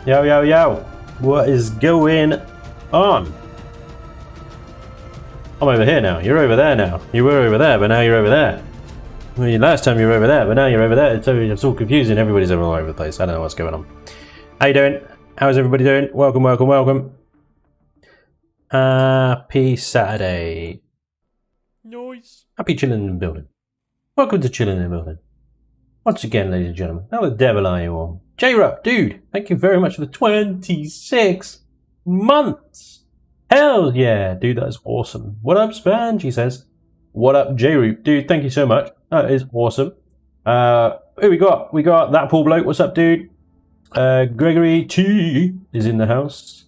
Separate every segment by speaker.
Speaker 1: Yo, yo, yo. What is going on? I'm over here now. You're over there now. You were over there, but now you're over there. Well, last time you were over there, but now you're over there. It's all confusing. Everybody's all over the place. I don't know what's going on. How you doing? How's everybody doing? Welcome, welcome, welcome. Happy Saturday.
Speaker 2: Nice.
Speaker 1: Happy Chillin Building. Welcome to Chillin Building. Once again, ladies and gentlemen, how the devil are you all? J-Rup, dude, thank you very much for the 26 months. Hell yeah, dude, that's awesome. What up, Spanj? He says. What up, J-Rup? Dude, thank you so much. That is awesome. Who we got? We got that Paul bloke. What's up, dude? Gregory T is in the house.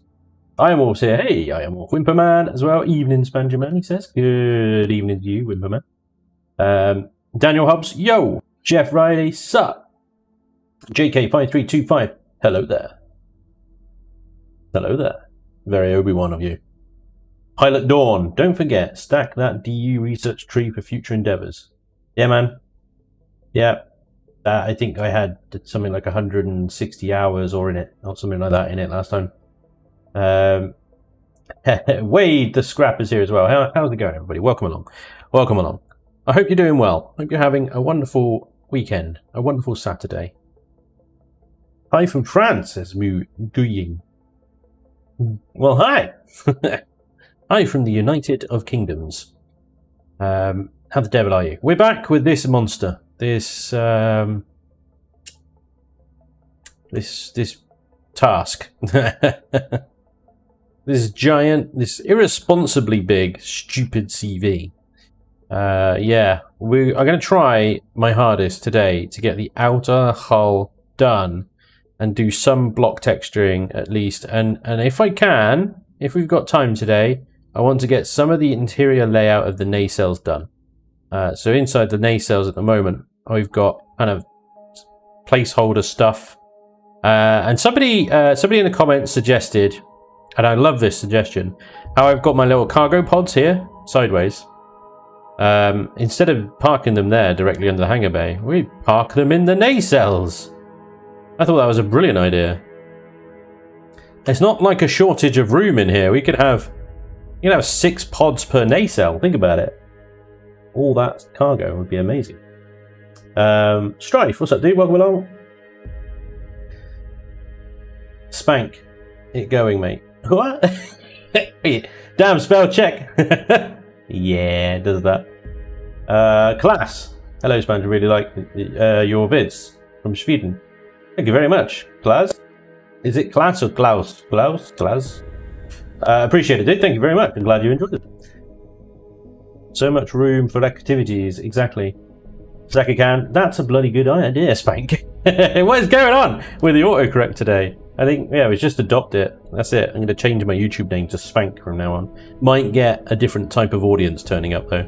Speaker 1: I am also here. Hey, I am Whimperman as well. Evening, Spangerman, he says. Good evening to you, Whimperman. Daniel Hobbs, yo. Jeff Riley, sup. JK5325, hello there. Hello there. Very Obi-Wan of you. Pilot Dawn, don't forget, stack that DU research tree for future endeavors. Yeah, man. Yeah. I think I had something like 160 hours or something like that in it last time. Wade the Scrap is here as well. How's it going, everybody? Welcome along. Welcome along. I hope you're doing well. I hope you're having a wonderful weekend, a wonderful Saturday. Hi from France, says Mu Guying. Well, hi. Hi from the United of Kingdoms. How the devil are you? We're back with this monster. This this task. This giant, this irresponsibly big, stupid CV. Yeah, I'm going to try my hardest today to get the outer hull done and do some block texturing at least. And if I can, if we've got time today, I want to get some of the interior layout of the nacelles done. So inside the nacelles at the moment, I've got kind of placeholder stuff. And somebody in the comments suggested, and I love this suggestion, how I've got my little cargo pods here, sideways. Instead of parking them there directly under the hangar bay, we park them in the nacelles. I thought that was a brilliant idea. It's not like a shortage of room in here. You could have 6 pods per nacelle. Think about it. All that cargo would be amazing. Strife, what's up, dude? Welcome along. Spank it going, mate. What? Damn, spell check. Yeah, it does that. Class. Hello, Spanj. I really like your vids from Sweden. Thank you very much, Klaus. Is it Klaus or Klaus? Klaus? Appreciate it, dude. Thank you very much. I'm glad you enjoyed it. So much room for activities. Exactly. Zakakan, that's a bloody good idea, Spank. What is going on with the autocorrect today? I think, yeah, we just adopt it. That's it. I'm going to change my YouTube name to Spank from now on. Might get a different type of audience turning up, though.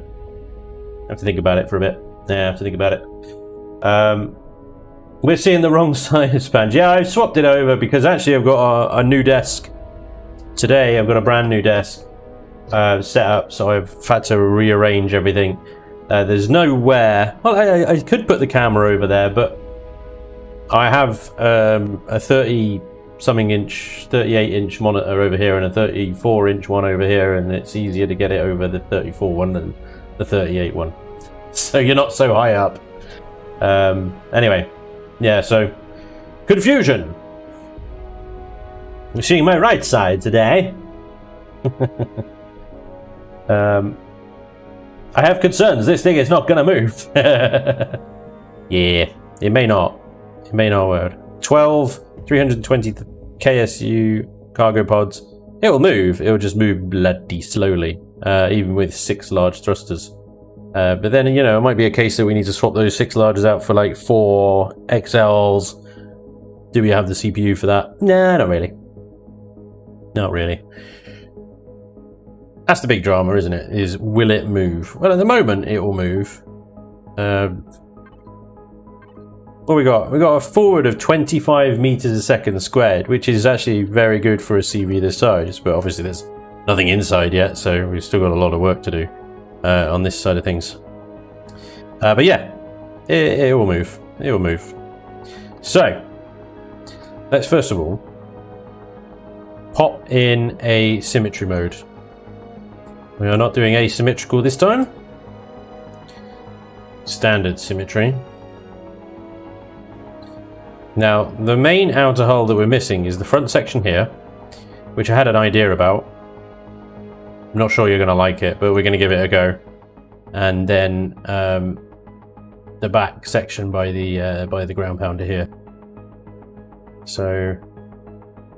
Speaker 1: I have to think about it for a bit. Yeah, I have to think about it. We're seeing the wrong side of Spanj. Yeah, I've swapped it over because actually I've got a new desk. Today I've got a brand new desk set up, so I've had to rearrange everything. There's nowhere... Well, I could put the camera over there, but I have a 30-something inch, 38-inch monitor over here and a 34-inch one over here, and it's easier to get it over the 34 one than the 38 one. So you're not so high up. Anyway, yeah, so confusion. You're seeing my right side today. I have concerns. This thing is not going to move. Yeah, it may not. It may not work. 12 320 KSU cargo pods. It will move. It will just move bloody slowly, even with 6 large thrusters. But then, it might be a case that we need to swap those 6 larges out for like 4 XLs. Do we have the CPU for that? Nah, not really. Not really. That's the big drama, isn't it? Is will it move? Well, at the moment, it will move. What we got? We got a forward of 25 meters a second squared, which is actually very good for a CV this size. But obviously, there's nothing inside yet, so we've still got a lot of work to do on this side of things. But yeah, it will move. It will move. So, let's first of all pop in a symmetry mode. We are not doing asymmetrical this time. Standard symmetry. Now, the main outer hull that we're missing is the front section here, which I had an idea about. I'm not sure you're going to like it, but we're going to give it a go. And then the back section by the ground pounder here. So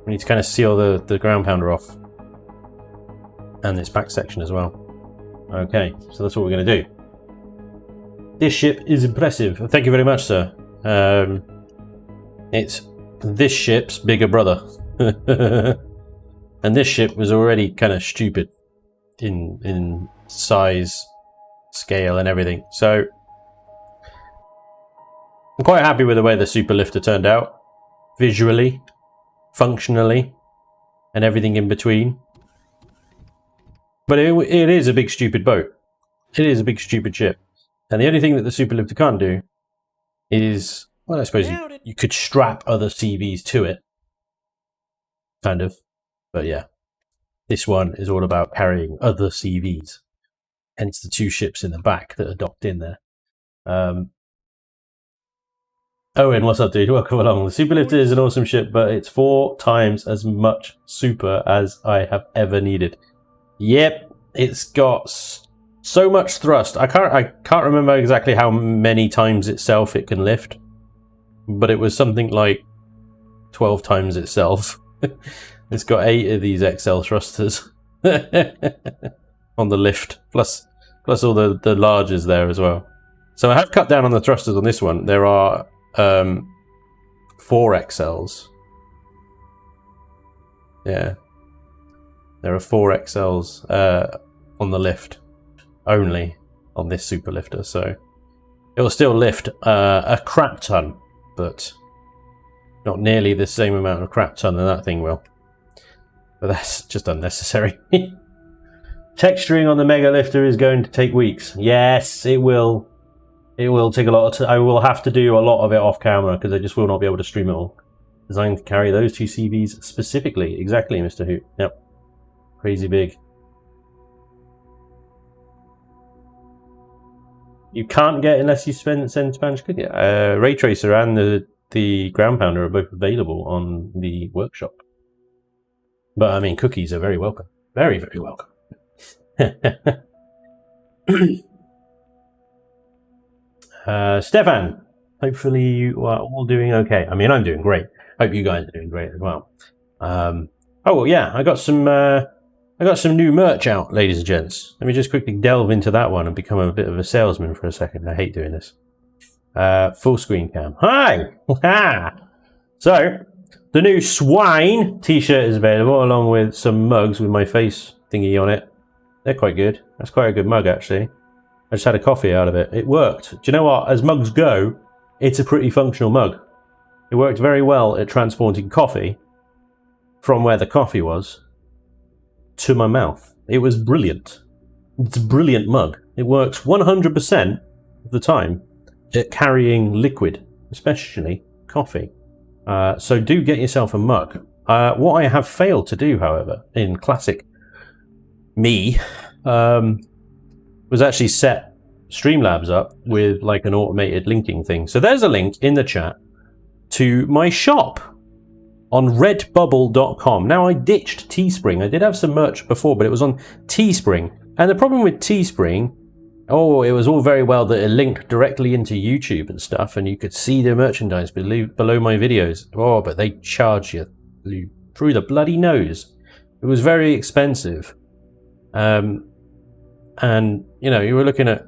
Speaker 1: we need to kind of seal the ground pounder off, and this back section as well. Okay, so that's what we're going to do. This ship is impressive. Thank you very much, sir. It's this ship's bigger brother. And this ship was already kind of stupid in size, scale and everything. So I'm quite happy with the way the super lifter turned out. Visually, functionally, and everything in between. But it is a big stupid boat. It is a big stupid ship. And the only thing that the super lifter can't do is, well, I suppose you could strap other CVs to it. Kind of. But yeah. This one is all about carrying other CVs. Hence the two ships in the back that are docked in there. Owen, what's up, dude? Welcome along. The super lifter is an awesome ship, but it's 4 times as much super as I have ever needed. Yep, it's got so much thrust. I can't remember exactly how many times itself it can lift, but it was something like 12 times itself. It's got 8 of these XL thrusters on the lift, plus all the larges there as well. So I have cut down on the thrusters on this one. There are 4 XLs. Yeah, there are 4 XLs on the lift only on this super lifter, so it will still lift a crap ton, but not nearly the same amount of crap ton that that thing will. But that's just unnecessary. Texturing on the mega lifter is going to take weeks. Yes, it will. It will take a lot of I will have to do a lot of it off camera because I just will not be able to stream it all. Designed to carry those 2 CVs specifically. Exactly, Mr. Hoot. Yep. Crazy big. You can't get unless you send Spanj, could you? Ray Tracer and the ground pounder are both available on the workshop. But I mean, cookies are very welcome. Very, very welcome. Stefan, hopefully you are all doing okay. I mean, I'm doing great. Hope you guys are doing great as well. Oh well, yeah, I got some new merch out, ladies and gents. Let me just quickly delve into that one and become a bit of a salesman for a second. I hate doing this. Full screen cam. Hi! So, the new Swine t-shirt is available along with some mugs with my face thingy on it. They're quite good. That's quite a good mug, actually. I just had a coffee out of it. It worked. Do you know what? As mugs go, it's a pretty functional mug. It worked very well at transporting coffee from where the coffee was to my mouth. It was brilliant. It's a brilliant mug. It works 100% of the time at carrying liquid, especially coffee. So do get yourself a mug. What I have failed to do, however, in classic me, was actually set Streamlabs up with like an automated linking thing. So there's a link in the chat to my shop on redbubble.com. Now, I ditched Teespring. I did have some merch before, but it was on Teespring. And the problem with Teespring, it was all very well that it linked directly into YouTube and stuff, and you could see the merchandise below my videos. Oh, but they charge you through the bloody nose. It was very expensive. And, you know, you were looking at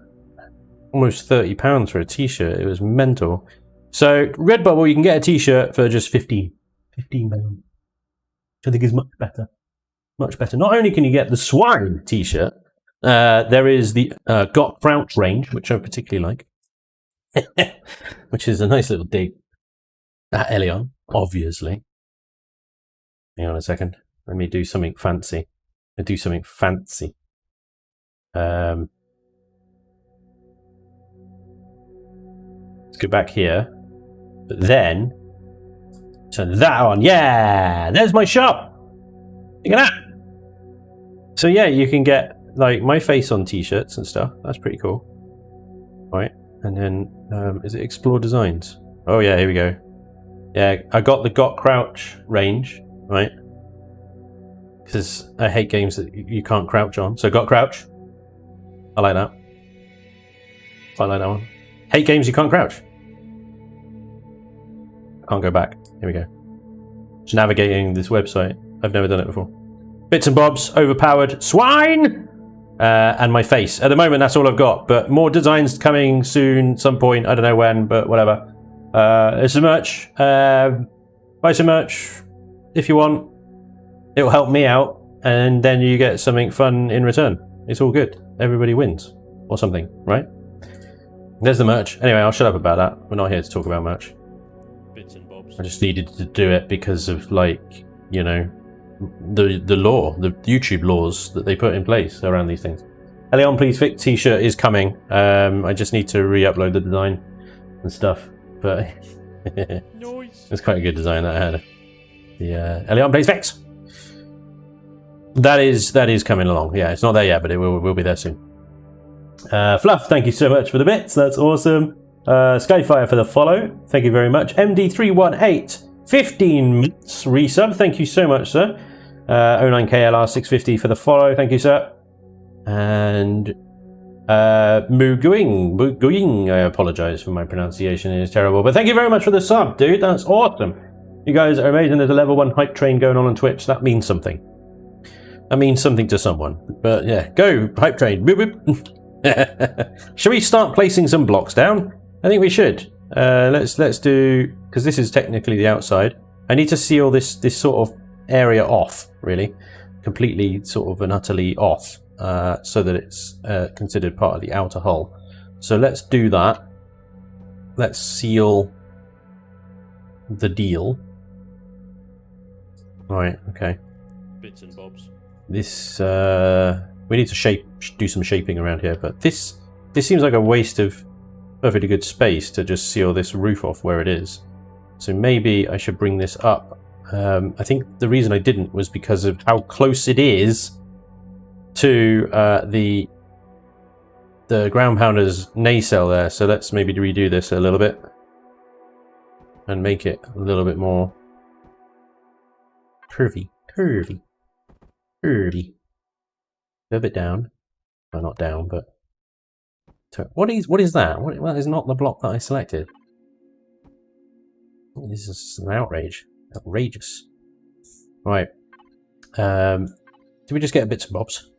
Speaker 1: almost £30 for a t-shirt. It was mental. So, Redbubble, you can get a t-shirt for just £15. £15. Which I think is much better. Much better. Not only can you get the Swine t-shirt, there is the Got Crouch range, which I particularly like. Which is a nice little dig at Elion, obviously. Hang on a second. Let me do something fancy. Let's go back here. But then turn that on. Yeah! There's my shop! Look at that! So yeah, you can get like my face on t-shirts and stuff. That's pretty cool. Right, and then is it explore designs? Oh yeah, here we go. Yeah, I got the got crouch range, right? Because I hate games that you can't crouch on. So got crouch. I like that. I like that one. Hate games you can't crouch. Can't go back. Here we go. Just navigating this website. I've never done it before. Bits and bobs, overpowered swine, and my face. At the moment, that's all I've got. But more designs coming soon, some point. I don't know when, but whatever. There's some merch. Buy some merch if you want. It'll help me out, and then you get something fun in return. It's all good. Everybody wins, or something, right? There's the merch. Anyway, I'll shut up about that. We're not here to talk about merch.
Speaker 2: Bits and bobs.
Speaker 1: I just needed to do it because of, like, you know, the law, the YouTube laws that they put in place around these things. Leon, please fix t-shirt is coming. I just need to re-upload the design and stuff, but
Speaker 2: Noise.
Speaker 1: it's quite a good design that I had. The Leon, please fix. That is coming along. Yeah, it's not there yet, but it will be there soon. Fluff, thank you so much for the bits. That's awesome. Skyfire for the follow. Thank you very much. MD318, 15 months resub. Thank you so much, sir. 09KLR650 for the follow. Thank you, sir. And Muguing, I apologize for my pronunciation. It is terrible. But thank you very much for the sub, dude. That's awesome. You guys are amazing. There's a level 1 hype train going on Twitch. That means something. That means something to someone. But yeah, go, hype train. Boop, boop. Should we start placing some blocks down? I think we should. Let's do, because this is technically the outside. I need to seal this sort of area off, really, completely sort of and utterly off, so that it's considered part of the outer hull. So let's do that. Let's seal the deal. Right. Okay.
Speaker 2: Bits and bobs.
Speaker 1: This we need to do some shaping around here, but this seems like a waste of perfectly good space to just seal this roof off where it is. So maybe I should bring this up. I think the reason I didn't was because of how close it is to the ground pounder's nacelle there. So let's maybe redo this a little bit and make it a little bit more curvy. A bit down. Well, not down, but what is that? What is not the block that I selected? This is an outrage. Outrageous. Right. Do we just get bits and bobs?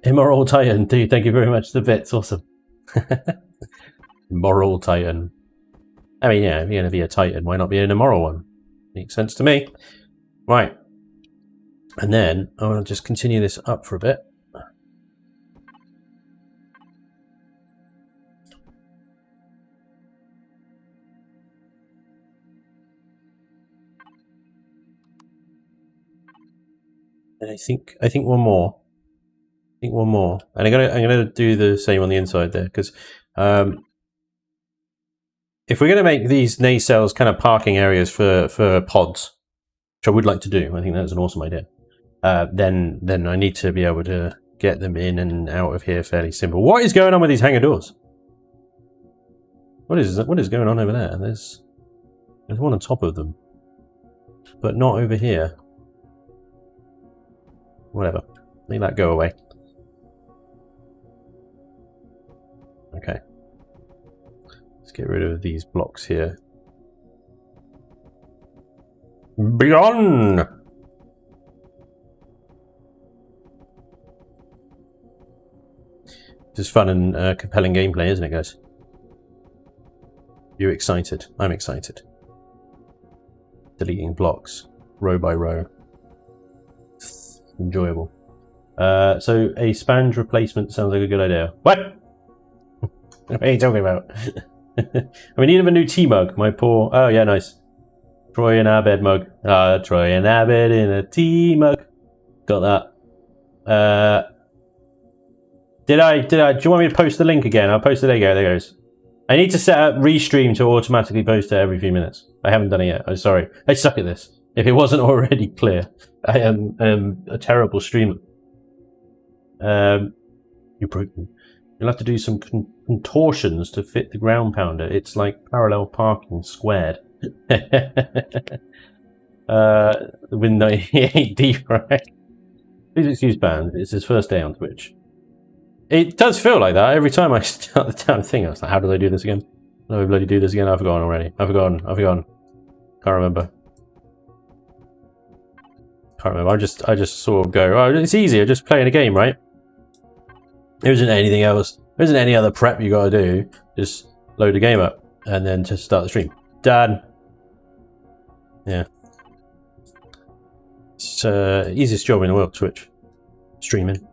Speaker 1: Immoral Titan, dude, thank you very much for the bits. Awesome. Immoral Titan. I mean, yeah, if you're going to be a Titan, why not be an immoral one? Makes sense to me. Right. And then I want to just continue this up for a bit. And I think one more. And I'm gonna do the same on the inside there, because if we're gonna make these nacelles kind of parking areas for pods, which I would like to do, I think that's an awesome idea. Then I need to be able to get them in and out of here fairly simple. What is going on with these hangar doors? What is going on over there? There's one on top of them, but not over here. Whatever. Make that go away. Okay. Let's get rid of these blocks here. Beyond! This is fun and compelling gameplay, isn't it, guys? You're excited. I'm excited. Deleting blocks, row by row. It's enjoyable. So a spange replacement sounds like a good idea. What? What are you talking about? We need a new tea mug. My poor... Oh, yeah, nice. Troy and Abed mug. Troy and Abed in a tea mug. Got that. Do you want me to post the link again? I'll post it. There you go. There goes. I need to set up Restream to automatically post it every few minutes. I haven't done it yet. I'm sorry. I suck at this. If it wasn't already clear, I am a terrible streamer. You're brutal. You'll have to do some contortions to fit the ground pounder. It's like parallel parking squared. The Win 98 defrag. Please excuse Band. It's his first day on Twitch. It does feel like that every time I start the damn thing. I was like, how do I do this again? How do I bloody do this again? I've forgotten already. I've forgotten. Can't remember. I just sort of go, oh, it's easier just playing a game, right? There isn't anything else. There isn't any other prep you gotta do. Just load the game up and then just start the stream. Done. Yeah. It's easiest job in the world, Twitch. Streaming.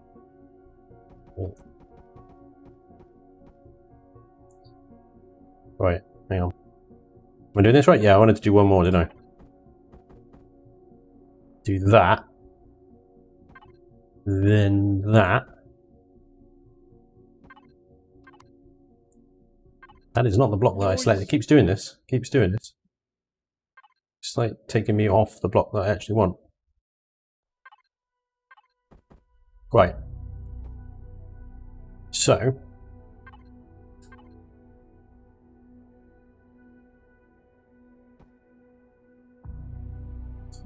Speaker 1: Right, hang on. Am I doing this right? Yeah, I wanted to do one more, didn't I? Do that. Then that. That is not the block that I selected. It keeps doing this. It's like taking me off the block that I actually want. Right. So.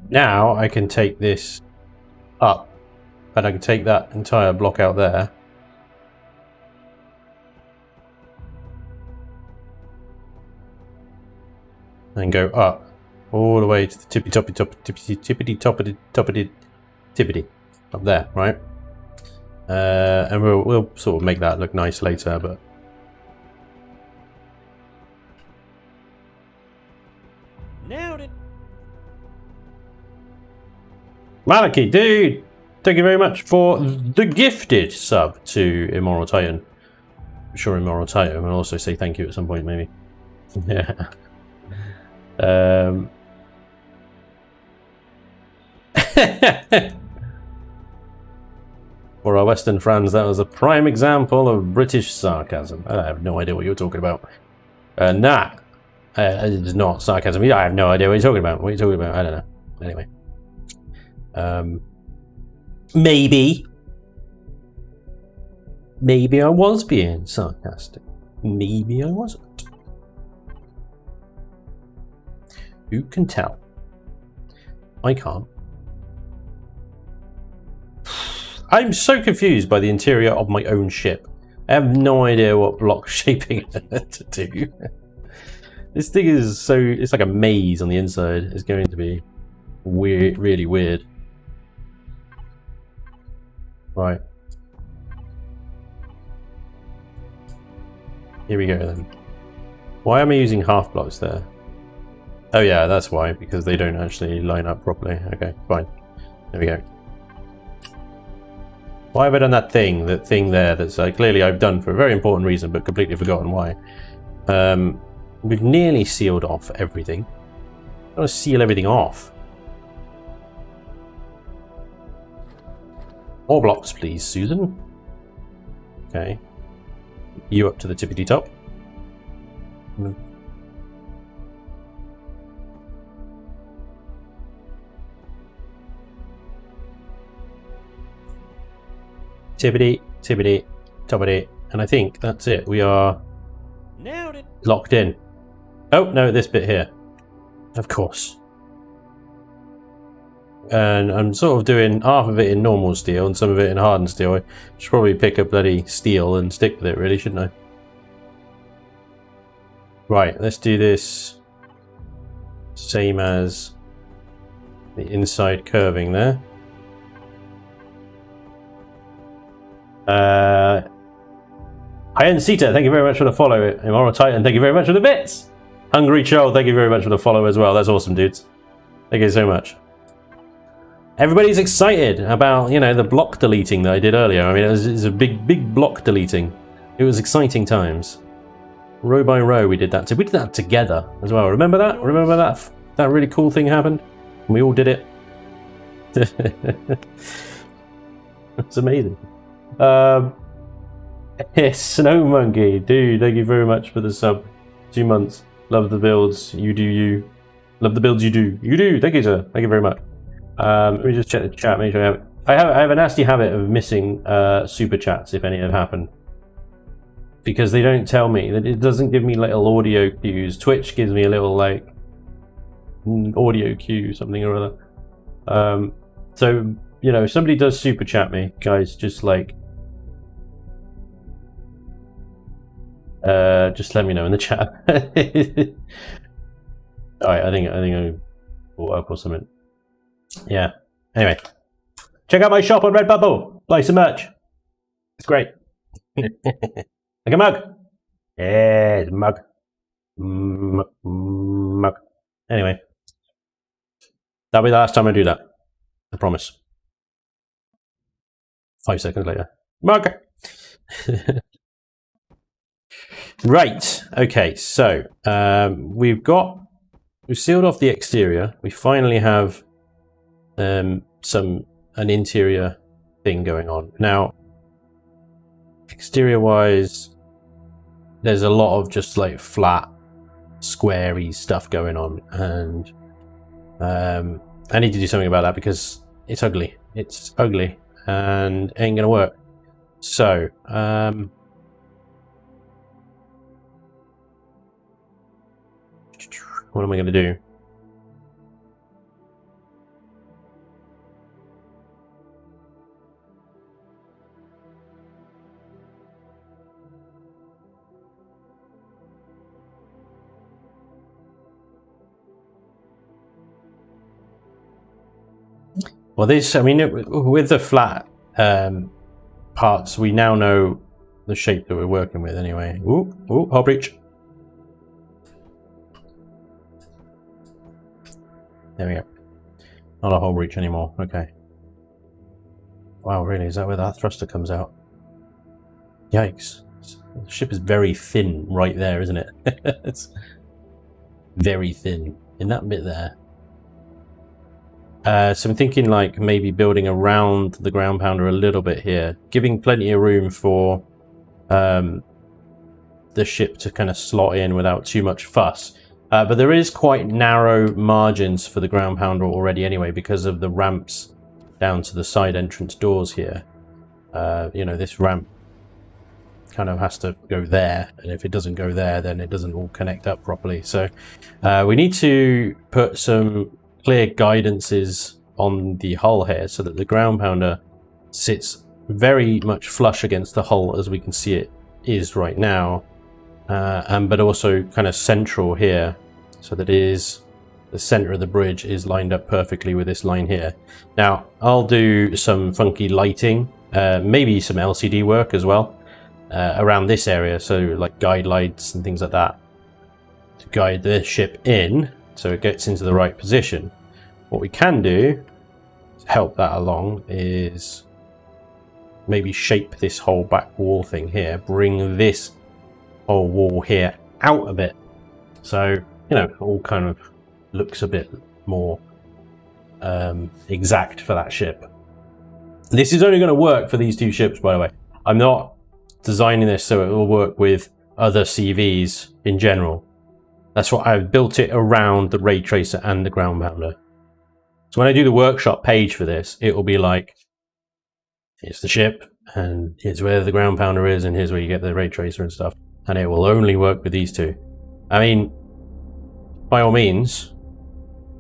Speaker 1: Now I can take this up, and I can take that entire block out there. And go up all the way to the tippity up there, right? And we'll sort of make that look nice later, but
Speaker 2: Nailed it.
Speaker 1: Maliki, dude, thank you very much for the gifted sub to Immoral Titan. I'm sure Immoral Titan will also say thank you at some point, maybe. Yeah. For our Western friends, that was a prime example of British sarcasm. I have no idea what you're talking about. Nah, it's not sarcasm. I have no idea what you're talking about. What are you talking about? I don't know. Anyway. Maybe I was being sarcastic. Maybe I wasn't. Who can tell? I can't. I'm so confused by the interior of my own ship. I have no idea what block shaping to do. This thing is so... it's like a maze on the inside. It's going to be weird, really weird. Right. Here we go then. Why am I using half blocks there? Oh yeah, that's why, because they don't actually line up properly. Okay, fine. There we go. Why have I done that thing there that's clearly I've done for a very important reason, but completely forgotten why. We've nearly sealed off everything. I want to seal everything off. More blocks, please, Susan. Okay. You up to the tippity top. Tippity, tippity, toppity. And I think that's it. We are
Speaker 2: Nailed it.
Speaker 1: locked in. Oh, no, this bit here. Of course. And I'm sort of doing half of it in normal steel and some of it in hardened steel. I should probably pick up bloody steel and stick with it, really, shouldn't I? Right, let's do this same as the inside curving there. Sita, thank you very much for the follow. Immoral Titan, thank you very much for the bits. Hungry Child, thank you very much for the follow as well. That's awesome, dudes. Thank you so much. Everybody's excited about, you know, the block deleting that I did earlier. I mean, it was a big block deleting. It was exciting times. Row by row, we did that. So we did that together as well. Remember that? Remember that? That really cool thing happened. And we all did it. It's amazing. Snow Monkey, dude, thank you very much for the sub. 2 months. Love the builds. You do you. Love the builds you do. You do. Thank you, sir. Thank you very much. Let me just check the chat. Make sure I have a nasty habit of missing super chats if any have happened, because they don't tell me that. It doesn't give me little audio cues. Twitch gives me a little like audio cue, something or other. So you know, if somebody does super chat me, guys, just like just let me know in the chat. All right, I think I will up or something. Yeah. Anyway, check out my shop on Redbubble. Buy some merch. It's great. Like a mug. Yeah, it's a mug. Mug. Anyway, that'll be the last time I do that. I promise. 5 seconds later. Mug. Right. Okay. So we've sealed off the exterior. We finally have an interior thing going on now. Exterior wise, there's a lot of just like flat, squarey stuff going on, and I need to do something about that because it's ugly. It's ugly and ain't gonna work. So what am I gonna do? Well, this, I mean, with the flat parts, we now know the shape that we're working with anyway. Ooh, hole breach. There we go. Not a hole breach anymore. Okay. Wow, really? Is that where that thruster comes out? Yikes. The ship is very thin right there, isn't it? It's very thin in that bit there. So I'm thinking like maybe building around the ground pounder a little bit here, giving plenty of room for the ship to kind of slot in without too much fuss. But there is quite narrow margins for the ground pounder already anyway, because of the ramps down to the side entrance doors here. You know, this ramp kind of has to go there, and if it doesn't go there, then it doesn't all connect up properly. So we need to put some clear guidances on the hull here so that the ground pounder sits very much flush against the hull, as we can see it is right now, but also kind of central here, so that it is the center of the bridge is lined up perfectly with this line here. Now I'll do some funky lighting, maybe some LCD work as well around this area, so like guide lights and things like that to guide the ship in so it gets into the right position. What we can do to help that along is maybe shape this whole back wall thing here, bring this whole wall here out a bit, so you know, it all kind of looks a bit more exact for that ship. This is only going to work for these two ships, by the way. I'm not designing this so it will work with other CVs in general. That's why I've built it around the ray tracer and the ground pounder. So when I do the workshop page for this, it will be like, here's the ship, and here's where the ground pounder is, and here's where you get the ray tracer and stuff. And it will only work with these two. I mean, by all means,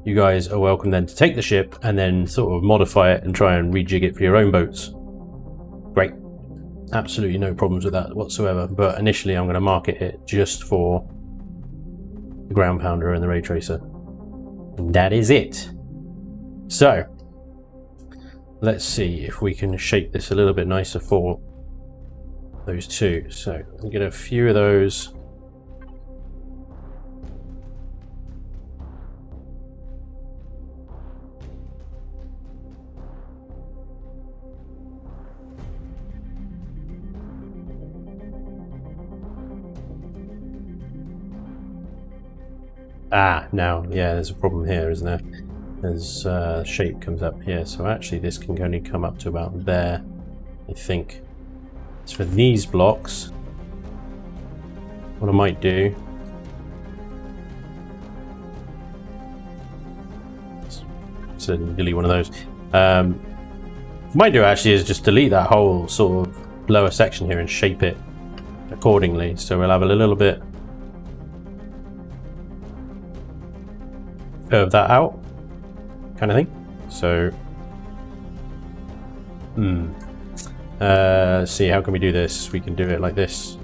Speaker 1: you guys are welcome then to take the ship and then sort of modify it and try and rejig it for your own boats. Great. Absolutely no problems with that whatsoever. But initially I'm going to market it just for the ground pounder and the ray tracer. And that is it. So let's see if we can shape this a little bit nicer for those two. So we'll get a few of those. Now, yeah, there's a problem here, isn't there? There's shape comes up here, so actually this can only come up to about there, I think. As for these blocks, what I might do so delete one of those. Might do actually is just delete that whole sort of lower section here and shape it accordingly. So we'll have a little bit curve that out, kind of thing. So, let's see, how can we do this? We can do it like this.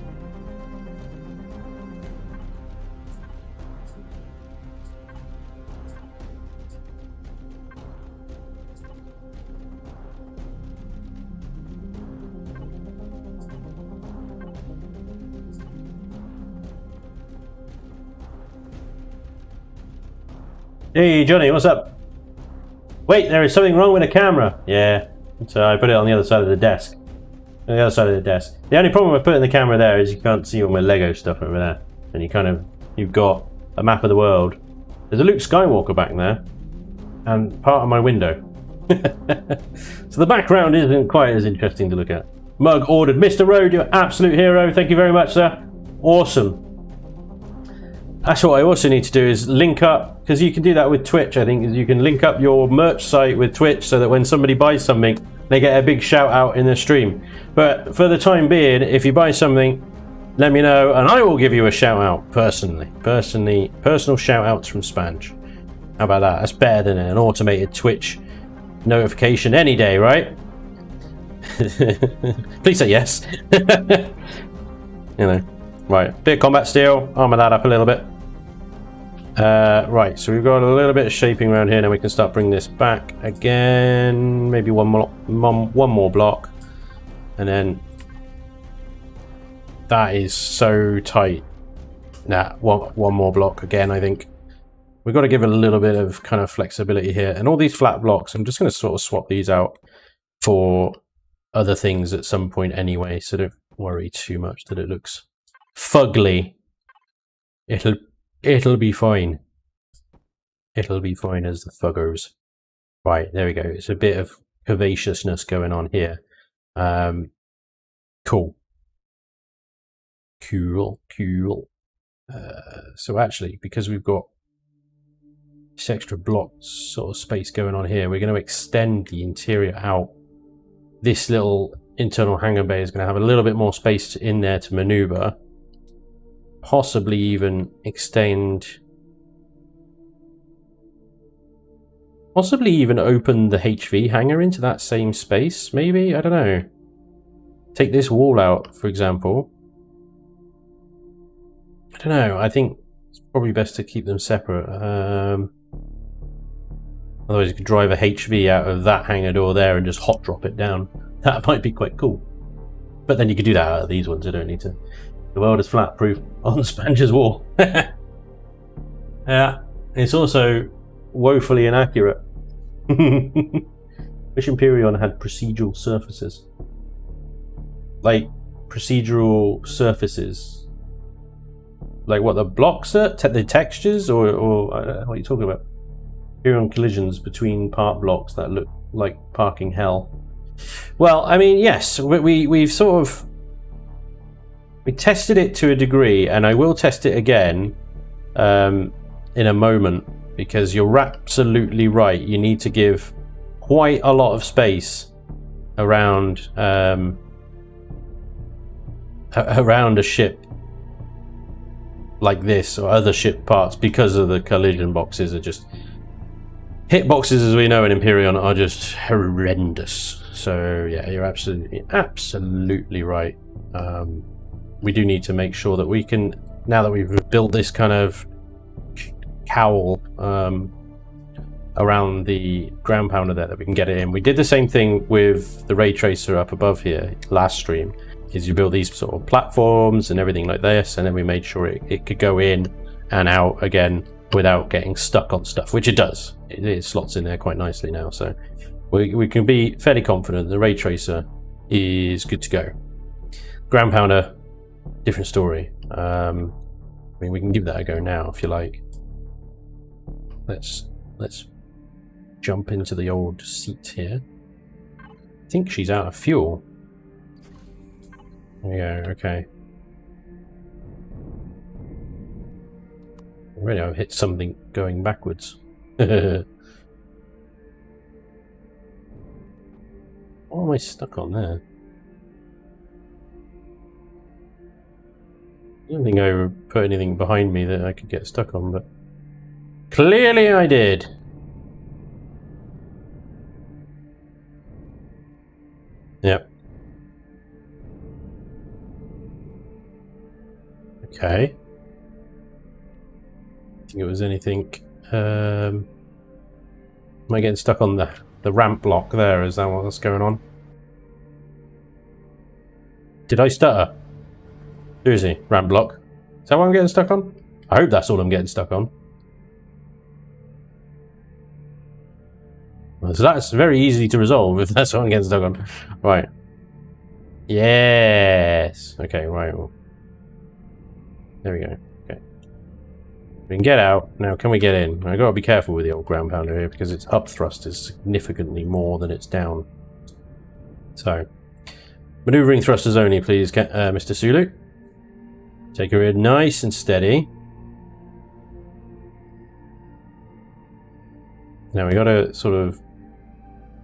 Speaker 1: Hey Johnny, what's up? Wait, there is something wrong with the camera. Yeah, so I put it on the other side of the desk. On the other side of the desk. The only problem with putting the camera there is you can't see all my Lego stuff over there. And you've got a map of the world. There's a Luke Skywalker back there. And part of my window. So the background isn't quite as interesting to look at. Mug ordered, Mr. Road, you're absolute hero. Thank you very much, sir. Awesome. That's what I also need to do is link up, because you can do that with Twitch, I think, is you can link up your merch site with Twitch so that when somebody buys something, they get a big shout out in the stream. But for the time being, if you buy something, let me know and I will give you a shout out personally. Personal shout outs from Spanj. How about that? That's better than an automated Twitch notification any day, right? Please say yes. You know. Right, bit of combat steel, armor that up a little bit. Right, so we've got a little bit of shaping around here. Now we can start bringing this back again. Maybe one more block, and then that is so tight. Nah, one more block again. I think we've got to give it a little bit of kind of flexibility here. And all these flat blocks, I'm just going to sort of swap these out for other things at some point anyway. So don't worry too much that it looks fugly. It'll be fine. It'll be fine as the fuggers. Right, there we go. It's a bit of curvaceousness going on here. Cool. So actually, because we've got this extra block sort of space going on here, we're going to extend the interior out. This little internal hangar bay is going to have a little bit more space in there to maneuver. Possibly even extend, possibly even open the HV hangar into that same space, maybe? I don't know. Take this wall out, for example. I don't know, I think it's probably best to keep them separate. Otherwise you could drive a HV out of that hangar door there and just hot drop it down. That might be quite cool. But then you could do that out of these ones, I don't need to. The world is flat proof on Spanj's wall. Yeah, it's also woefully inaccurate. Wish Imperion had procedural surfaces. Like, procedural surfaces. Like what, the blocks are? The textures? Or what are you talking about? Imperion collisions between part blocks that look like parking hell. Well, I mean, yes, we've sort of... We tested it to a degree, and I will test it again in a moment, because you're absolutely right. You need to give quite a lot of space around around a ship like this or other ship parts, because of the collision boxes are just... Hitboxes, as we know in Imperion, are just horrendous. So yeah, you're absolutely right. We do need to make sure that we can, now that we've built this kind of cowl around the ground pounder there, that we can get it in. We did the same thing with the ray tracer up above here last stream, is you build these sort of platforms and everything like this, and then we made sure it could go in and out again without getting stuck on stuff, which it does. It slots in there quite nicely now, so we can be fairly confident the ray tracer is good to go. Ground pounder, different story. I mean, we can give that a go now if you like. Let's jump into the old seat here. I think she's out of fuel. Yeah, okay. Already I've hit something going backwards. What am I stuck on there? I don't think I put anything behind me that I could get stuck on, but clearly I did. Yep. Okay. I think it was anything. Am I getting stuck on the ramp block there? Is that what's going on? Did I stutter? Seriously, ramp block. Is that what I'm getting stuck on? I hope that's all I'm getting stuck on. Well, so that's very easy to resolve if that's what I'm getting stuck on. Right. Yes. Okay, right. Well, there we go. Okay. We can get out. Now, can we get in? I've got to be careful with the old ground pounder here because its up thrust is significantly more than its down. So, maneuvering thrusters only, please, Mr. Sulu. Take her in nice and steady. Now we gotta sort of...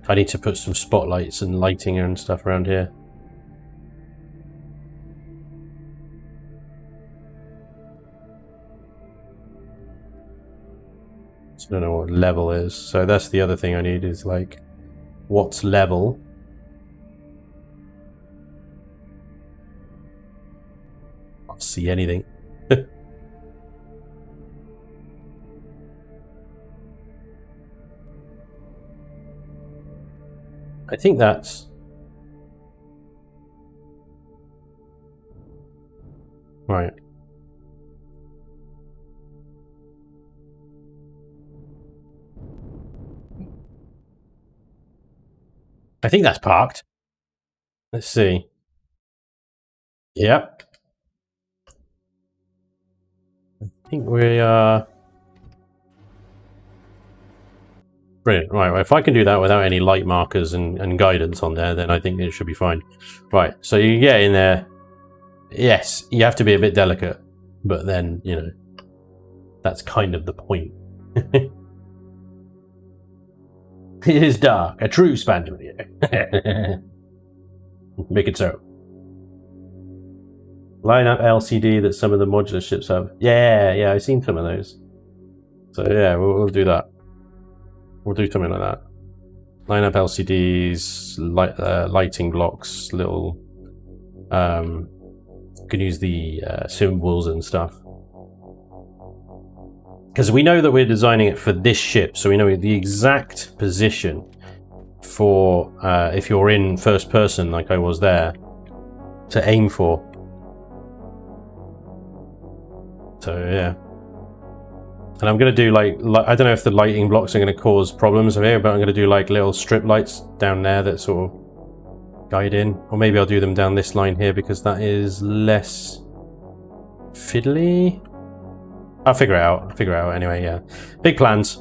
Speaker 1: I need to put some spotlights and lighting and stuff around here. So I don't know what level is. So that's the other thing I need is like, what's level? Can't see anything. I think that's... Right. I think that's parked. Let's see. Yep. I think we are... Brilliant. Right, well, if I can do that without any light markers and guidance on there, then I think it should be fine. Right, so you get in there. Yes, you have to be a bit delicate, but then, you know, that's kind of the point. It is dark. A true Spanj video. Make it so. Line up LCD that some of the modular ships have. Yeah, I've seen some of those. So yeah, we'll do that. We'll do something like that. Line up LCDs, lighting blocks, little... you can use the symbols and stuff. Because we know that we're designing it for this ship, so we know the exact position for if you're in first person, like I was there, to aim for. So yeah. And I'm going to do like, I don't know if the lighting blocks are going to cause problems here, but I'm going to do like little strip lights down there that sort of guide in. Or maybe I'll do them down this line here because that is less fiddly. I'll figure it out. Anyway, yeah. Big plans,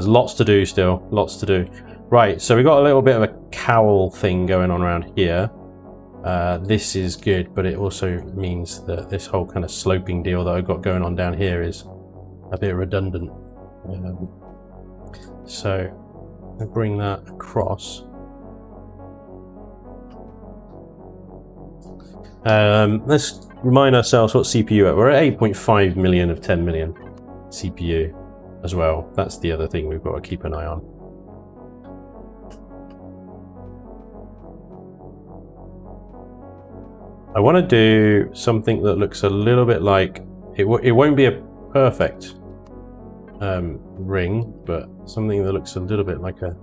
Speaker 1: lots to do still, lots to do. Right, so we've got a little bit of a cowl thing going on around here. This is good, but it also means that this whole kind of sloping deal that I've got going on down here is a bit redundant. So I'll bring that across. Let's remind ourselves what CPU we're at 8.5 million of 10 million CPU as well. That's the other thing we've got to keep an eye on. I want to do something that looks a little bit like it won't be a perfect ring, but something that looks a little bit like a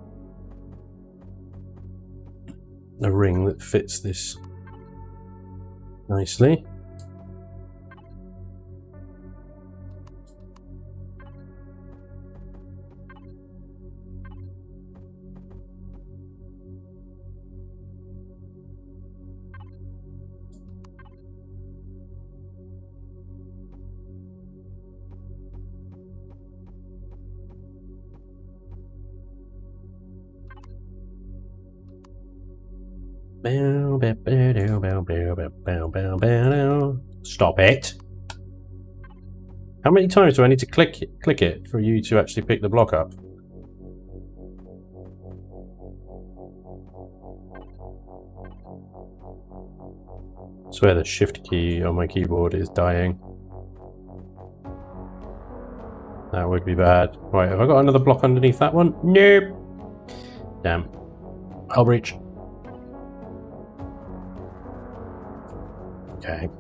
Speaker 1: ring that fits this nicely. Stop it. How many times do I need to click it for you to actually pick the block up? swear the shift key on my keyboard is dying. That would be bad. Right, have I got another block underneath that one? Nope. Damn. I'll reach. Okay.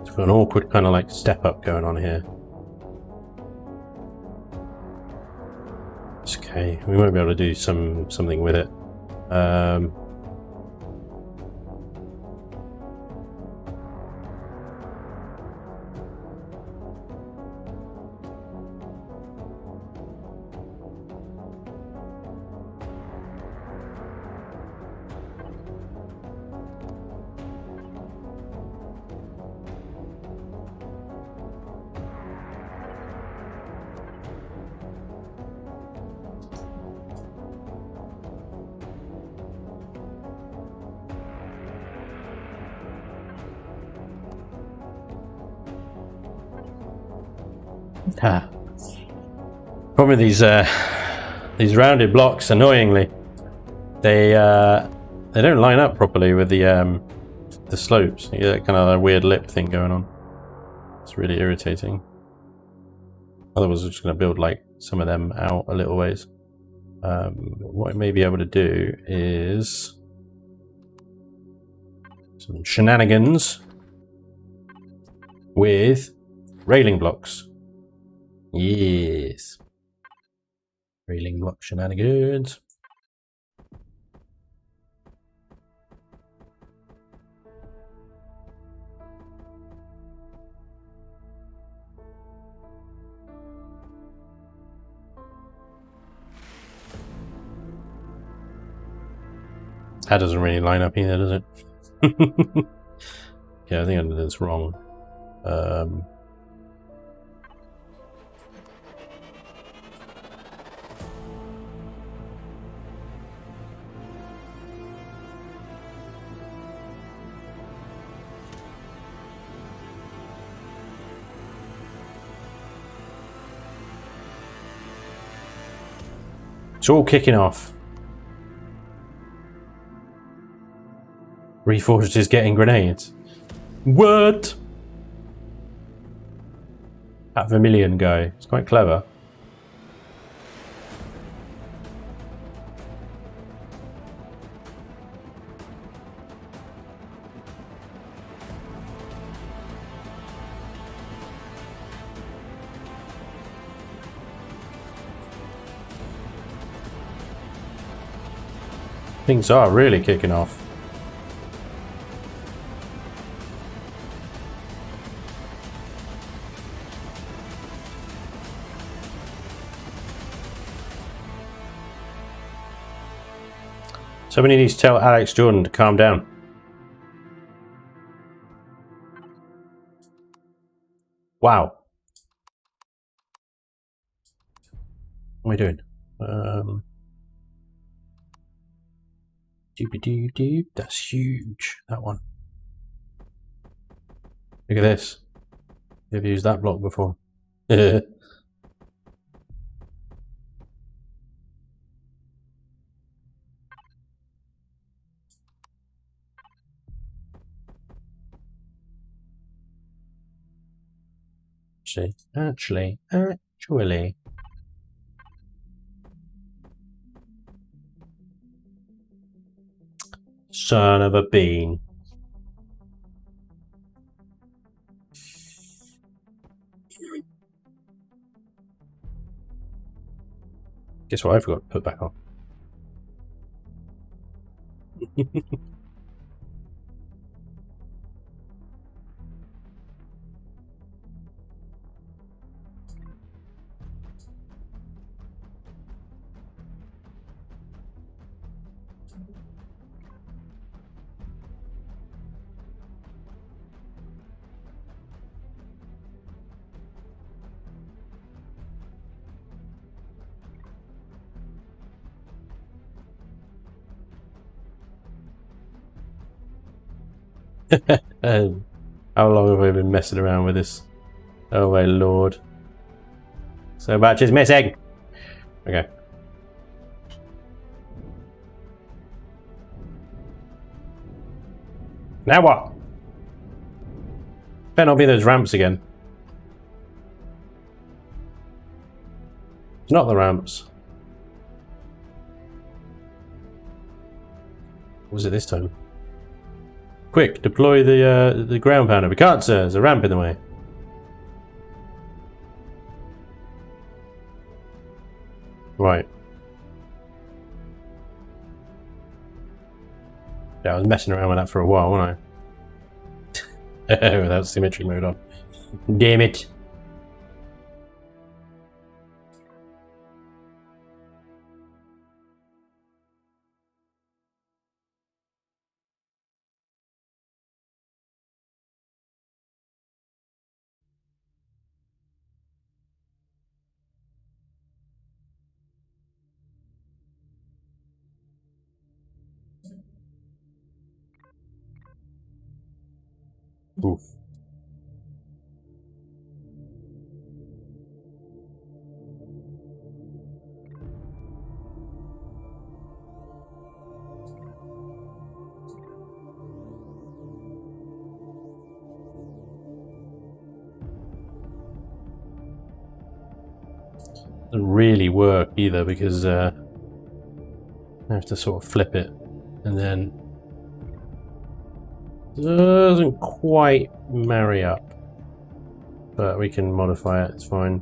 Speaker 1: It's got an awkward kind of like step up going on here. It's okay. We might be able to do something with it. Problem with these rounded blocks, annoyingly, they don't line up properly with the slopes. You get that kind of a weird lip thing going on. It's really irritating. Otherwise, I'm just going to build like some of them out a little ways. What I may be able to do is some shenanigans with railing blocks. Yes. Railing block shenanigans. That doesn't really line up either, does it? Yeah, I think I did this wrong. It's all kicking off. Reforged is getting grenades. What? That Vermilion guy. It's quite clever. Things are really kicking off. Somebody needs to tell Alex Jordan to calm down. Wow. What am I doing? Doobie-doo-doo. That's huge. That one. Look at this. I've used that block before. Actually. Son of a bean. Guess what I forgot to put back on. How long have I been messing around with this? Oh my lord. So much is missing. Okay. Now what? Better not be those ramps again. It's not the ramps. What was it this time? Quick, deploy the ground pounder. We can't, sir. There's a ramp in the way. Right. Yeah, I was messing around with that for a while, wasn't I? Without symmetry mode on. Damn it. Oof. Doesn't really work either because I have to sort of flip it and then doesn't quite marry up, but we can modify it. It's fine.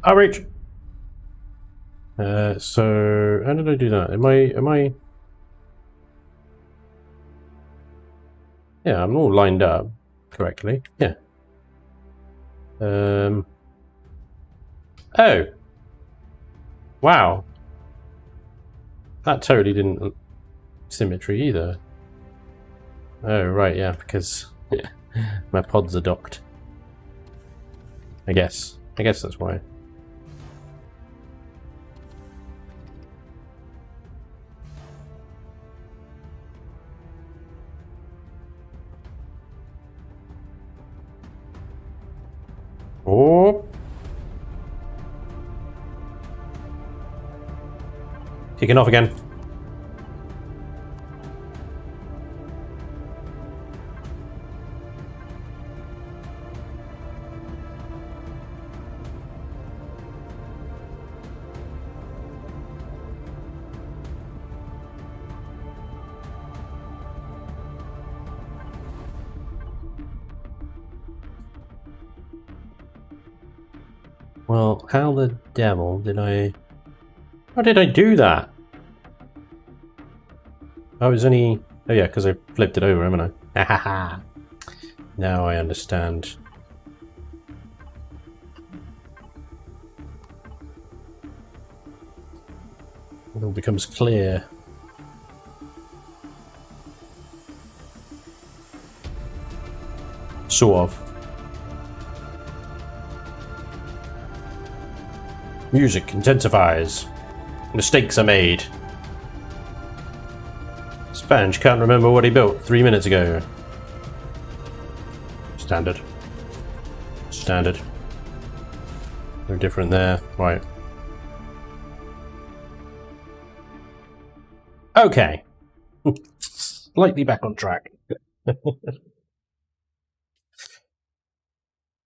Speaker 1: I'll reach. So how did I do that? Am I? Yeah, I'm all lined up correctly. Yeah. Oh. Wow. That totally didn't symmetry either. Oh, right, yeah, because my pods are docked. I guess that's why. Oh. Kicking off again. Well, how the devil did I... How did I do that? I was only... Oh yeah, because I flipped it over, haven't I? Ha ha ha! Now I understand. It all becomes clear. Sort of. Music intensifies. Mistakes are made. Spanj can't remember what he built 3 minutes ago. Standard. Standard. No different there. Right. Okay. Slightly back on track.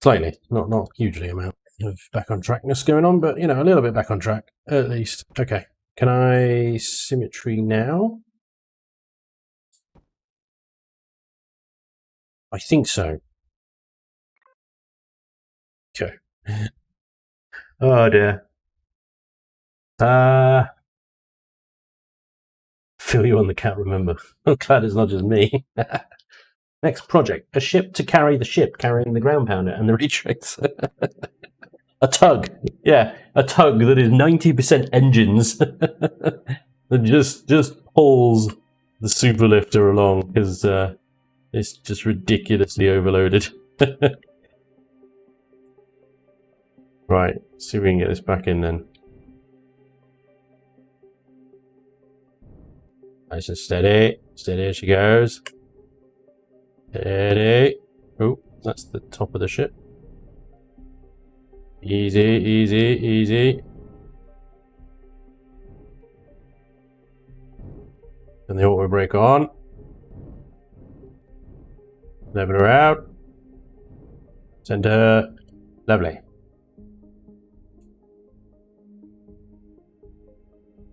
Speaker 1: Slightly. Not hugely amount of back on trackness going on, but you know, a little bit back on track at least. Okay. Can I symmetry now? I think so. Okay. Oh dear. Feel you on the cat, remember. I'm glad it's not just me. Next project. A ship to carry the ship carrying the ground pounder and the retrace. A tug. Yeah, a tug that is 90% engines. that just pulls the super lifter along because it's just ridiculously overloaded. Right, see if we can get this back in then. Nice and steady. Steady as she goes. Steady. Oh, that's the top of the ship. Easy, easy, easy. And the auto brake on. Level her out. Send her. Lovely.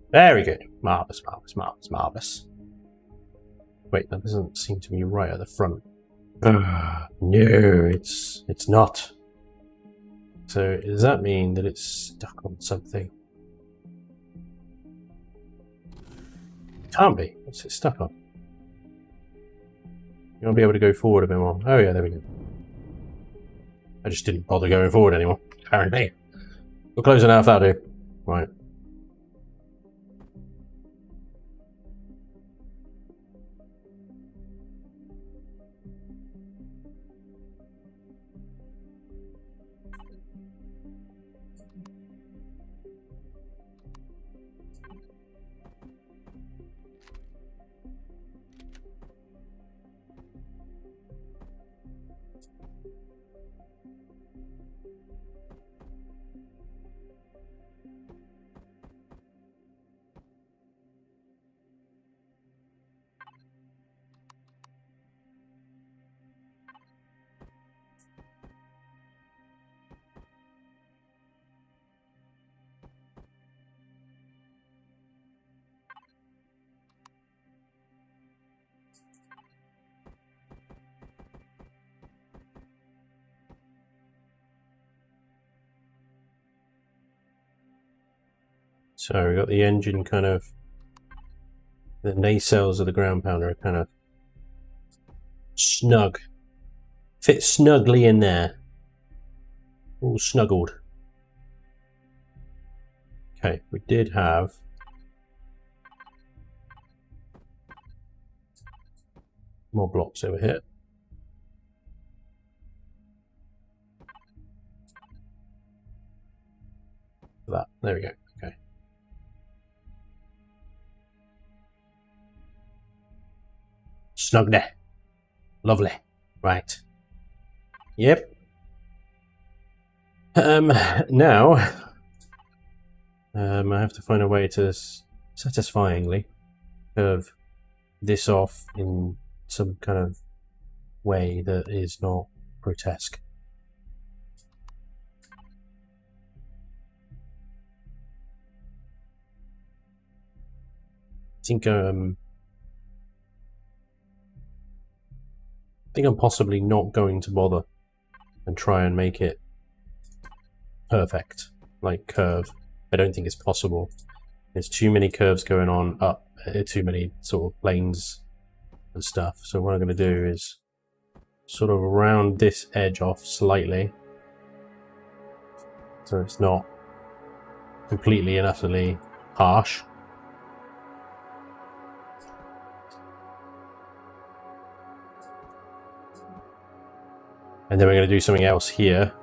Speaker 1: Very good. Marvellous, marvellous, marvellous, marvellous. Wait, that doesn't seem to be right at the front. No, it's not. So does that mean that it's stuck on something? It can't be. What's it stuck on? You won't be able to go forward a bit more. Oh yeah, there we go. I just didn't bother going forward anymore, apparently. We're close enough, that'll do. Right. So we've got the engine kind of, the nacelles of the ground pounder are kind of snug. Fit snugly in there. All snuggled. Okay, we did have more blocks over here. That, there we go. Okay. Snug there. Lovely. Right. Yep. Now, I have to find a way to satisfyingly curve this off in some kind of way that is not grotesque. I think I'm possibly not going to bother and try and make it perfect, like curve. I don't think it's possible. There's too many curves going on up, too many sort of planes and stuff. So what I'm going to do is sort of round this edge off slightly, so it's not completely and utterly harsh. And then we're going to do something else here.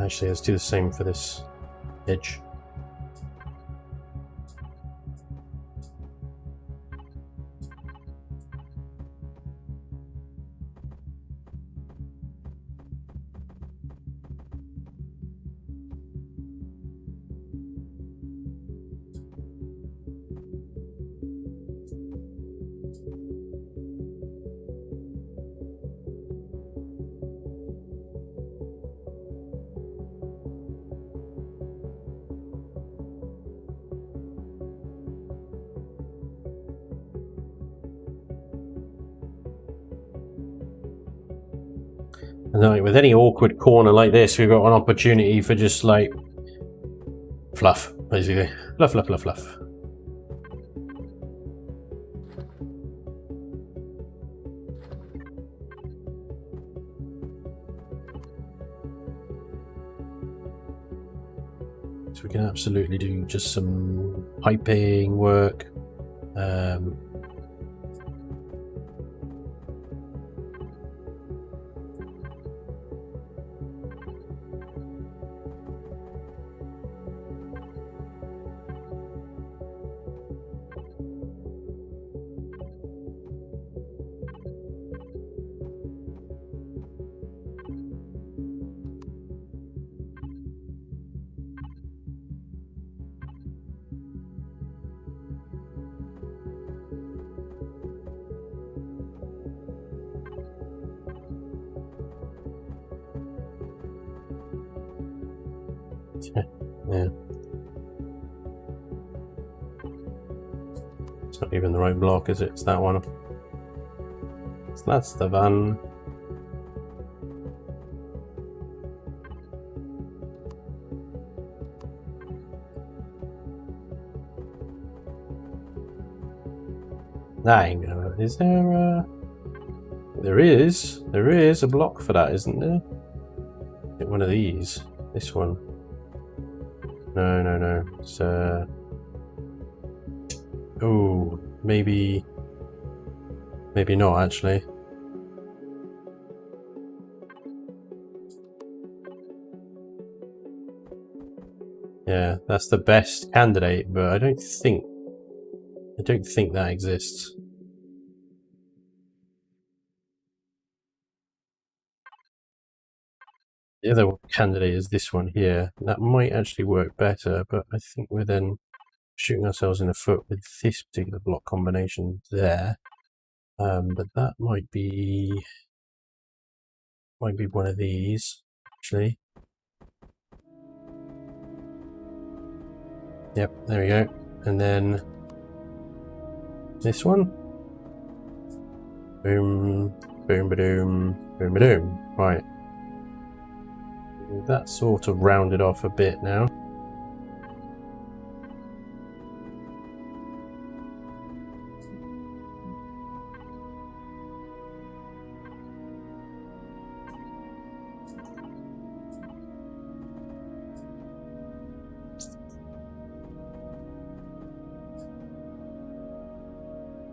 Speaker 1: Actually, let's do the same for this edge. And like with any awkward corner like this, we've got an opportunity for just like fluff, basically. Fluff, fluff, fluff, fluff. So we can absolutely do just some piping work. Yeah. It's not even the right block, is it? It's that one. So that's the van. That ain't gonna. Is there a... There is a block for that, isn't there? Get one of these. This one. No. It's oh, maybe not actually. Yeah, that's the best candidate, but I don't think that exists. The other candidate is this one here. That might actually work better, but I think we're then shooting ourselves in the foot with this particular block combination there. But that might be one of these actually. Yep, there we go. And then this one. Boom, boom, ba-doom, boom, ba-doom. Right. That's sort of rounded off a bit now.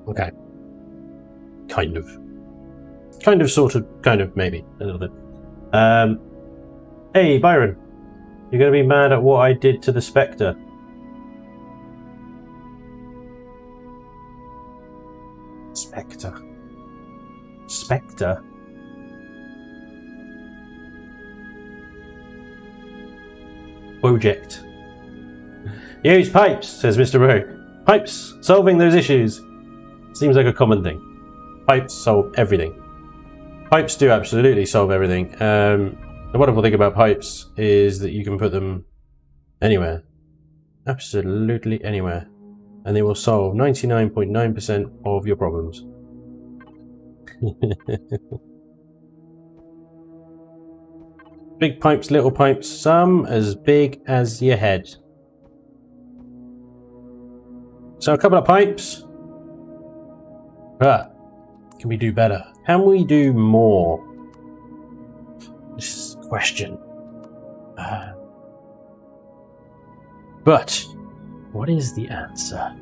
Speaker 1: Okay. Kind of, sort of, kind of, maybe, a little bit. Hey, Byron. You're going to be mad at what I did to the Spectre. Spectre. Spectre? Project. Use pipes, says Mr. Rowe. Pipes, solving those issues. Seems like a common thing. Pipes solve everything. Pipes do absolutely solve everything. The wonderful thing about pipes is that you can put them anywhere. Absolutely anywhere. And they will solve 99.9% of your problems. Big pipes, little pipes, some as big as your head. So a couple of pipes. But can we do better? Can we do more? This is the question. But what is the answer?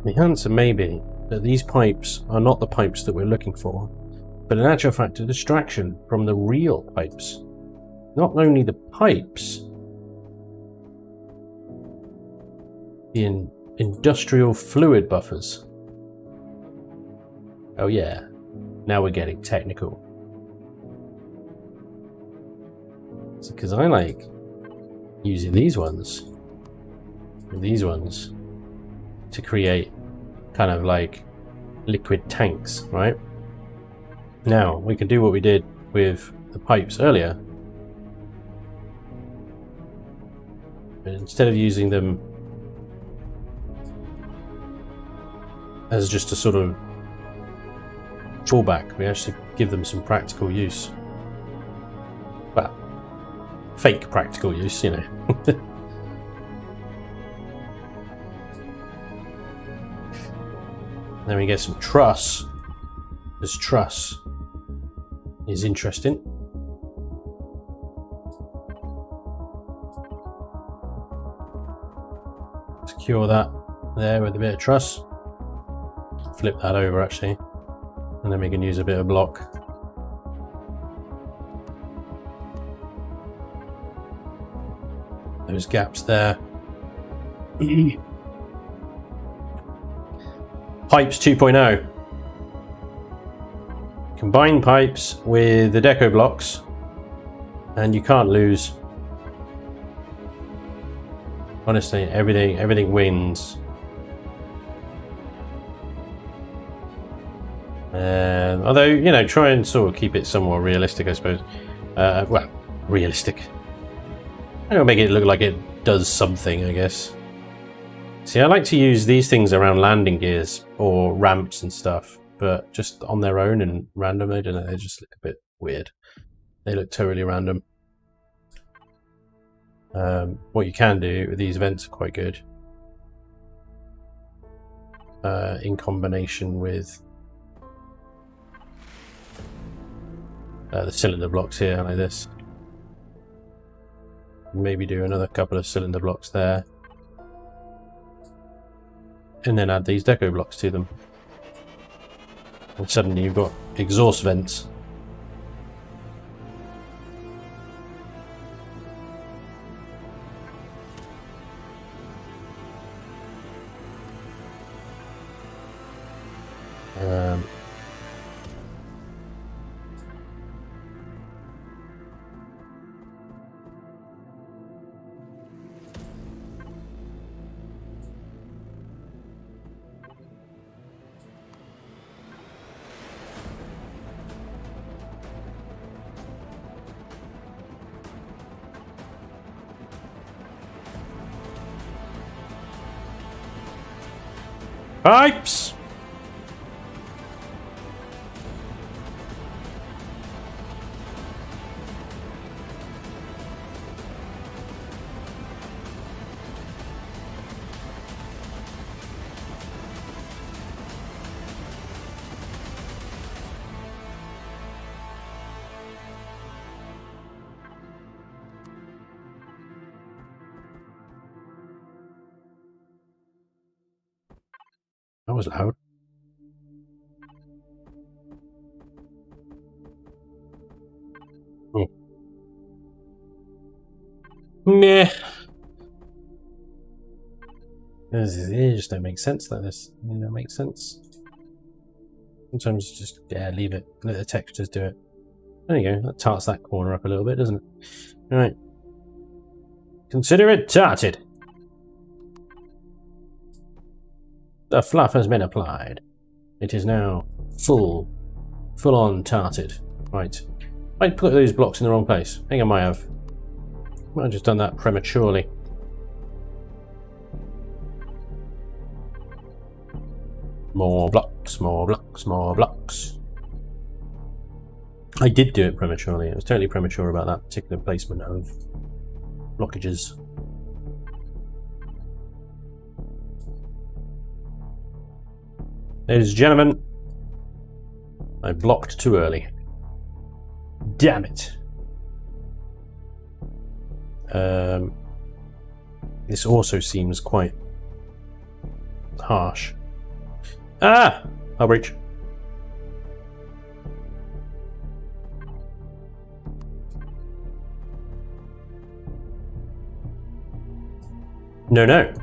Speaker 1: The answer may be that these pipes are not the pipes that we're looking for, but in actual fact a distraction from the real pipes. Not only the pipes, the industrial fluid buffers. Oh yeah, now we're getting technical. Because I like using these ones and these ones to create kind of like liquid tanks, right? Now we can do what we did with the pipes earlier, but instead of using them as just a sort of fallback, we actually give them some practical use. Well, fake practical use, you know. Then we get some truss. This truss is interesting. Secure that there with a bit of truss. Flip that over actually, and then we can use a bit of block. Those gaps there. Pipes 2.0. Combine pipes with the deco blocks and you can't lose. Honestly, everything wins. Although, you know, try and sort of keep it somewhat realistic, I suppose. Well, realistic. I'm gonna make it look like it does something, I guess. See, I like to use these things around landing gears or ramps and stuff, but just on their own and random, I don't know, they just look a bit weird. They look totally random. What you can do with these vents are quite good. In combination with the cylinder blocks here, like this. Maybe do another couple of cylinder blocks there. And then add these deco blocks to them. And suddenly you've got exhaust vents. Pipes! That was loud. Oh. Meh. It just don't make sense like this. You know, make sense. Sometimes just leave it. Let the textures do it. There you go. That tarts that corner up a little bit, doesn't it? All right. Consider it tarted. The fluff has been applied. It is now full-on tarted. Right. I put those blocks in the wrong place. I think I might have. Might have just done that prematurely. More blocks, more blocks, more blocks. I did do it prematurely. I was totally premature about that particular placement of blockages. Ladies and gentlemen, I blocked too early. Damn it. This also seems quite harsh. Ah! I'll breach. No.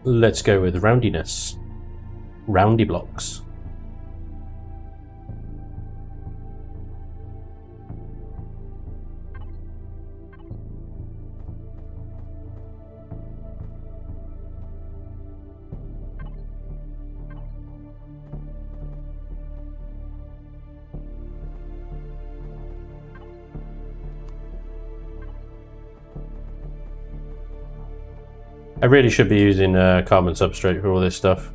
Speaker 1: Let's go with roundiness. Roundy blocks. I really should be using carbon substrate for all this stuff.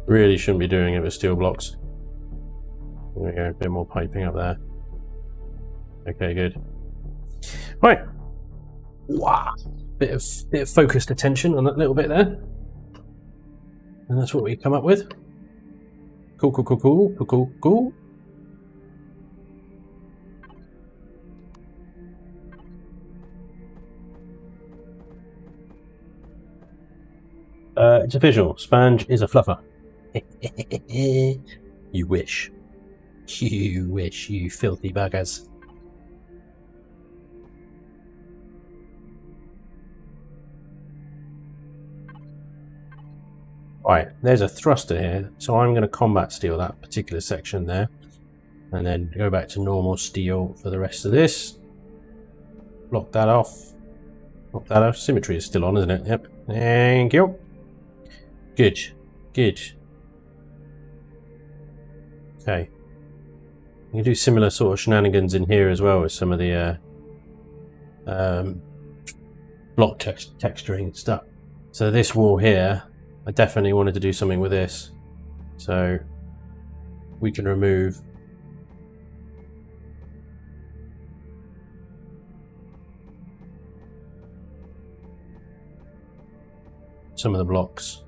Speaker 1: Really shouldn't be doing it with steel blocks. There we go, a bit more piping up there. Okay, good. Right. Wow. Bit of focused attention on that little bit there. And that's what we come up with. Cool. It's official. Spanj is a fluffer. You wish. You wish, you filthy buggers. Right, there's a thruster here, so I'm going to combat steel that particular section there, and then go back to normal steel for the rest of this. Block that off. Block that off. Symmetry is still on, isn't it? Yep. Thank you. Good. Okay. You can do similar sort of shenanigans in here as well with some of the block texturing and stuff. So this wall here, I definitely wanted to do something with this. So we can remove some of the blocks.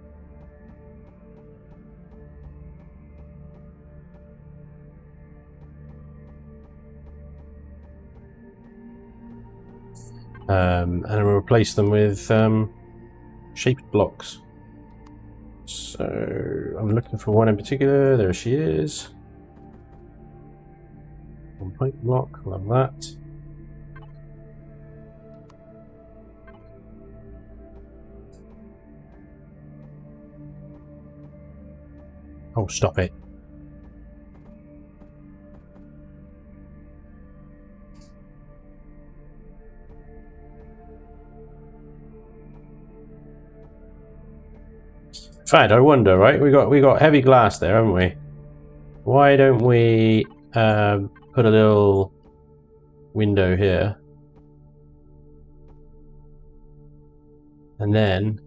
Speaker 1: And we'll replace them with shaped blocks. So I'm looking for one in particular. There she is. 1 point block, love that. Oh, stop it. In fact, I wonder, right? We got heavy glass there, haven't we? Why don't we put a little window here, and then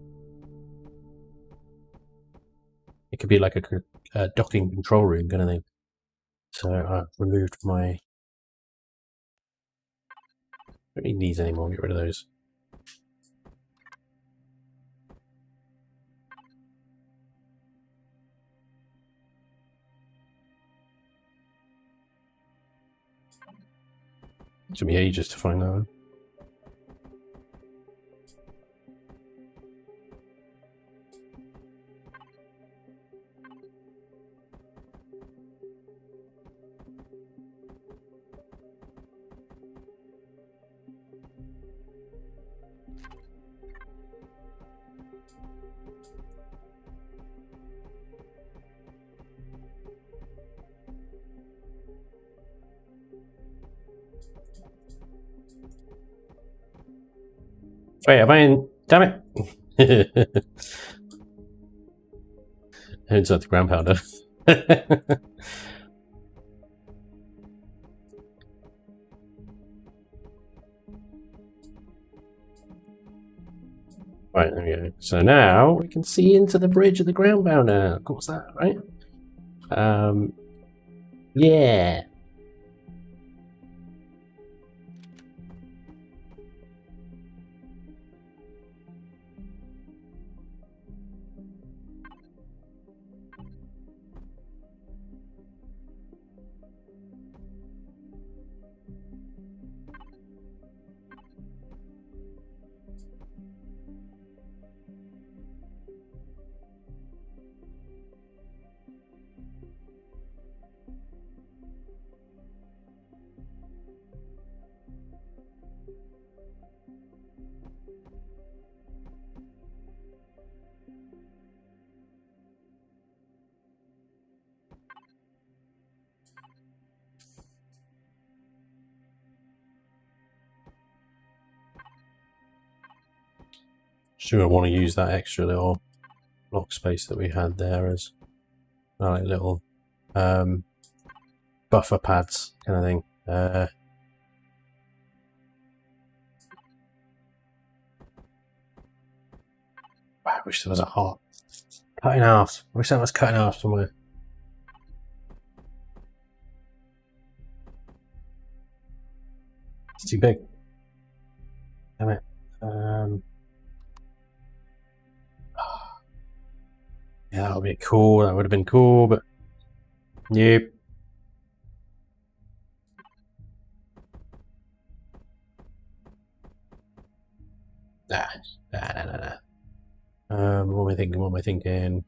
Speaker 1: it could be like a docking control room kind of thing. So I've removed my. Don't need these anymore. Get rid of those. It took me ages to find that one. Wait, am I in? Damn it! Inside the ground pounder. Right, there we go. So now we can see into the bridge of the ground pounder. Of course, that right? Yeah. Sure, I want to use that extra little block space that we had there as like little buffer pads kind of thing. I wish there was a heart. Cut in half. I wish that was cut in half somewhere. It's too big. Damn it. Yeah, that would be cool. That would have been cool, but nope. Nah. What am I thinking? What am I thinking?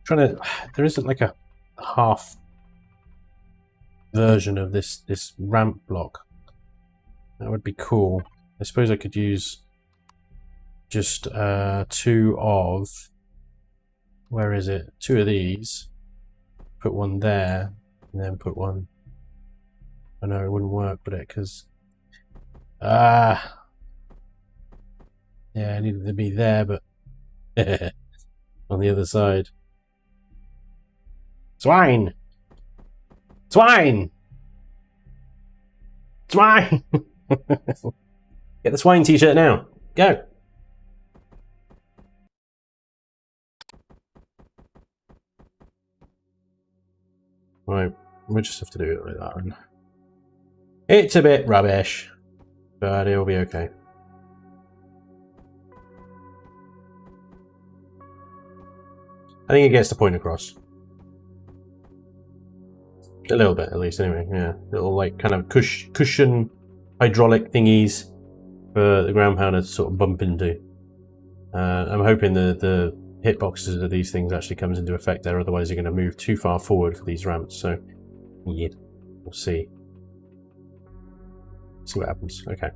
Speaker 1: Trying to. There isn't like a half version of this ramp block. That would be cool. I suppose I could use just 2 of. Where is it? 2 of these. Put one there, and then put one. I know it wouldn't work, would it? Because Yeah, I needed to be there, but on the other side. Swine! Swine! Swine! Get the swine t-shirt now. Go! Right, we just have to do it like that. And it's a bit rubbish, but it'll be okay. I think it gets the point across. A little bit, at least, anyway. Yeah, little like kind of cushion hydraulic thingies for the ground pounder to sort of bump into. I'm hoping the hitboxes of these things actually comes into effect there. Otherwise, you're going to move too far forward for these ramps. So, yeah, we'll see. See what happens. Okay.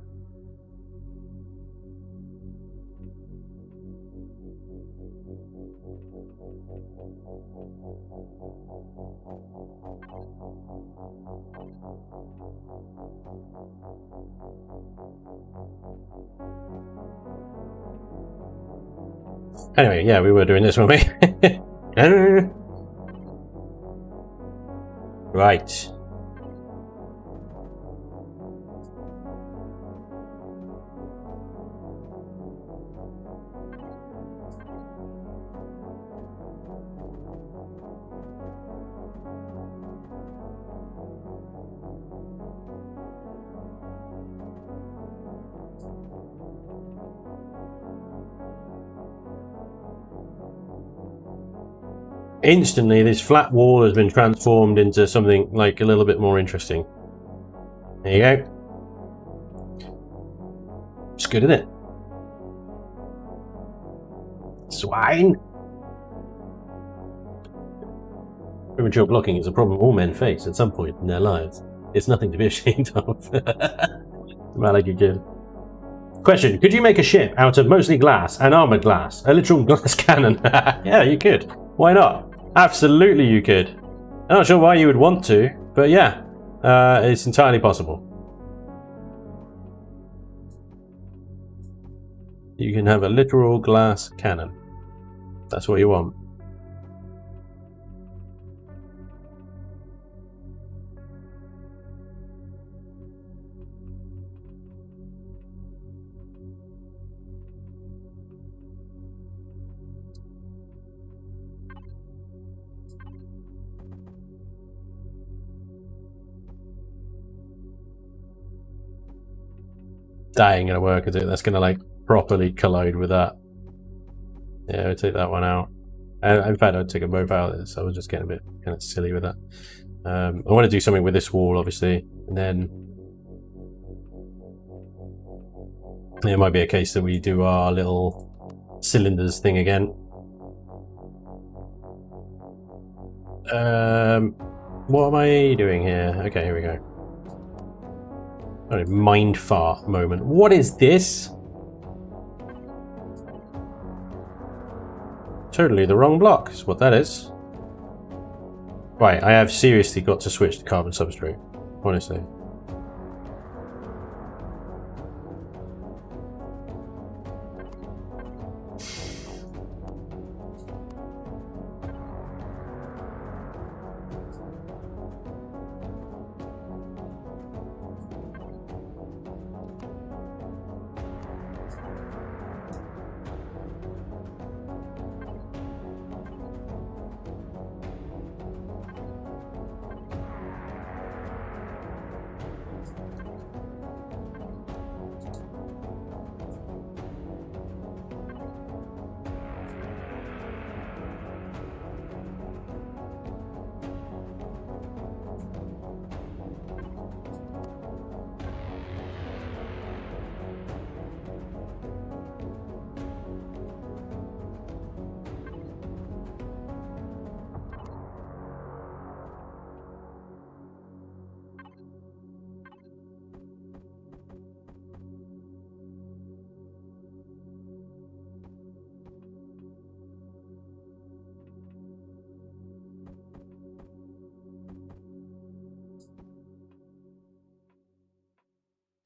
Speaker 1: Anyway, yeah, we were doing this, weren't we? Right. Instantly, this flat wall has been transformed into something like a little bit more interesting. There you go. It's good, isn't it? Swine! Premature blocking is a problem all men face at some point in their lives. It's nothing to be ashamed of. Man, like you kid. Question: could you make a ship out of mostly glass and armored glass? A literal glass cannon? Yeah, you could. Why not? Absolutely you could. I'm not sure why you would want to, but yeah, it's entirely possible. You can have a literal glass cannon. That's what you want. That ain't gonna work, is it? That's gonna like properly collide with that. Yeah, I'll take that one out. In fact, I'd take them both out. So I was just getting a bit kind of silly with that. I want to do something with this wall, obviously, and then it might be a case that we do our little cylinders thing again. What am I doing here? Okay, here we go. Oh, mind fart moment. What is this? Totally the wrong block is what that is. Right, I have seriously got to switch to carbon substrate, honestly.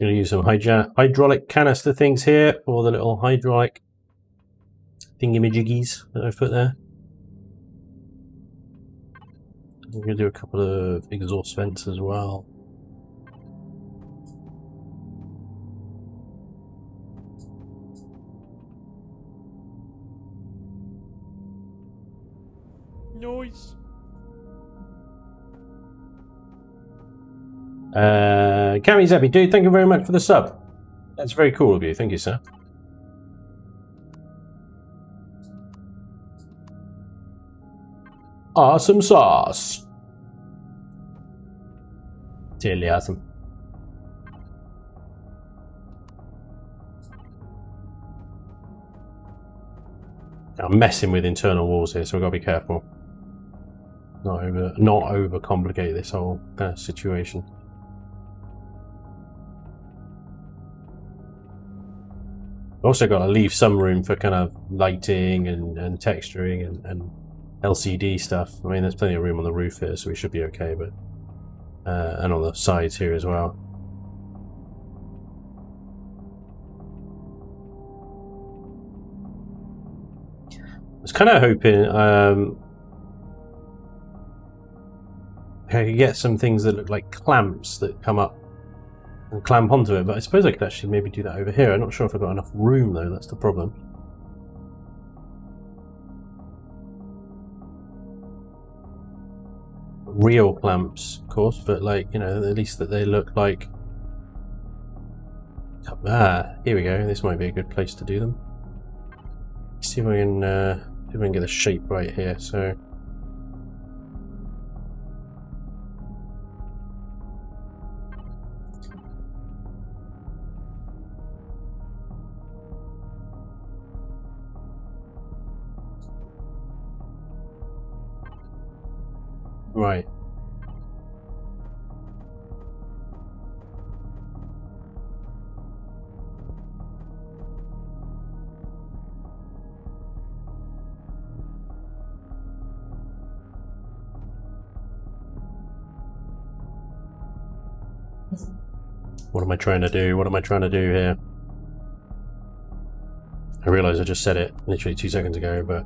Speaker 1: Going to use some hydraulic canister things here for the little hydraulic thingamajiggies that I've put there. I'm going to do a couple of exhaust vents as well.
Speaker 2: Noise.
Speaker 1: Cammy Zeppy, dude, thank you very much for the sub. That's very cool of you. Thank you, sir. Awesome sauce. Totally awesome. I'm messing with internal walls here, so we've got to be careful. Not overcomplicate this whole situation. Also got to leave some room for kind of lighting and texturing and LCD stuff. I mean, there's plenty of room on the roof here, so we should be okay, but and on the sides here as well. I was kind of hoping I could get some things that look like clamps that come up and clamp onto it, but I suppose I could actually maybe do that over here. I'm not sure if I've got enough room though, that's the problem. Real clamps, of course, but like, you know, at least that they look like... Ah, here we go. This might be a good place to do them. Let's see if I can get the shape right here. So right. What am I trying to do? What am I trying to do here? I realise I just said it literally 2 seconds ago, but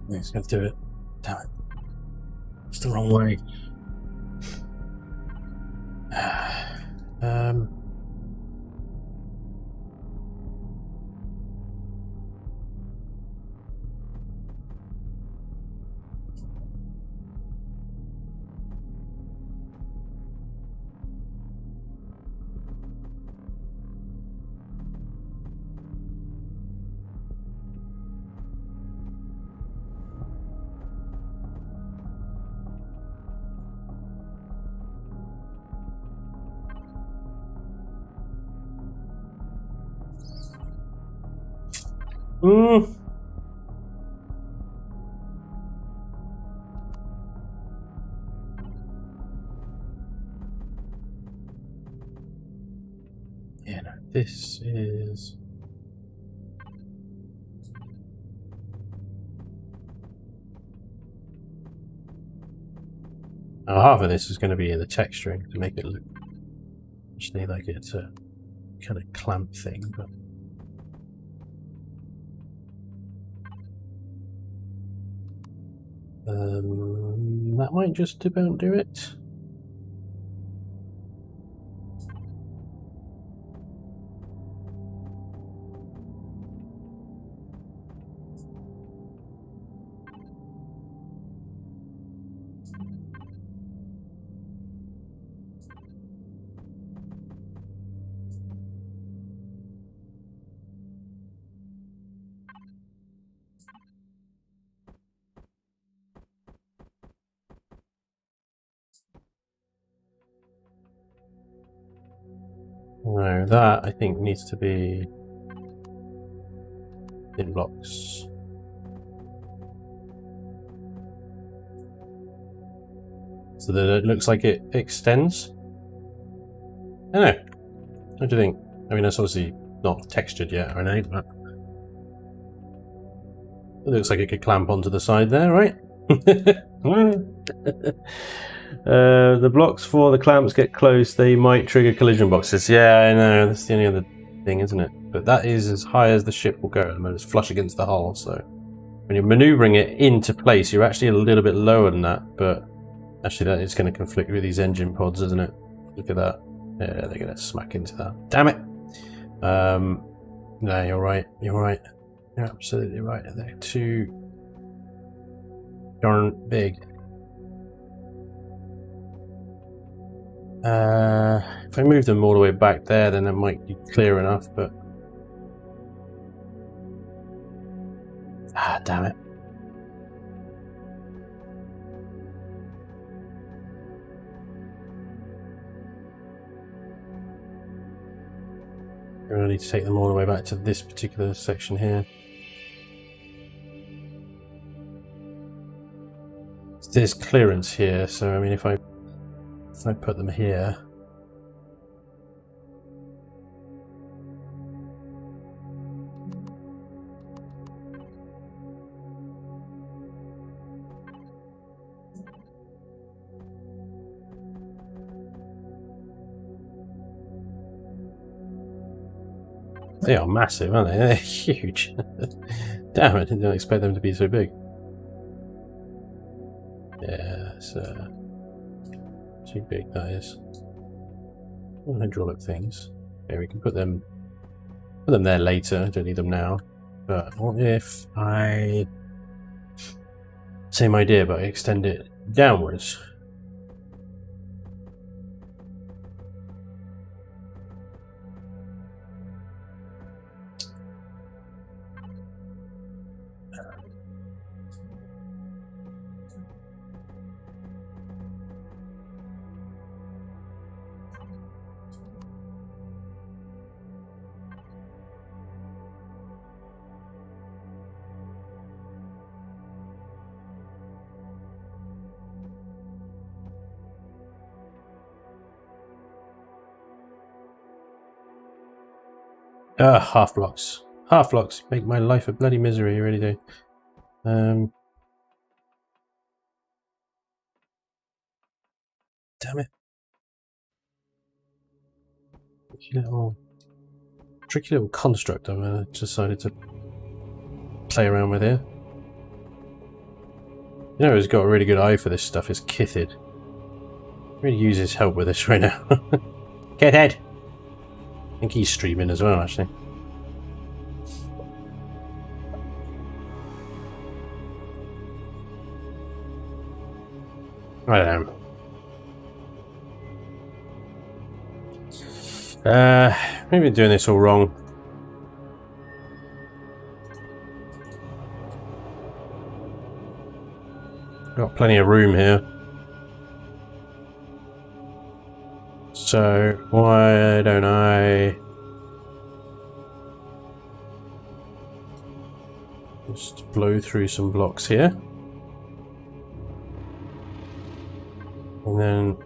Speaker 1: let's go do it. Damn it. It's the wrong way. Yeah, no, this is... Oh, half of this is going to be in the texturing to make it look actually like it's a kind of clamp thing, but... that might just about do it. No, that I think needs to be in blocks. So that it looks like it extends. I don't know. What do you think? I mean, that's obviously not textured yet or anything, but it looks like it could clamp onto the side there, right? The blocks for the clamps get close, they might trigger collision boxes. Yeah, I know, that's the only other thing, isn't it? But that is as high as the ship will go at the moment. It's flush against the hull, so when you're manoeuvring it into place, you're actually a little bit lower than that, but actually that is going to conflict with these engine pods, isn't it? Look at that. Yeah, they're going to smack into that. Damn it! No, you're right. You're right. You're absolutely right. They're too darn big. If I move them all the way back there, then it might be clear enough, but... Ah, damn it. I need to take them all the way back to this particular section here. There's clearance here, so I mean if I put them here, they are massive, aren't they? They're huge. Damn it, I didn't expect them to be so big. Yeah, it's too big, that is. Hydraulic things. Yeah, we can put them there later. Don't need them now. But what if I... Same idea, but I extend it downwards. Half blocks. Half blocks make my life a bloody misery, you really do. Damn it. Tricky little construct I've decided to play around with here. You know who's got a really good eye for this stuff is Kithid. Really use his help with this right now. Kithid! I think he's streaming as well, actually. I don't know. Maybe doing this all wrong. Got plenty of room here. So why don't I just blow through some blocks here? And then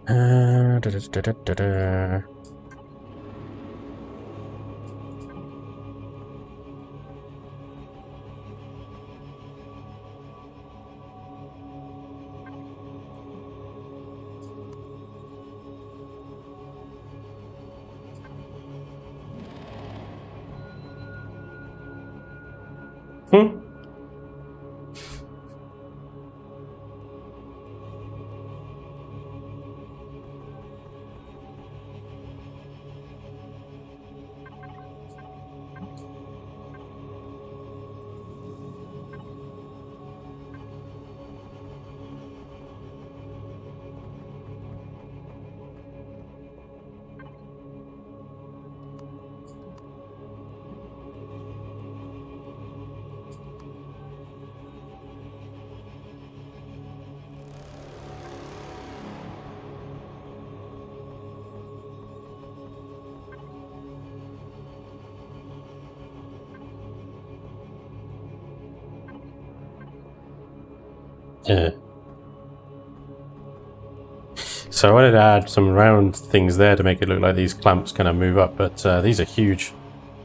Speaker 1: Da-da-da-da-da-da. Hmm. Yeah. So I wanted to add some round things there to make it look like these clamps kind of move up, but these are huge.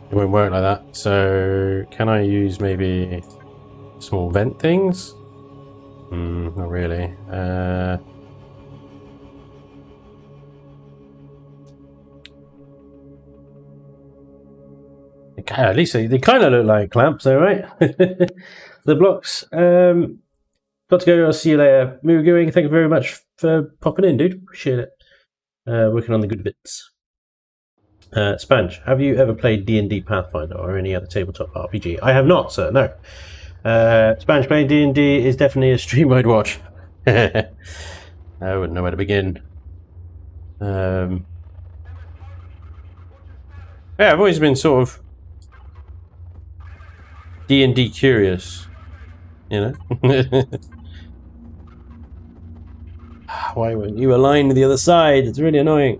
Speaker 1: It won't work like that. So can I use maybe small vent things? Not really. At least they kind of look like clamps, though, right? The blocks. Got to go. I'll see you later. Muguing, thank you very much for popping in, dude. Appreciate it. Working on the good bits. Spanj, have you ever played D&D Pathfinder or any other tabletop RPG? I have not, sir. No. Spanj, playing D&D is definitely a stream I'd watch. I wouldn't know where to begin. Yeah, I've always been sort of D&D curious, you know. Why won't you align to the other side? It's really annoying.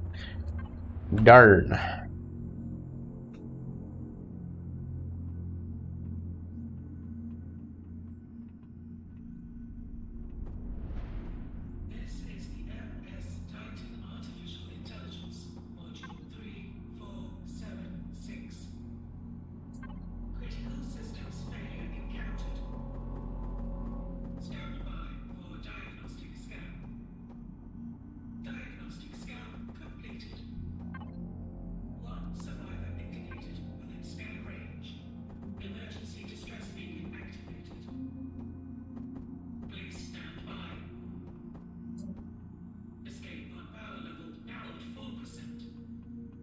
Speaker 1: Darn.
Speaker 3: This is the MS Titan Artificial Intelligence, Module 3476. Critical systems failure encountered. Stand by for diagnostic scan. Diagnostic scan completed. One survivor indicated within scan range. Emergency distress beacon activated. Please stand by. Escape pod power level now at 4%.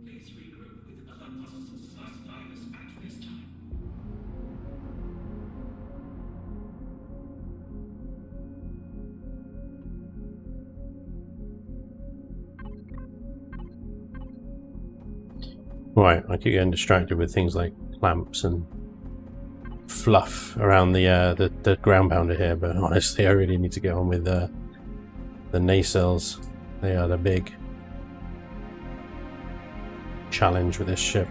Speaker 3: Please regroup with other possible survivors at this time.
Speaker 1: Right, I keep getting distracted with things like clamps and fluff around the ground pounder here, but honestly I really need to get on with the nacelles. They are the big challenge with this ship.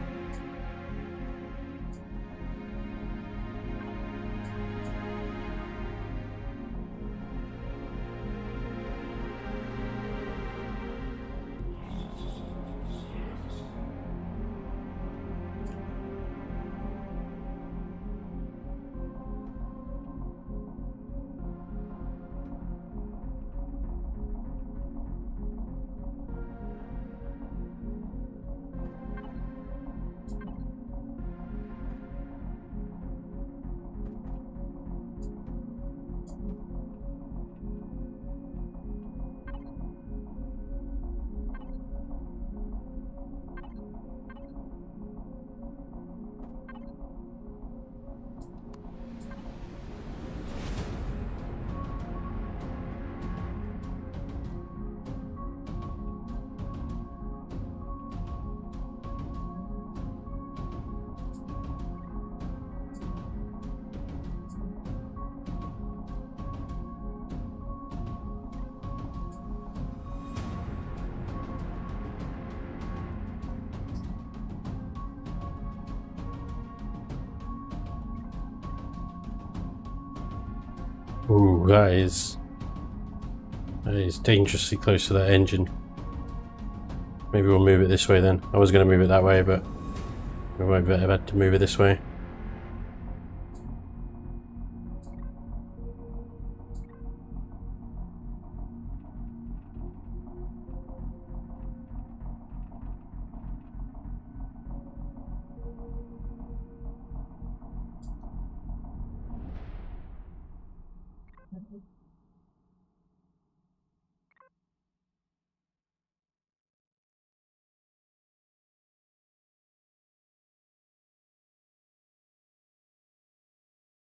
Speaker 1: Ooh, that is dangerously close to that engine. Maybe we'll move it this way then. I was going to move it that way, but we might have had to move it this way.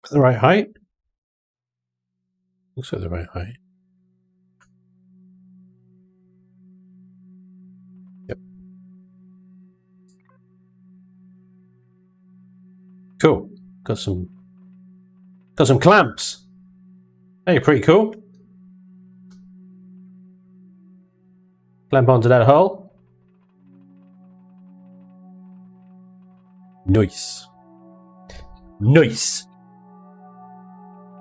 Speaker 1: The right height? Looks like the right height. Yep. Cool. Got some clamps. Hey, pretty cool. Clamp onto that hole. Nice. Nice.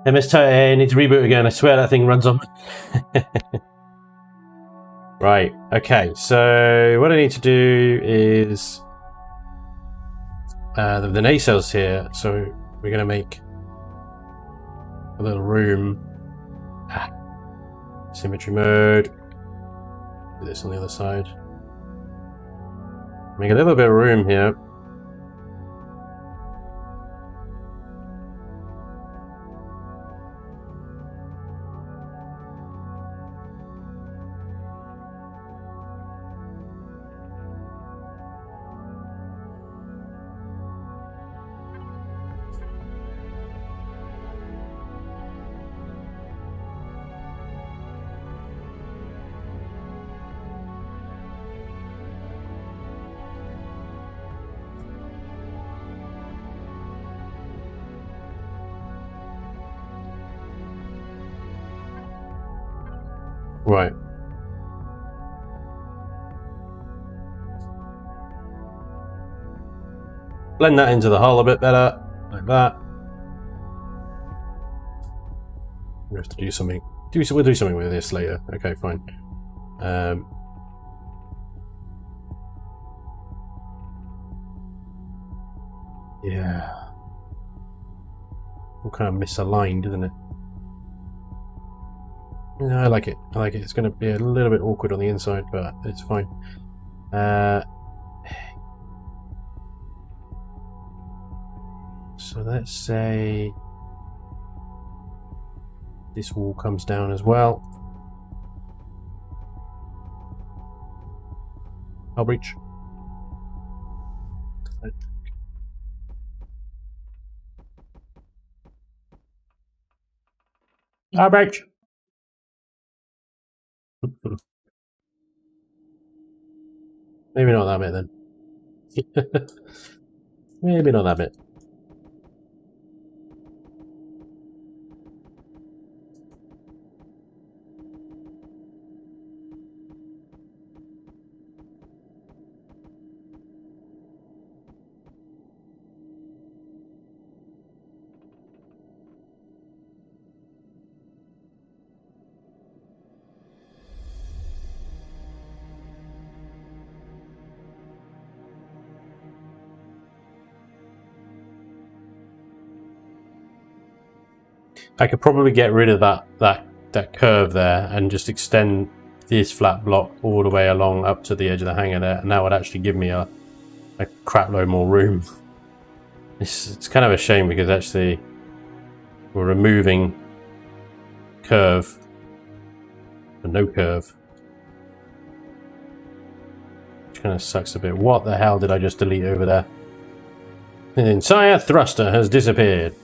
Speaker 1: I need to reboot again. I swear that thing runs on. Right. Okay. So what I need to do is the nacelles here. So we're going to make a little room. Symmetry mode. Do this on the other side. Make a little bit of room here. Right. Blend that into the hull a bit better, like that. We have to do something. We'll do something with this later. Okay, fine. Yeah. All kind of misaligned, isn't it? No, I like it. I like it. It's going to be a little bit awkward on the inside, but it's fine. So let's say this wall comes down as well. I'll breach. I'll breach. Maybe not that bit then. Maybe not that bit. I could probably get rid of that curve there and just extend this flat block all the way along up to the edge of the hangar there, and that would actually give me a crap load more room. It's kind of a shame because actually we're removing curve and no curve, which kind of sucks a bit. What the hell did I just delete over there? The entire thruster has disappeared.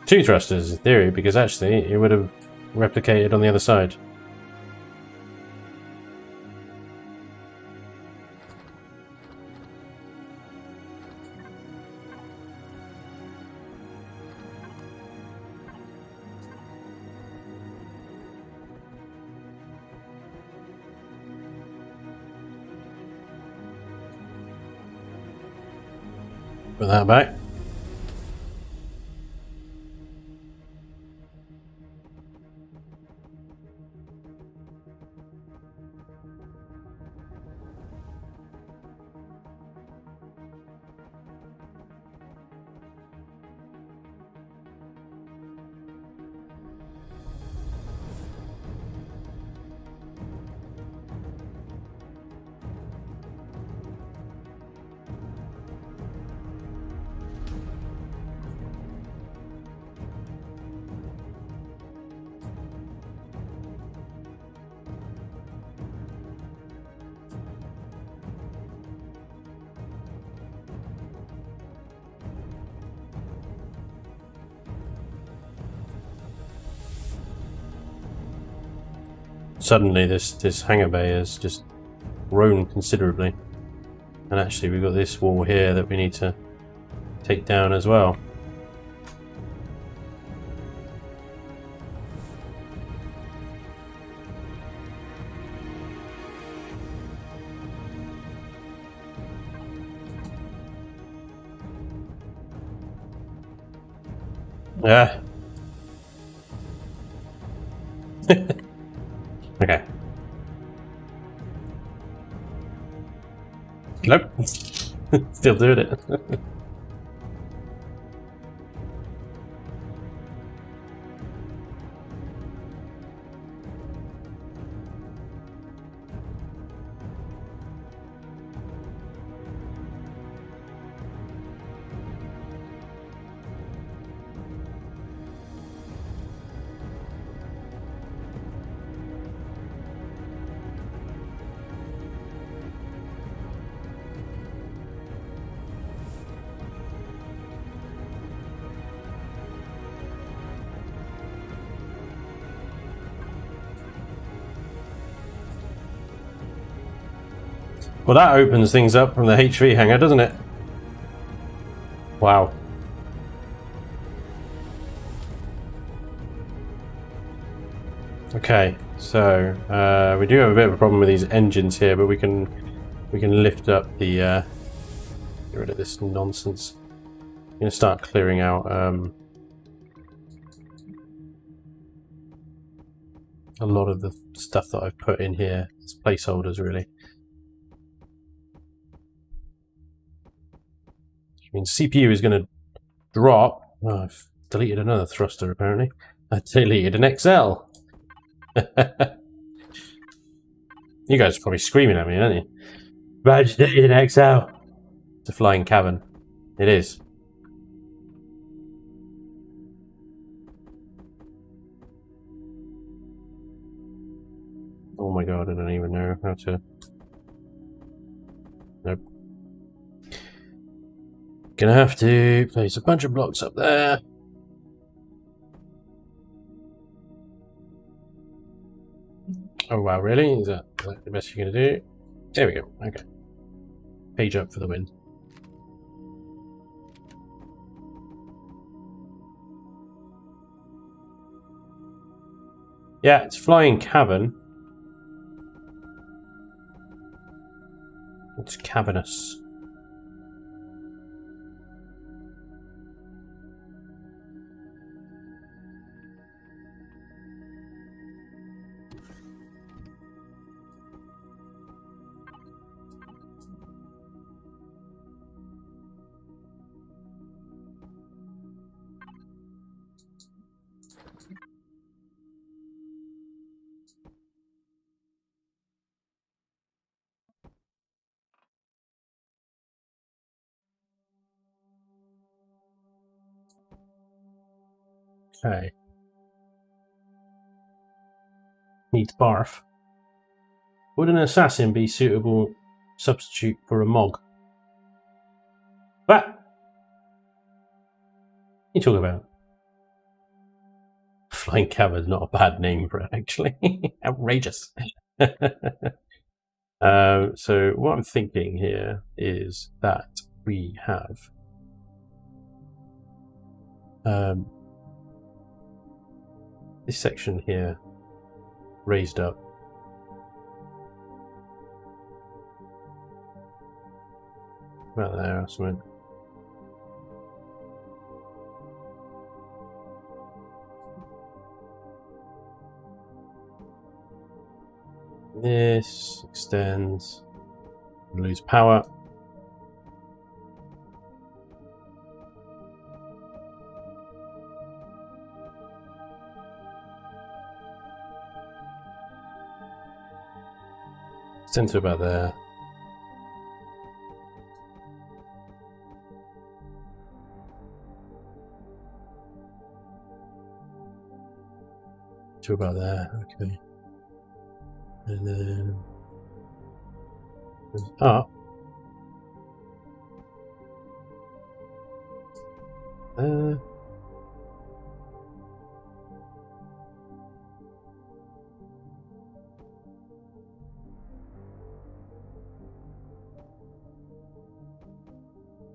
Speaker 1: 2 thrusters in theory, because actually it would have replicated on the other side. Put that back. suddenly this hangar bay has just grown considerably. And actually we've got this wall here that we need to take down as well. Yeah. Okay. Nope. Still doing it. Well, that opens things up from the H3 hangar, doesn't it? Wow. Okay, so we do have a bit of a problem with these engines here, but we can lift up the get rid of this nonsense. I'm gonna start clearing out a lot of the stuff that I've put in here. It's placeholders, really. I mean, CPU is going to drop. Oh, I've deleted another thruster, apparently. I deleted an XL. You guys are probably screaming at me, aren't you? Badge deleted an XL. It's a flying cabin. It is. Oh my god, I don't even know how to... Nope. Gonna have to place a bunch of blocks up there. Oh wow, really? Is that the best you're gonna do? There we go, okay. Page up for the win. Yeah, it's flying cabin. It's cavernous. Okay. Needs barf. Would an assassin be suitable substitute for a Mog? What? You talk about? Flying Cavern's not a bad name for it, actually. Outrageous. So what I'm thinking here is that we have this section here raised up. About there or something. This extends, lose power. Extend to about there. To about there, okay. And then up.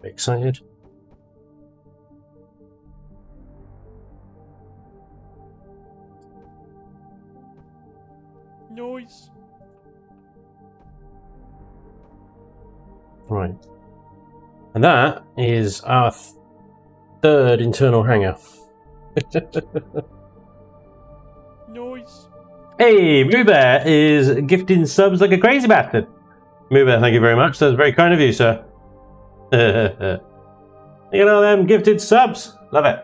Speaker 1: excited.
Speaker 2: Noise.
Speaker 1: Right. And that is our third internal hangar.
Speaker 2: Noise.
Speaker 1: Hey, Moobear is gifting subs like a crazy bastard. Moobear, thank you very much. That's very kind of you, sir. Look at all them gifted subs. Love it.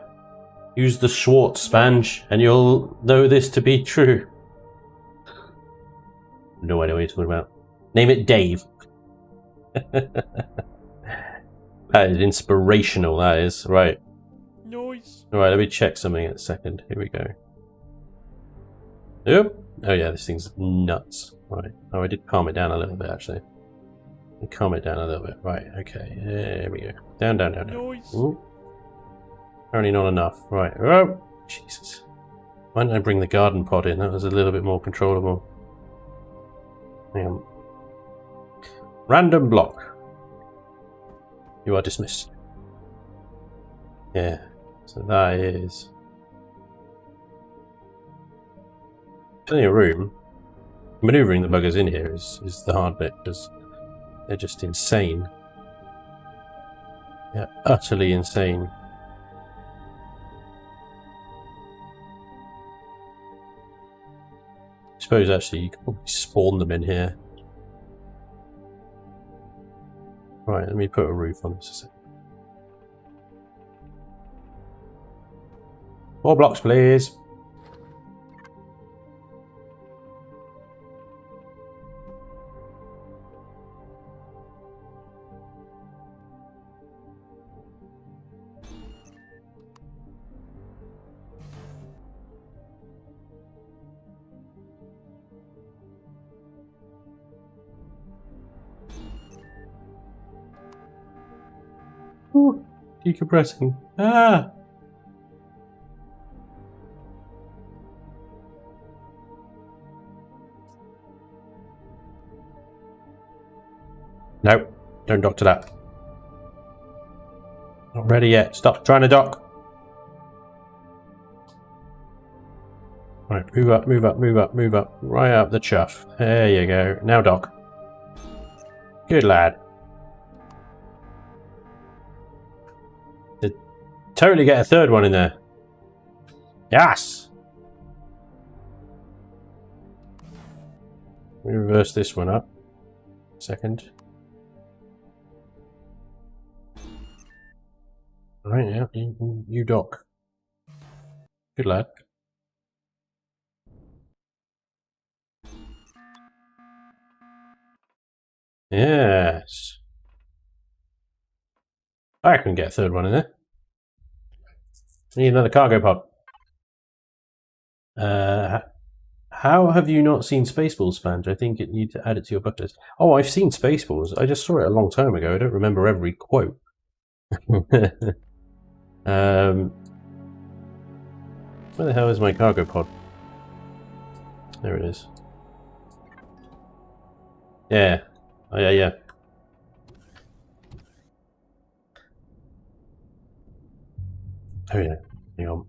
Speaker 1: Use the Schwartz Spanj and you'll know this to be true. No idea what you're talking about. Name it Dave. That is inspirational, that is. Right.
Speaker 2: Noise.
Speaker 1: Alright, let me check something in a second. Here we go. Yep. Oh yeah, this thing's nuts. Right. Oh, I did calm it down a little bit, actually. Calm it down a little bit. Right, okay. There we go. Down, down, down, down.
Speaker 2: Noise.
Speaker 1: Ooh. Apparently not enough. Right. Oh, Jesus. Why didn't I bring the garden pod in? That was a little bit more controllable. Hang on. Random block. You are dismissed. Yeah. So that is plenty of room. Maneuvering the buggers in here is the hard bit because they're just insane. Yeah, utterly insane. I suppose actually you could probably spawn them in here. Right, let me put a roof on this a second. 4 blocks, please. Ooh, decompressing. Ah! No, don't dock to that. Not ready yet. Stop trying to dock. Right, move up, move up, move up, move up. Right up the chuff. There you go. Now dock. Good lad. Totally get a third one in there. Yes! Let me reverse this one up. Second. Right, yeah, you dock. Good lad. Yes. I can get a third one in there. Need another cargo pod. How have you not seen Spaceballs, Spanj? I think you need to add it to your bucket list. Oh, I've seen Spaceballs. I just saw it a long time ago. I don't remember every quote. Where the hell is my cargo pod? There it is. Yeah. Oh, yeah, yeah. Oh, yeah. Hang on.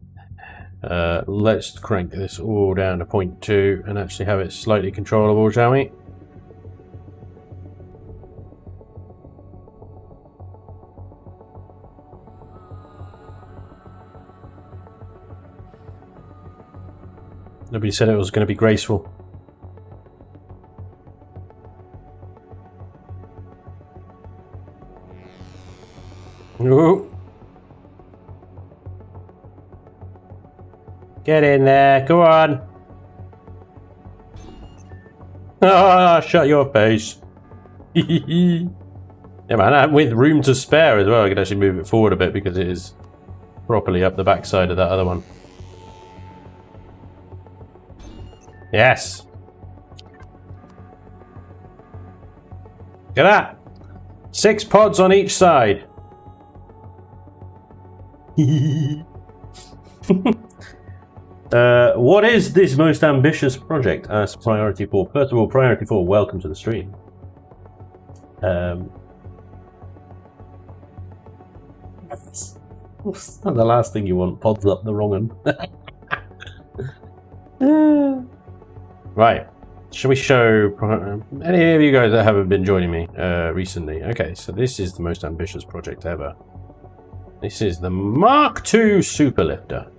Speaker 1: Let's crank this all down to 0.2 and actually have it slightly controllable, shall we? Nobody said it was going to be graceful. Ooh. Get in there, go on. Ah, shut your face. Yeah, man, and with room to spare as well, I can actually move it forward a bit because it is properly up the backside of that other one. Yes. Look at that. 6 pods on each side. What is this most ambitious project? Asked Priority 4. First of all, Priority 4, welcome to the stream. It's not the last thing you want, pods up the wrong one. Right. Shall we show any of you guys that haven't been joining me recently? Okay, so this is the most ambitious project ever. This is the Mark II Superlifter.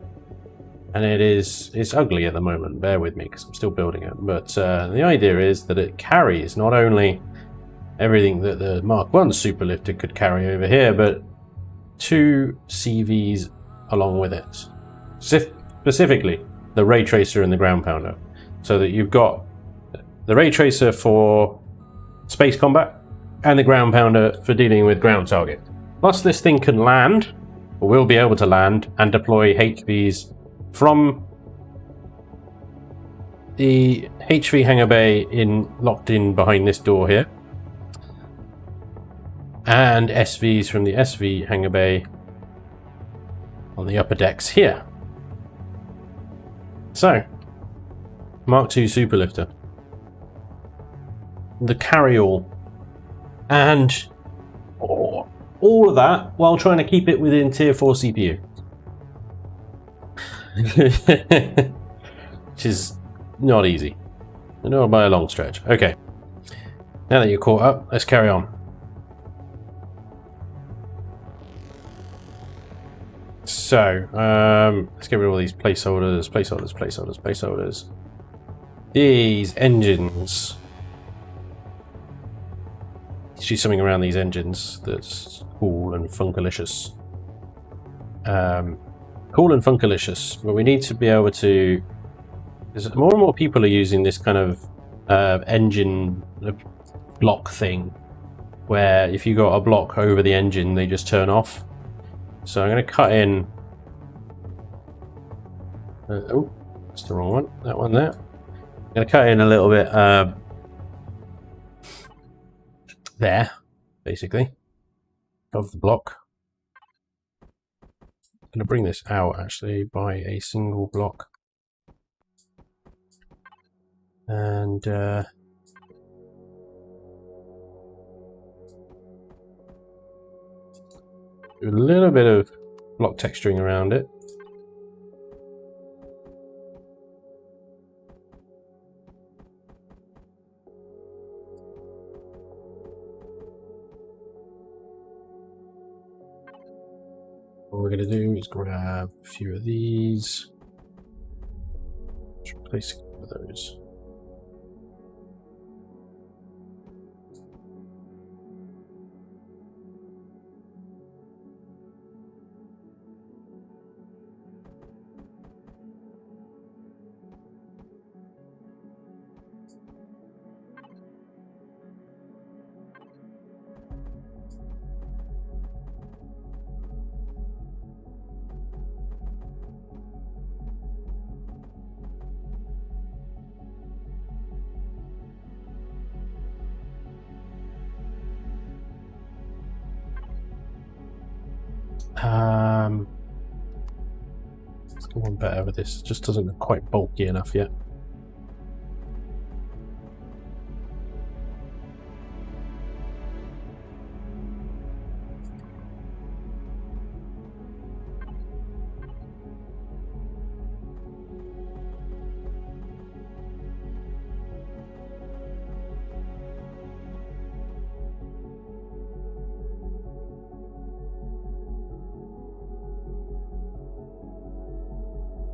Speaker 1: And it's ugly at the moment, bear with me because I'm still building it. But the idea is that it carries not only everything that the Mark I Superlifter could carry over here, but 2 CVs along with it. Specifically, the Ray Tracer and the Ground Pounder. So that you've got the Ray Tracer for space combat and the Ground Pounder for dealing with ground target. Plus this thing can land, or will be able to land, and deploy HVs from the HV hangar bay locked in behind this door here, and SVs from the SV hangar bay on the upper decks here. So, Mark II Superlifter, the carry-all, and all of that while trying to keep it within tier 4 CPU. Which is not easy. Not by a long stretch. Okay. Now that you're caught up, let's carry on. So, let's get rid of all these placeholders. These engines. Let's do something around these engines that's cool and funkalicious. Cool and funkalicious, but we need to be able to, because more and more people are using this kind of engine block thing, where if you got a block over the engine, they just turn off. So I'm going to cut in, oh, that's the wrong one, that one there. I'm going to cut in a little bit there, basically, of the block. I'm going to bring this out actually by a single block, and do a little bit of block texturing around it. What we're going to do is grab a few of these, replace those. Let's go one better with this. It just doesn't look quite bulky enough yet.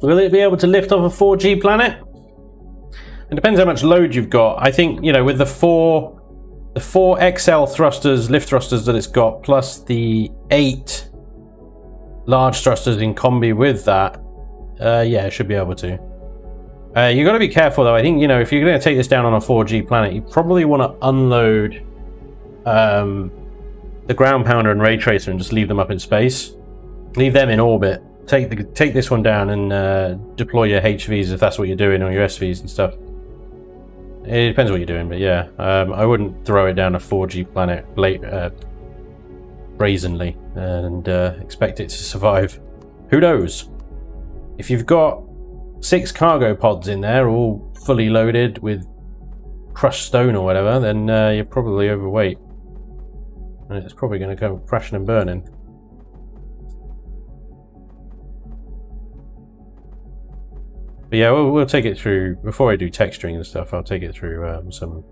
Speaker 1: Will it be able to lift off a 4G planet? It depends how much load you've got. I think, you know, with the four XL thrusters, lift thrusters that it's got, plus the 8 large thrusters in combi with that, yeah, it should be able to. You got to be careful though. I think, you know, if you're going to take this down on a 4G planet, you probably want to unload the Ground Pounder and Ray Tracer and just leave them up in space. Leave them in orbit. Take this one down and deploy your HVs if that's what you're doing, or your SVs and stuff. It depends what you're doing, but yeah, I wouldn't throw it down a 4G planet brazenly and expect it to survive. Who knows? If you've got 6 cargo pods in there, all fully loaded with crushed stone or whatever, then you're probably overweight, and it's probably going to go crashing and burning. But yeah, we'll take it through, before I do texturing and stuff, I'll take it through some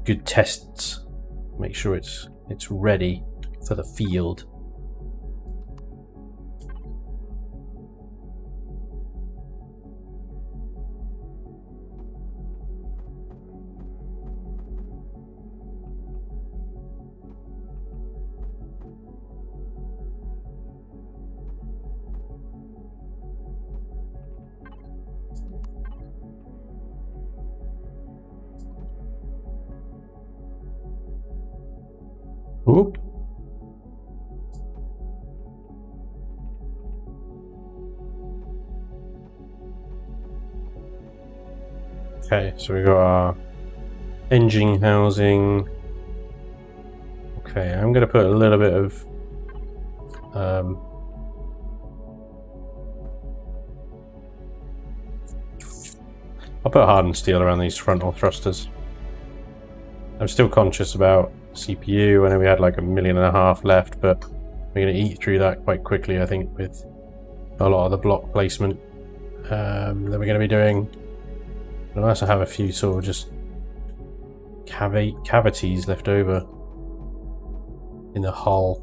Speaker 1: good tests. Make sure it's ready for the field. Oop. Okay, so we got our engine housing. Okay, I'm going to put a little bit of I'll put hardened steel around these frontal thrusters. I'm still conscious about CPU. I know we had like 1.5 million left, but we're going to eat through that quite quickly, I think, with a lot of the block placement that we're going to be doing. But I also have a few sort of just cavities left over in the hull.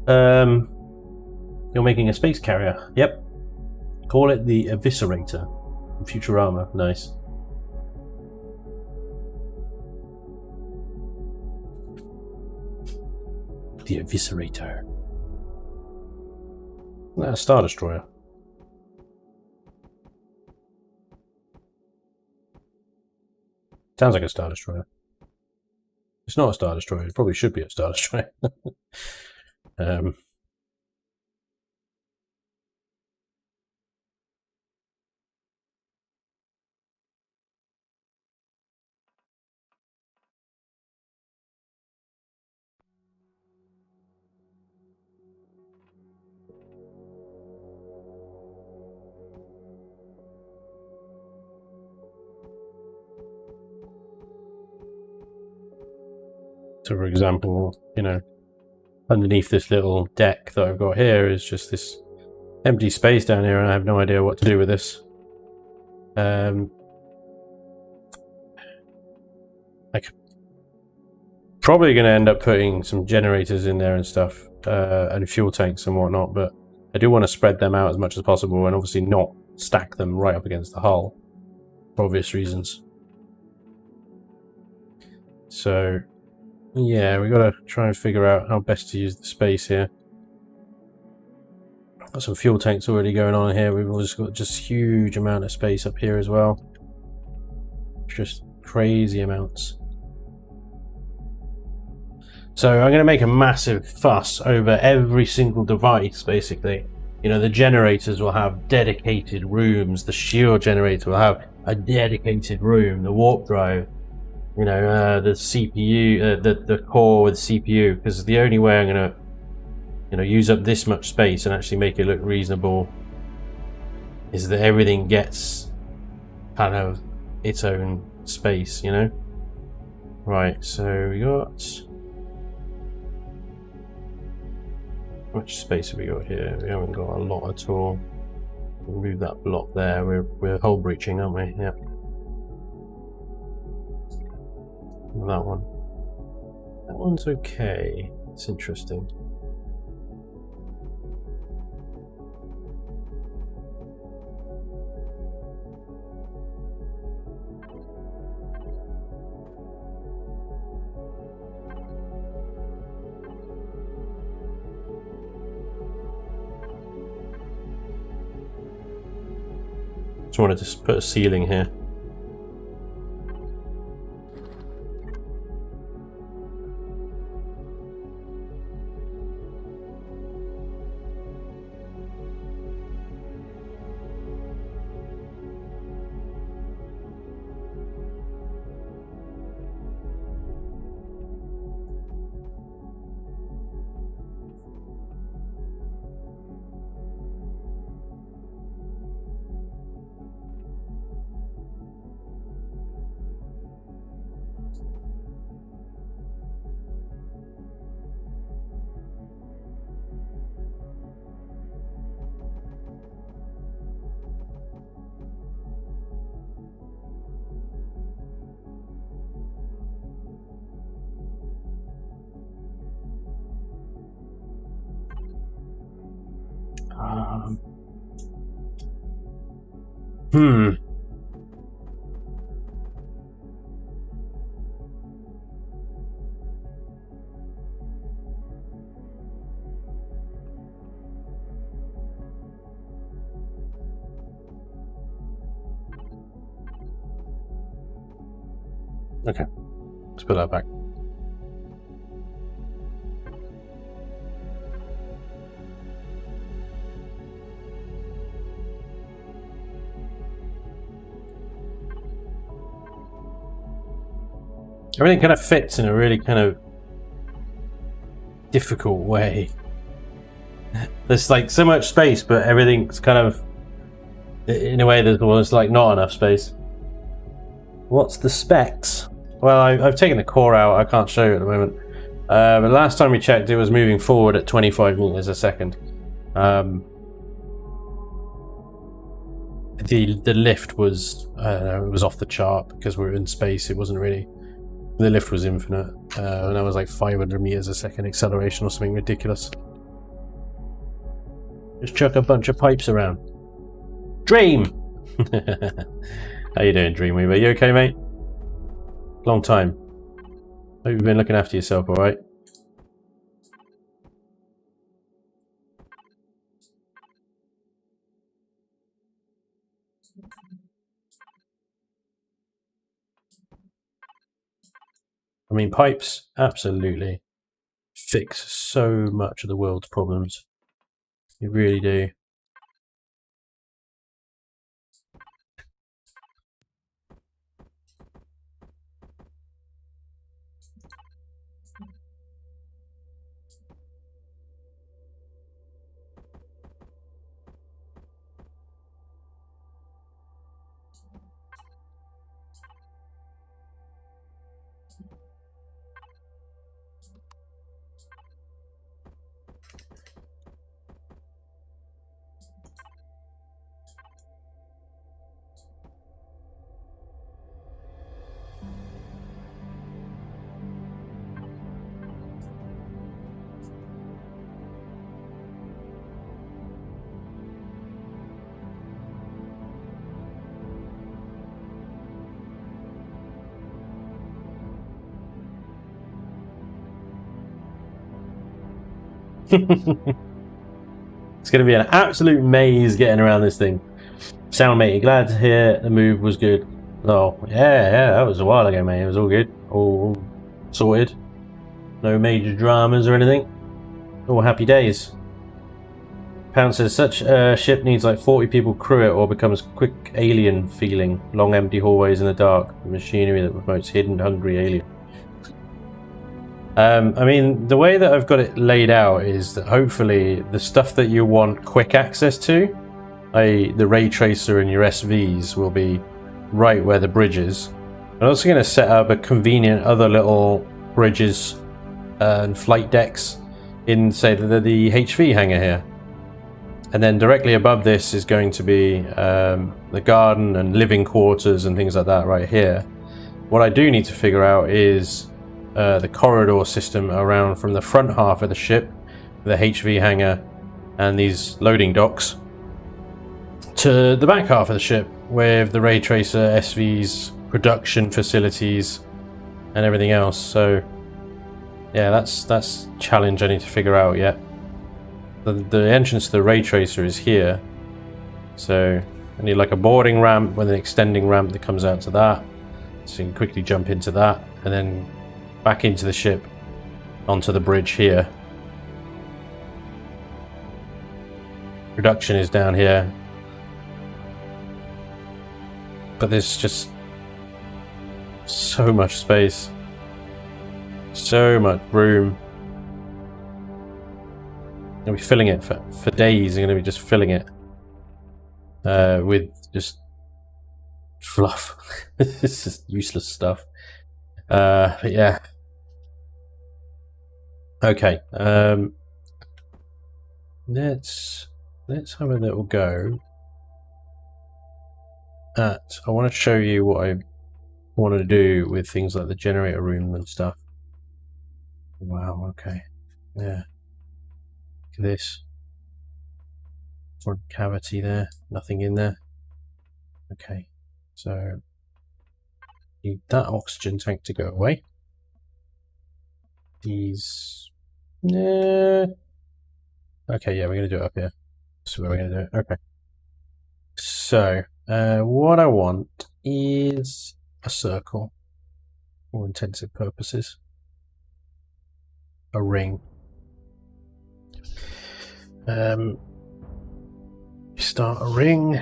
Speaker 1: You're making a space carrier. Yep. Call it the Eviscerator. Futurama. Nice. The Eviscerator. Isn't that a Star Destroyer? Sounds like a Star Destroyer. It's not a Star Destroyer. It probably should be a Star Destroyer. So, for example, you know, underneath this little deck that I've got here is just this empty space down here, and I have no idea what to do with this. Probably going to end up putting some generators in there and stuff, and fuel tanks and whatnot, but I do want to spread them out as much as possible, and obviously not stack them right up against the hull, for obvious reasons. So, yeah, we got to try and figure out how best to use the space here. Got some fuel tanks already going on here. We've also got just huge amount of space up here as well. Just crazy amounts. So I'm going to make a massive fuss over every single device, basically. You know, the generators will have dedicated rooms. The shield generator will have a dedicated room. The warp drive, you know, the CPU, the core with CPU, because the only way I'm going to, you know, use up this much space and actually make it look reasonable is that everything gets kind of its own space, you know. Right, so we got... How much space have we got here? We haven't got a lot at all. We'll move that block there. We're hull breaching, aren't we? Yeah. And that one. That one's okay. It's interesting. Just wanted to put a ceiling here. Hmm. Okay, let's put that back. Everything kind of fits in a really kind of difficult way. There's like so much space, but everything's kind of, in a way, there's almost like not enough space. What's the specs? Well, I've taken the core out. I can't show you at the moment. But last time we checked, it was moving forward at 25 meters a second. The lift was, I don't know, it was off the chart because we were in space. It wasn't really. The lift was infinite, and that was like 500 meters a second acceleration or something ridiculous. Just chuck a bunch of pipes around. Dream! How you doing, Dreamweaver? You okay, mate? Long time. Hope you've been looking after yourself, alright? I mean, pipes absolutely fix so much of the world's problems. You really do. It's going to be an absolute maze getting around this thing. Sound, mate, glad to hear the move was good. Oh, yeah, that was a while ago, mate. It was all good. All sorted. No major dramas or anything. All happy days. Pound says, such a ship needs like 40 people crew it or becomes quick alien feeling. Long empty hallways in the dark. The machinery that promotes hidden hungry alien. I mean, the way that I've got it laid out is that hopefully the stuff that you want quick access to, i.e. the ray tracer and your SVs, will be right where the bridge is. I'm also going to set up a convenient other little bridges and flight decks in, say, the HV hangar here. And then directly above this is going to be the garden and living quarters and things like that right here. What I do need to figure out is the corridor system around from the front half of the ship, the HV hangar and these loading docks, to the back half of the ship with the ray tracer, SVs, production facilities and everything else. So yeah, that's a challenge I need to figure out yet. The entrance to the ray tracer is here, so I need like a boarding ramp with an extending ramp that comes out to that, so you can quickly jump into that and then back into the ship onto the bridge here. Production is down here, but there's just so much space, so much room. I'm going to be filling it for days. I'm going to be just filling it with just fluff. It's just useless stuff. But yeah. Okay. Let's have a little go at. I want to show you what I want to do with things like the generator room and stuff. Wow. Okay. Yeah. Look at this. front cavity there. Nothing in there. Okay, so need that oxygen tank to go away. These... Okay, yeah, we're going to do it up here. That's where we're going to do it. Okay. So, what I want is a circle, for all intensive purposes. A ring. Start a ring.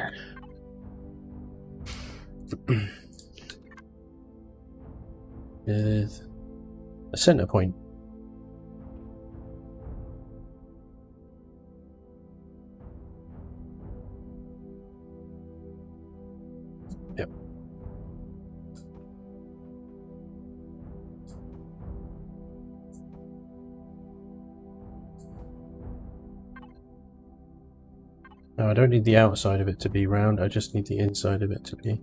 Speaker 1: With a center point. Yep. No, I don't need the outside of it to be round, I just need the inside of it to be.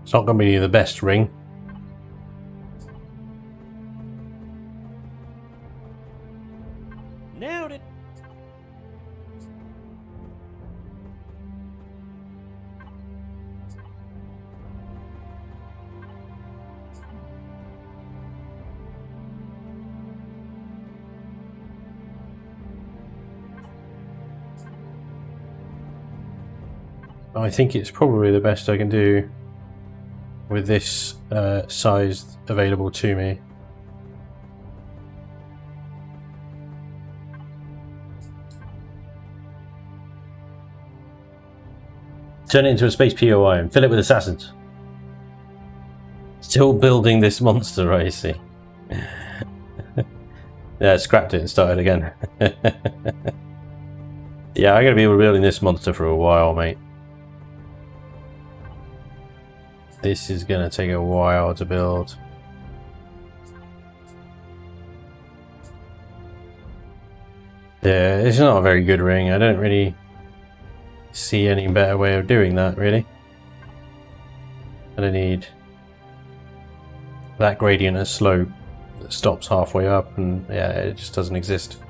Speaker 1: It's not going to be the best ring.
Speaker 2: Nailed it.
Speaker 1: I think it's probably the best I can do with this size available to me. Turn it into a space POI and fill it with assassins. Still building this monster, I see. Yeah, scrapped it and started again. Yeah, I'm going to be building this monster for a while, mate. This is going to take a while to build. Yeah, it's not a very good ring. I don't really see any better way of doing that, really. I don't need that gradient of slope that stops halfway up, and yeah, it just doesn't exist.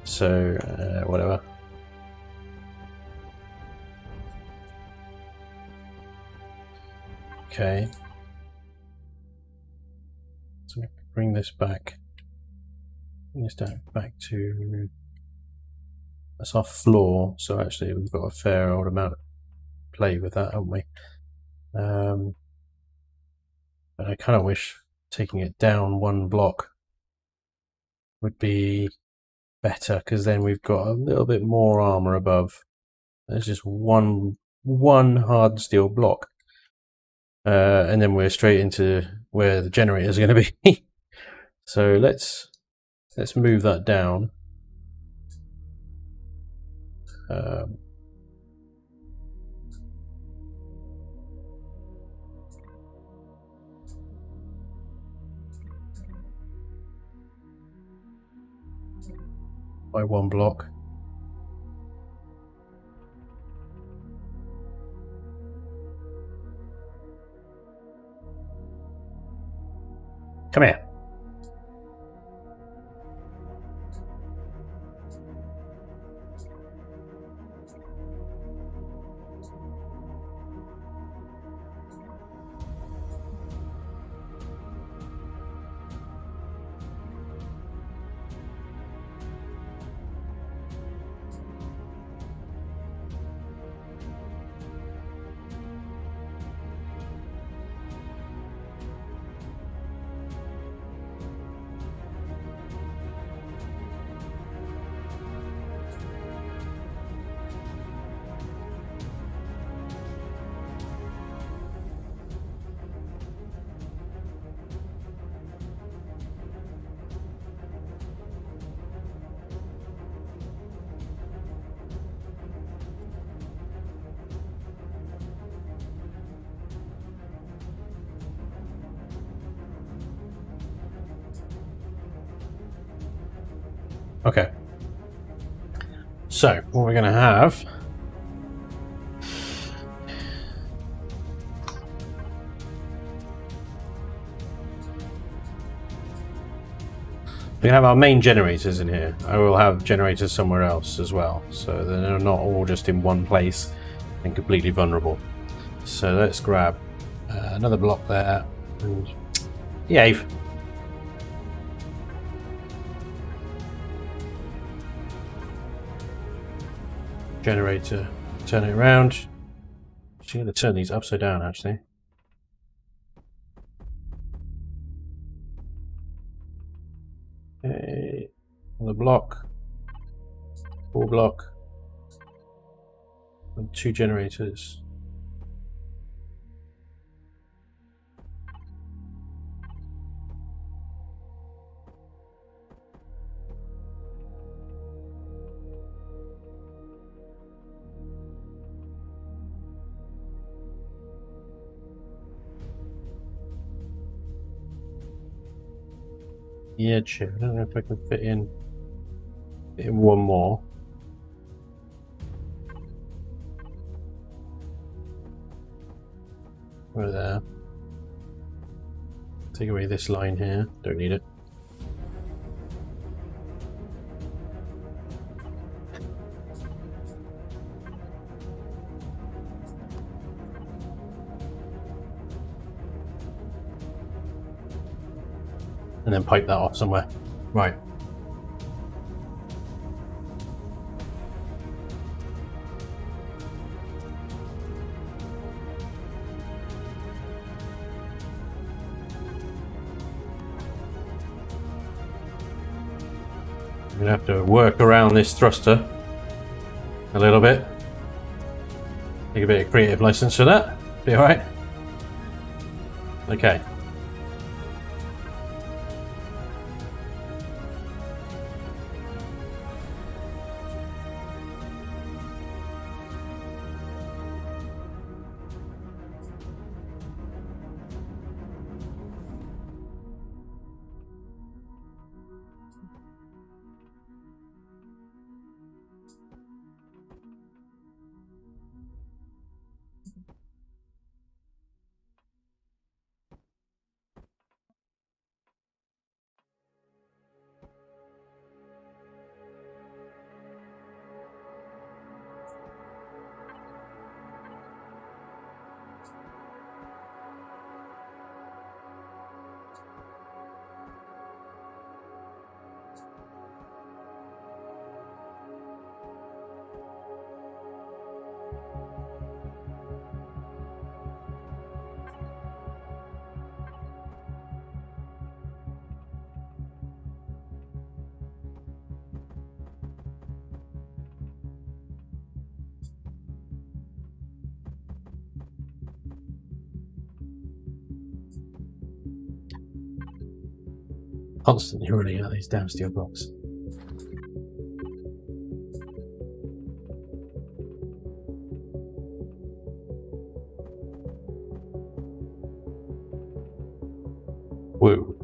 Speaker 1: So, whatever. Okay. So bring this back. Bring this down back to... That's our floor, so actually we've got a fair old amount of play with that, haven't we? But I kind of wish taking it down one block would be better, because then we've got a little bit more armor above. There's just one hard steel block. And then we're straight into where the generators are going to be. So let's move that down. By one block. Come here. Okay. So, what we're going to have... we have our main generators in here. I will have generators somewhere else as well, so they're not all just in one place and completely vulnerable. So let's grab another block there, and yay! Generator, turn it around. I'm going to turn these upside down actually. Okay, another block, 4 block, and 2 generators. Yeah, sure. I don't know if I can fit in one more. Right there. Take away this line here. Don't need it. And then pipe that off somewhere. Right. I'm gonna have to work around this thruster a little bit. Take a bit of creative license for that. Be alright? Okay. Constantly running out these damn steel blocks. Woo.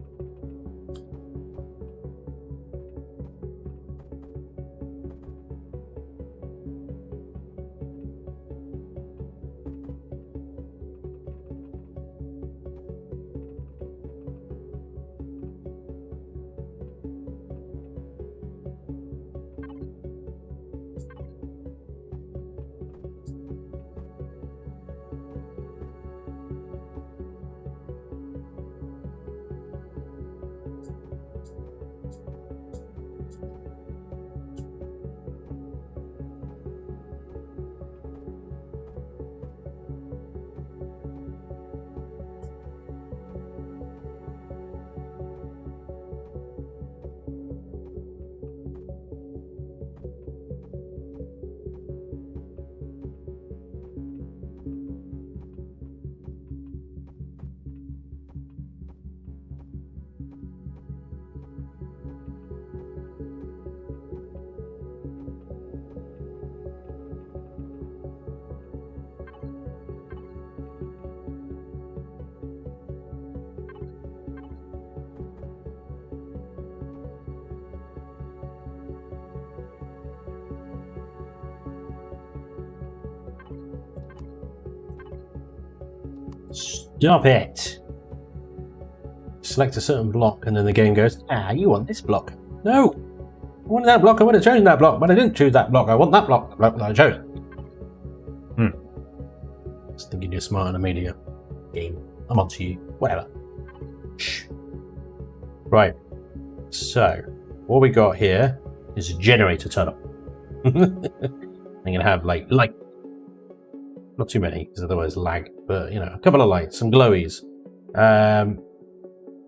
Speaker 1: Stop it! Select a certain block and then the game goes, you want this block. No! I wanted that block, I would have chosen that block, but I didn't choose that block. I want that block, the block that I chose. Just thinking you're smart and a media game. I'm on to you. Whatever. Shh. Right. So, what we got here is a generator tunnel. I'm gonna have like not too many because otherwise lag, but you know, a couple of lights, some glowies.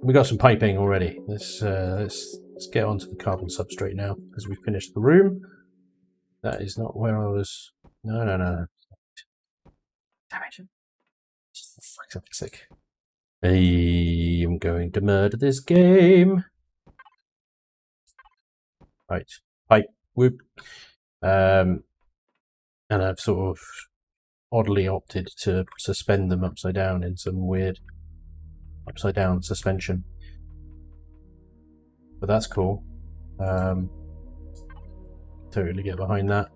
Speaker 1: We got some piping already. Let's get onto the carbon substrate now because we finished the room. That is not where I was. No. Damn it! For fuck's sake. I am going to murder this game. Right, pipe, whoop. And I've sort of oddly opted to suspend them upside down in some weird upside down suspension. But that's cool. Totally get behind that.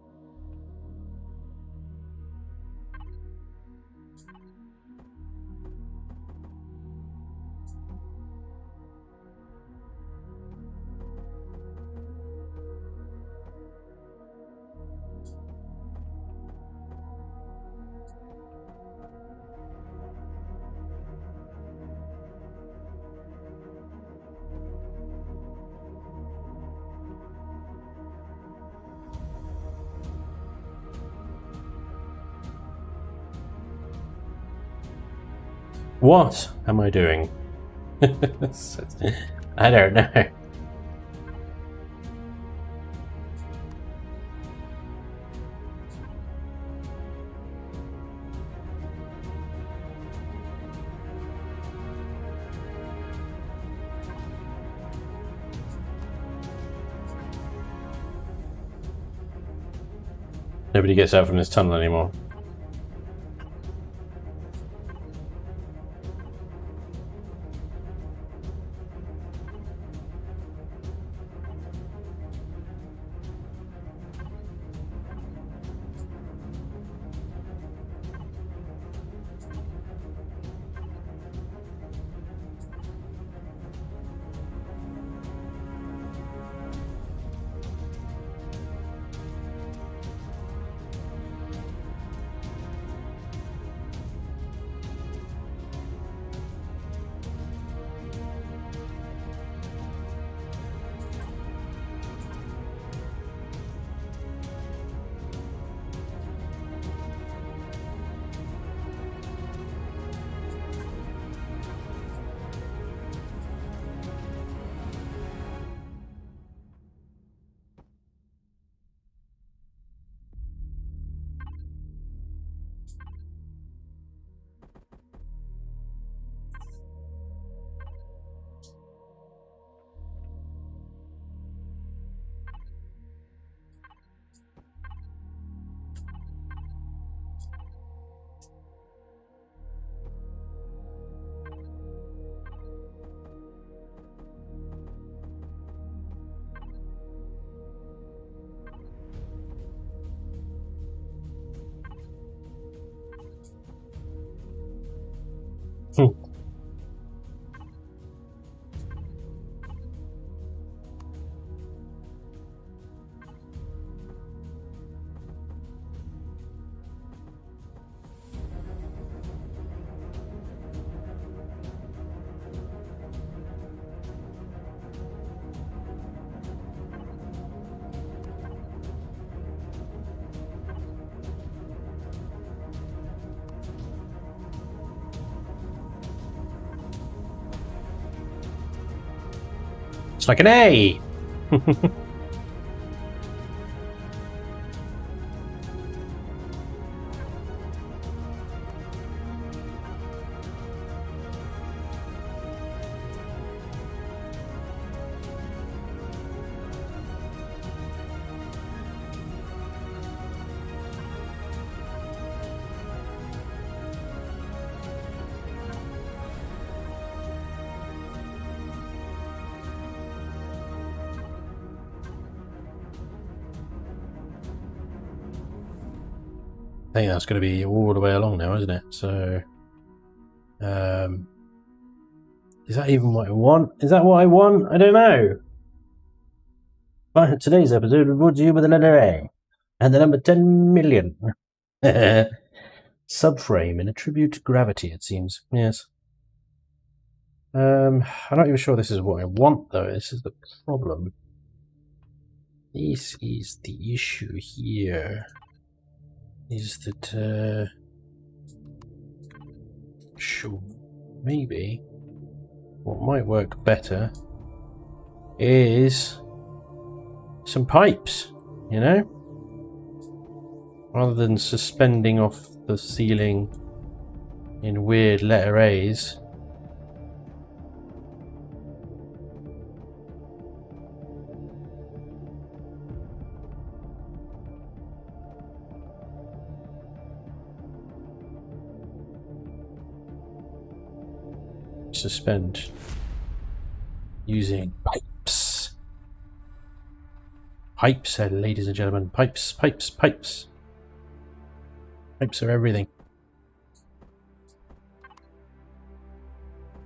Speaker 1: What am I doing? I don't know. Nobody gets out from this tunnel anymore. It's like an A! I think that's going to be all the way along now, isn't it? So Is that even what I want? Is that what I want? I don't know. But today's episode rewards you with the letter A and the number 10 million. Subframe in a tribute to gravity, it seems. Yes. I'm not even sure this is what I want, though. This is the problem. This is the issue here. Is that, sure, maybe what might work better is some pipes, you know? Rather than suspending off the ceiling in weird letter A's. Suspend using pipes. Pipes, ladies and gentlemen. Pipes, pipes, pipes. Pipes are everything.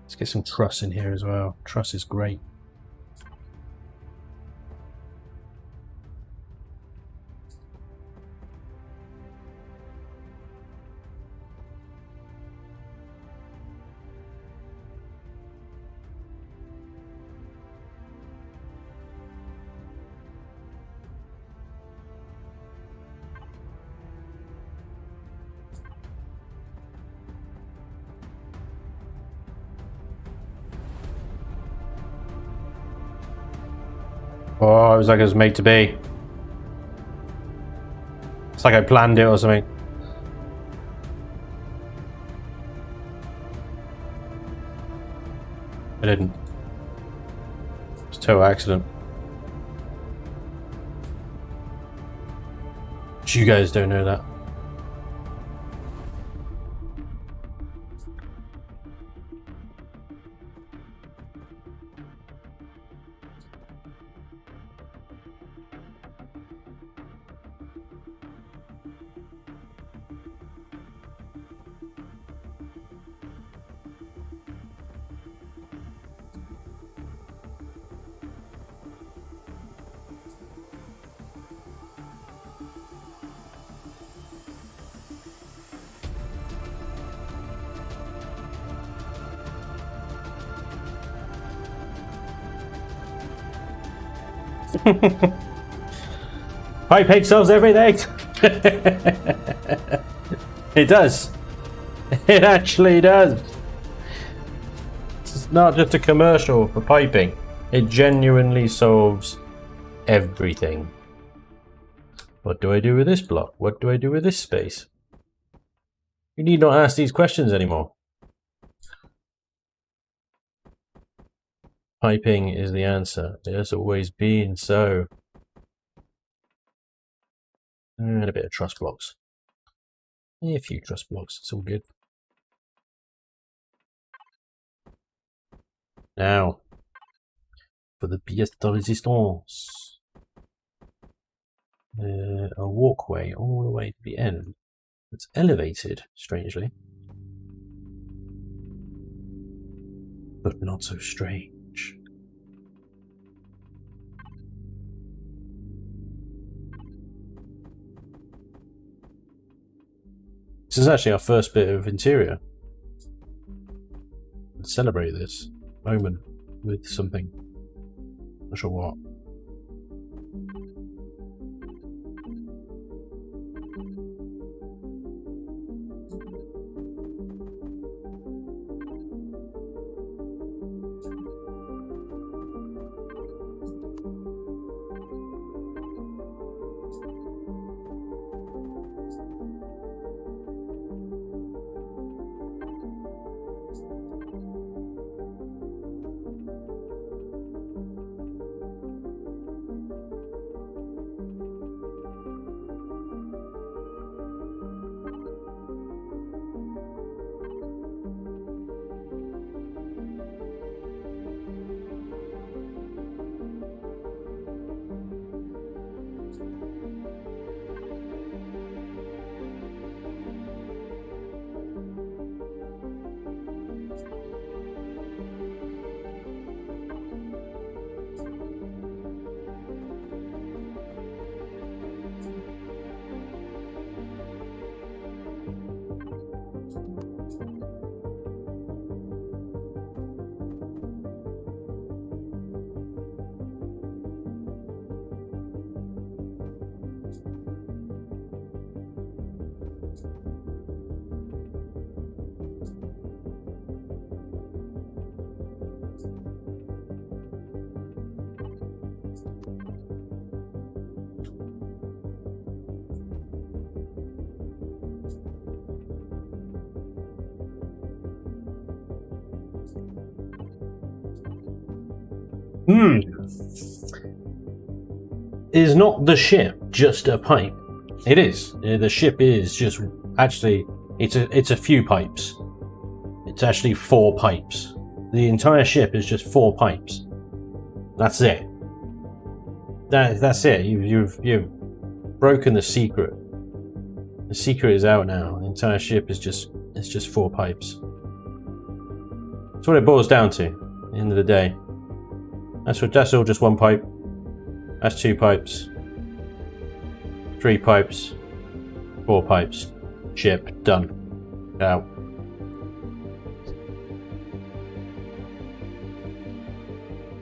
Speaker 1: Let's get some truss in here as well. Truss is great. Oh, it was like it was made to be. It's like I planned it or something. I didn't. It's a total accident. But you guys don't know that. Pipe sells everything. It does. It actually does. It's not just a commercial for piping. It genuinely solves everything. What do I do with this block? What do I do with this space? You need not ask these questions anymore. Piping is the answer. It has always been so. And a bit of truss blocks. A few truss blocks. It's all good. Now, for the pièce de résistance. A walkway all the way to the end. It's elevated, strangely. But not so strange. This is actually our first bit of interior. Let's celebrate this moment with something. Not sure what. Is not the ship just a pipe? It is. The ship is just actually it's a few pipes. It's actually 4 pipes. The entire ship is just 4 pipes. That's it. That's it. You've broken the secret. The secret is out now. The entire ship is just 4 pipes. That's what it boils down to. At the end of the day. That's all just 1 pipe. That's 2 pipes. 3 pipes. 4 pipes. Ship done. Out.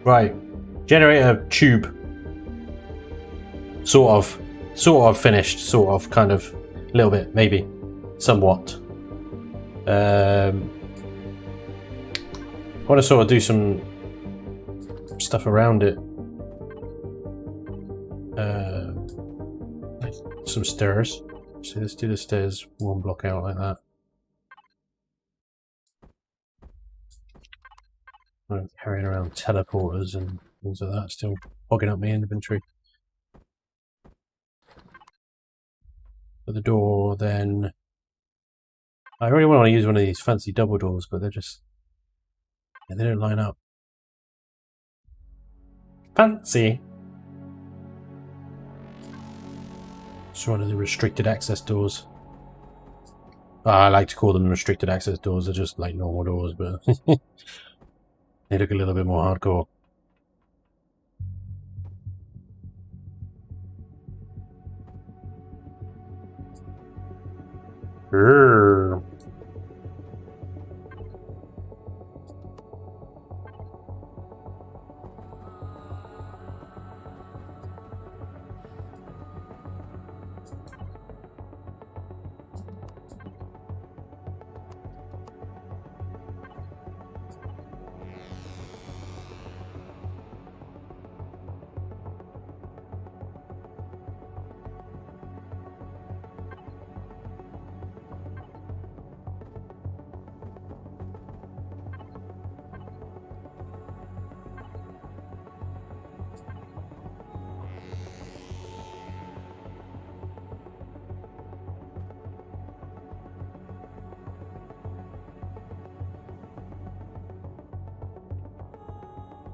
Speaker 1: Right. Generator tube. Sort of finished. Sort of, kind of, a little bit, maybe, somewhat. I want to sort of do some stuff around it. Some stairs. So let's do the stairs 1 block out like that. I'm carrying around teleporters and things like that, still bogging up my inventory. For the door, then I really want to use one of these fancy double doors, but they're just they don't line up. Fancy. It's one of the restricted access doors. I like to call them restricted access doors. They're just like normal doors, but they look a little bit more hardcore. Urgh.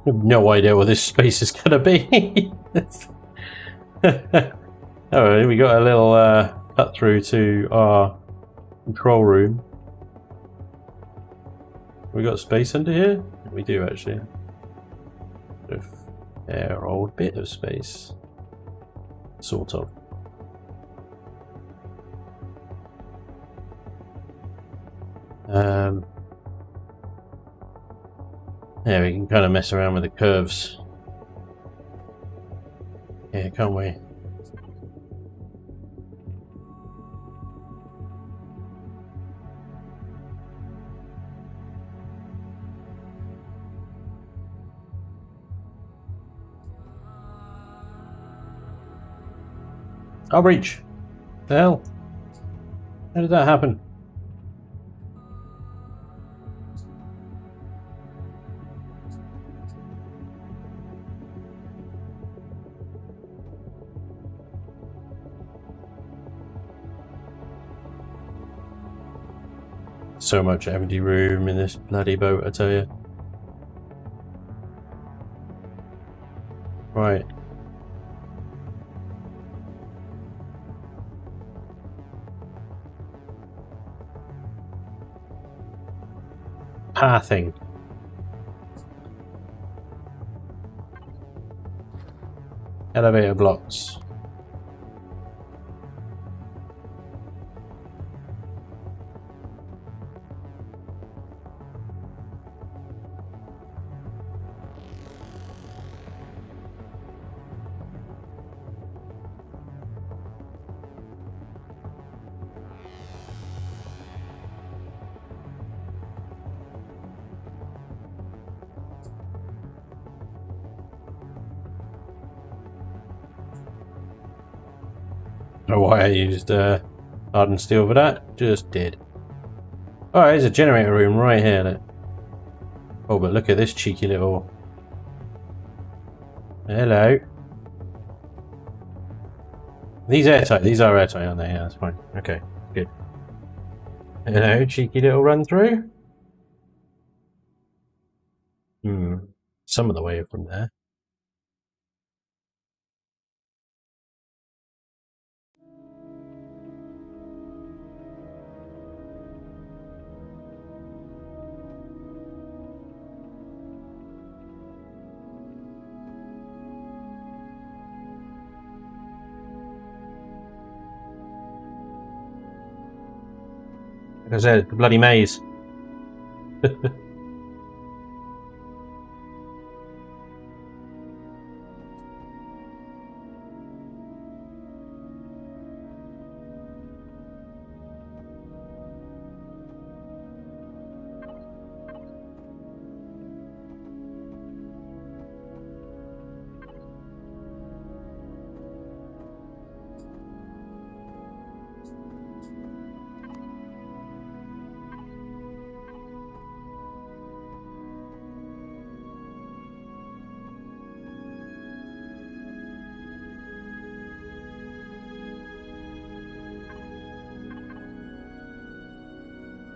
Speaker 1: I have no idea what this space is going to be. Oh, we got a little cut through to our control room. We got space under here? We do actually. Fair old bit of space. Sort of. Yeah, we can kind of mess around with the curves. Yeah, can't we? I'll reach. The hell? How did that happen? So much empty room in this bloody boat, I tell you. Right. Pathing. Elevator blocks. I don't know why I used hardened steel for that. Just did. Oh, there's a generator room right here. Look. Oh, but look at this cheeky little Hello. These airtight. These are airtight, aren't they? Yeah, that's fine. Okay, good. Hello, cheeky little run through. Some of the way from there. Like I said, the bloody maze.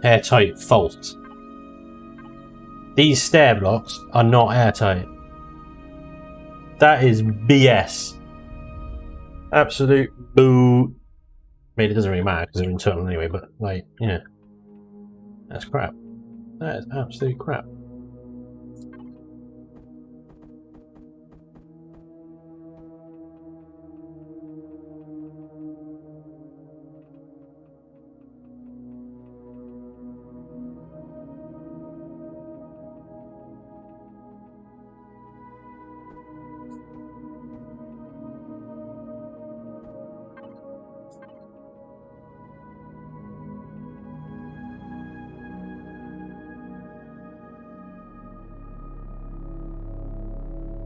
Speaker 1: Airtight fault. These stair blocks are not airtight. That is BS. Absolute boo. I mean, it doesn't really matter because they're internal anyway, but, like, yeah. That's crap. That is absolute crap.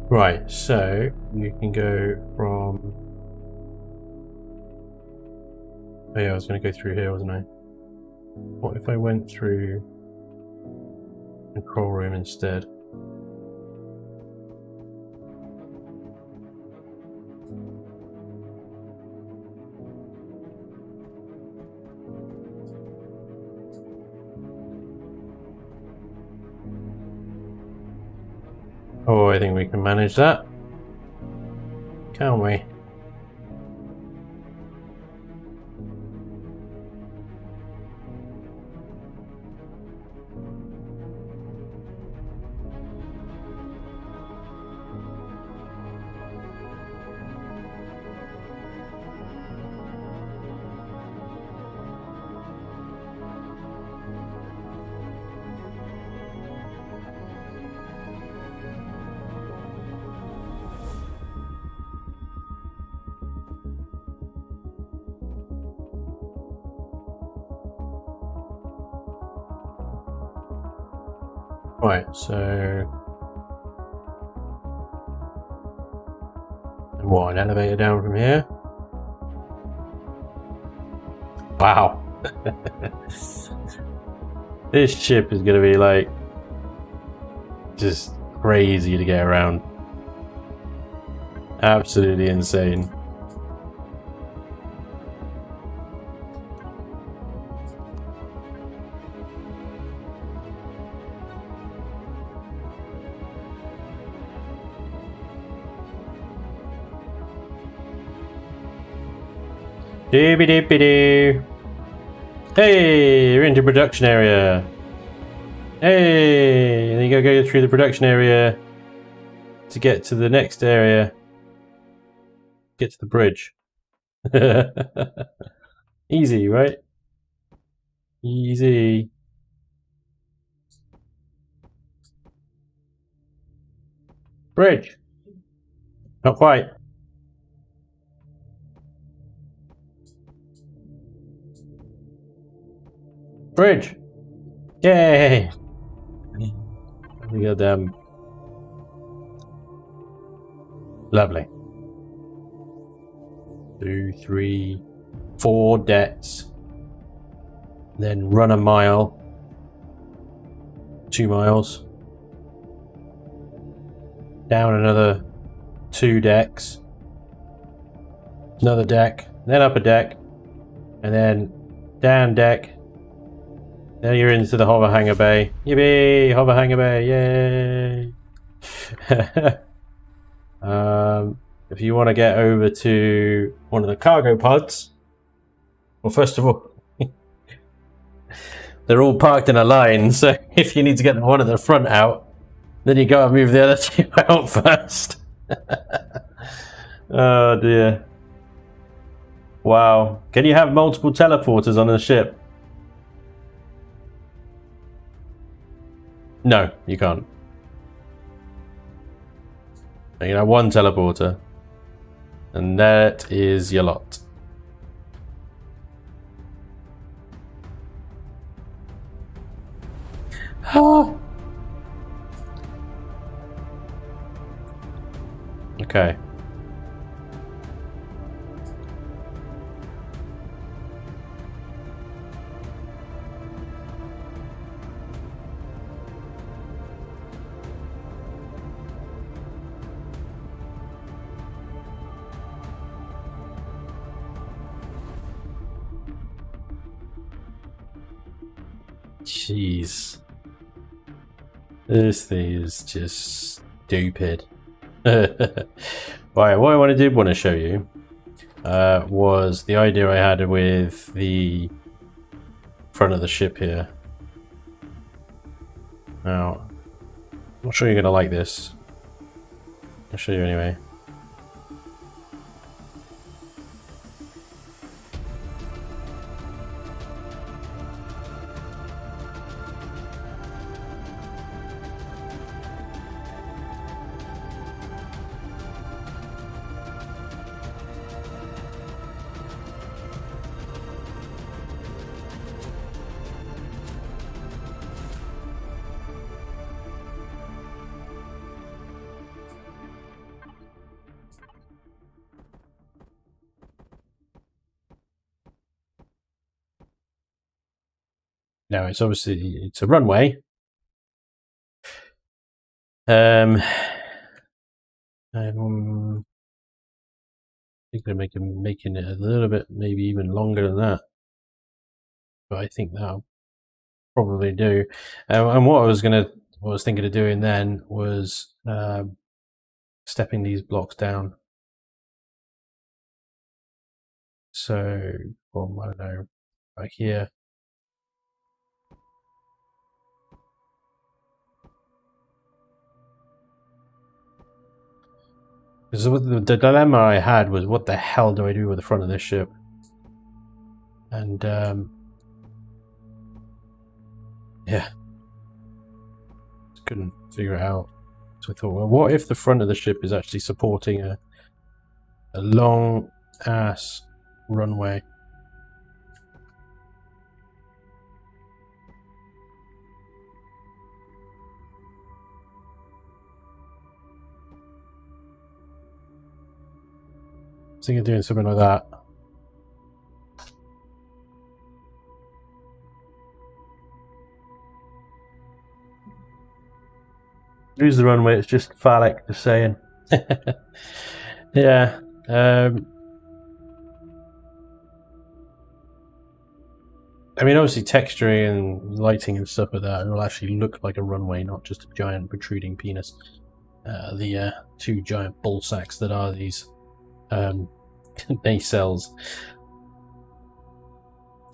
Speaker 1: Right, so you can go from... Oh yeah, I was going to go through here, wasn't I? What if I went through control room instead? Oh, I think we can manage that. Can't we? Right, so... What, an elevator down from here? Wow. This ship is gonna be like... just crazy to get around. Absolutely insane. Doobie-doobie-doo. Hey, you're into production area. Hey, and then you gotta go through the production area to get to the next area. Get to the bridge. Easy, right? Easy. Bridge. Not quite. Bridge. Yay. We got them. Lovely. 2, 3, 4 debts. Then run a mile. 2 miles. Down another 2 decks, another deck, then up a deck, and then down deck. Then you're into the hover hangar bay. Yippee! Hover hangar bay, yay! If you want to get over to one of the cargo pods, well, first of all, they're all parked in a line, so if you need to get the one at the front out, then you gotta move the other 2 out first. Oh dear. Wow. Can you have multiple teleporters on a ship? No, you can't. You can have 1 teleporter. And that is your lot. Okay. Jeez. This thing is just stupid. Right, what I did want to show you was the idea I had with the front of the ship here. Now, I'm not sure you're going to like this. I'll show you anyway. Now it's obviously a runway. I think they're making it a little bit, maybe even longer than that. But I think that'll probably do. And what I was thinking of doing then was stepping these blocks down. So from, I don't know, right here. Because the dilemma I had was, what the hell do I do with the front of this ship? And yeah, just couldn't figure it out. So I thought, well, what if the front of the ship is actually supporting a long ass runway? I was thinking of doing something like that. Use the runway, it's just phallic, just saying. Yeah. I mean, obviously texturing and lighting and stuff like that, it will actually look like a runway, not just a giant protruding penis. The 2 giant ball sacks that are these nacelles.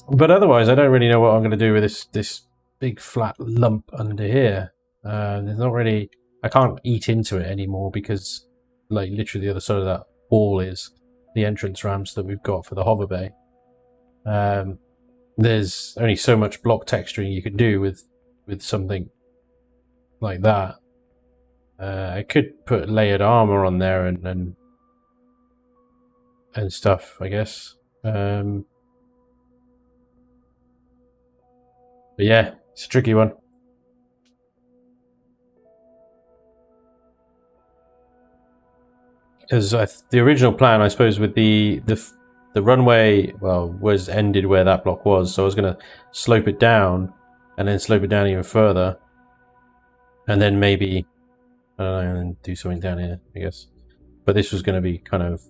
Speaker 1: But otherwise, I don't really know what I'm going to do with this big flat lump under here. There's not really, I can't eat into it anymore because, like, literally the other side of that wall is the entrance ramps that we've got for the hover bay. There's only so much block texturing you could do with something like that. I could put layered armor on there and stuff, I guess. But yeah, it's a tricky one. Because the original plan, I suppose, with the runway, well, was ended where that block was, so I was going to slope it down and then slope it down even further, and then maybe and do something down here, I guess. But this was going to be kind of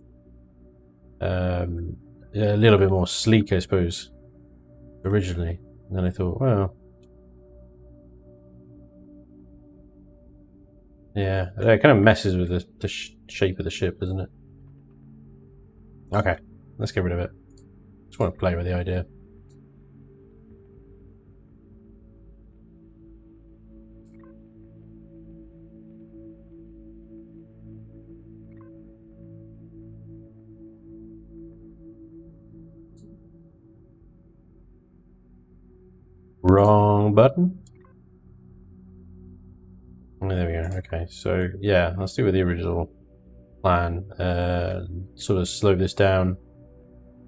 Speaker 1: a little bit more sleek, I suppose, originally. And then I thought, well, yeah, it kind of messes with the shape of the ship, doesn't it? Okay, let's get rid of it. Just want to play with the idea. Wrong button. Oh, there we go. Okay, so yeah, let's do with the original plan. Sort of slow this down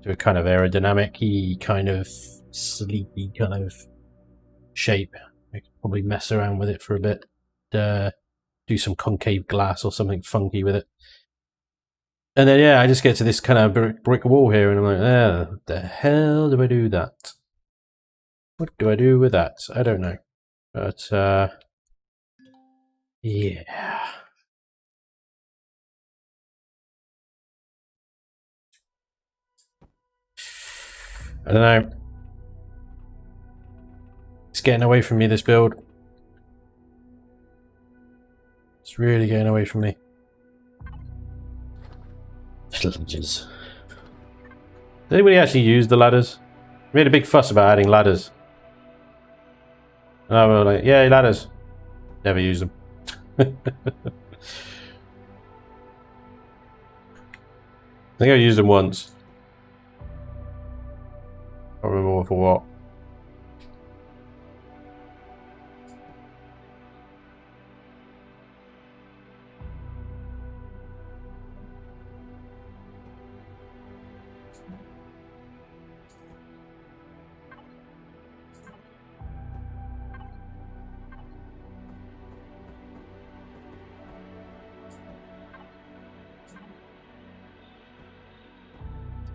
Speaker 1: to a kind of aerodynamic-y, kind of sleepy kind of shape. I could probably mess around with it for a bit. Do some concave glass or something funky with it. And then yeah, I just get to this kind of brick wall here, and I'm like, what the hell do I do that? What do I do with that? I don't know. But yeah. I don't know. It's getting away from me, this build. It's really getting away from me. Ladders. Does anybody actually use the ladders? We made a big fuss about adding ladders. And I was like, yay, ladders. Never use them. I think I used them once. I don't remember for what.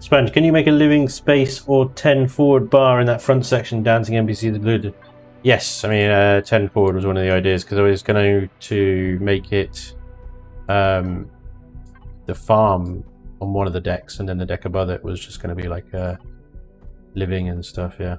Speaker 1: Spanj, can you make a living space or 10 forward bar in that front section dancing NPC included? Yes, I mean 10 forward was one of the ideas because I was going to make it the farm on one of the decks, and then the deck above it was just going to be like living and stuff, yeah.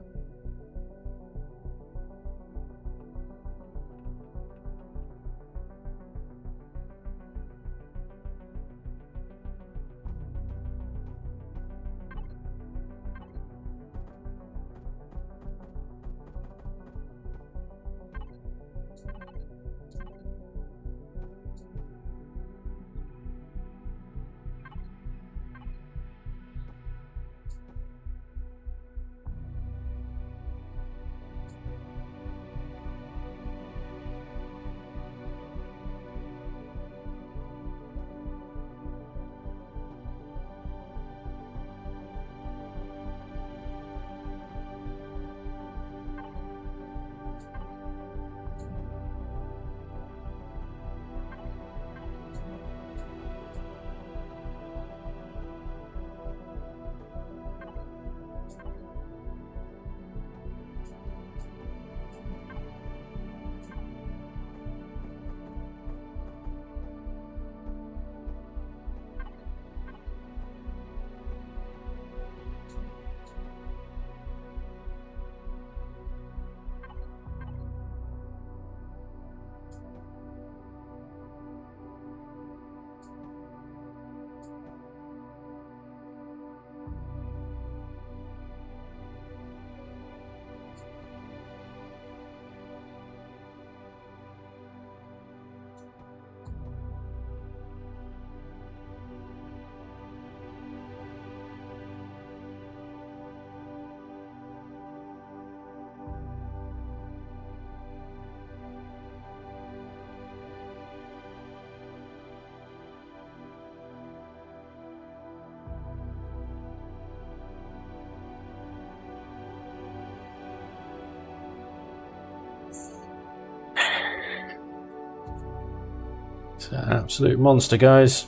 Speaker 1: It's an absolute monster, guys.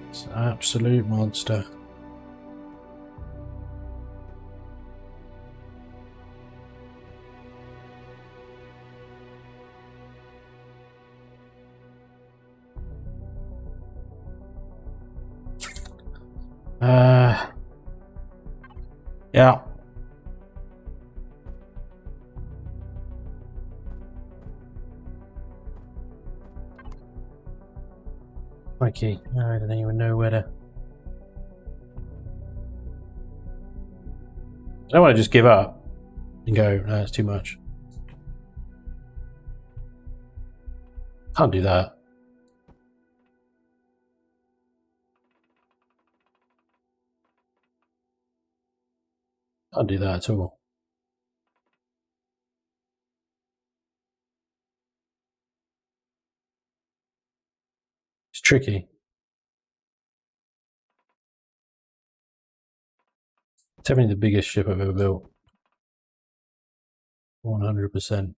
Speaker 1: It's an absolute monster. Yeah. Okay, I don't even know where to... I don't want to just give up and go, no, that's too much. Can't do that. Can't do that at all. It's tricky. It's definitely the biggest ship I've ever built. 100%.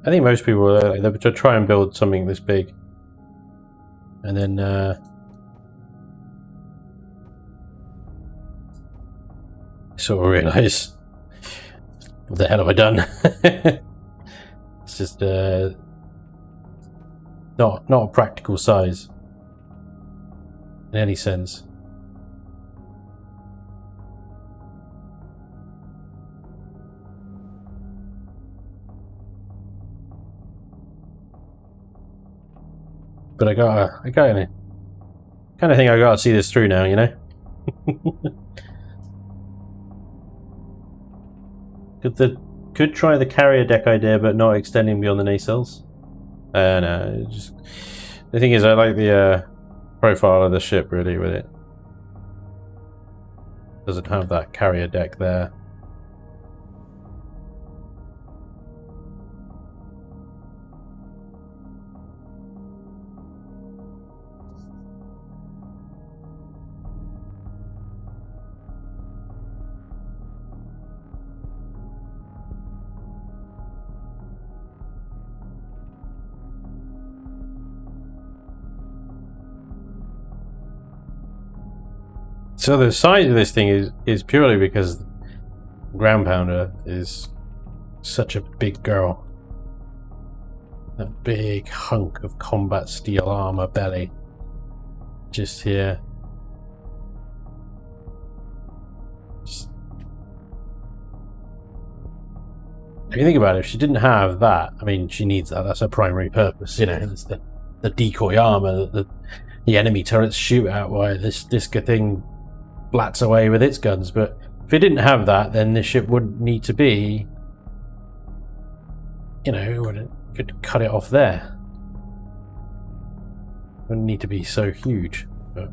Speaker 1: I think most people they'll try and build something this big, and then sort of realise, what the hell have I done? It's just not a practical size in any sense. But I kind of think I gotta see this through now, you know. Could try the carrier deck idea, but not extending beyond the nacelles. No, just the thing is, I like the profile of the ship really with it. Doesn't have that carrier deck there. So the size of this thing is purely because ground pounder is such a big girl. That big hunk of combat steel armor belly just here. If you think about it, if she didn't have that, I mean, she needs that. That's her primary purpose, you know. It's the decoy armor that the enemy turrets shoot at. Why this good thing blats away with its guns. But if it didn't have that, then the ship wouldn't need to be, you know, it could cut it off there. It wouldn't need to be so huge. But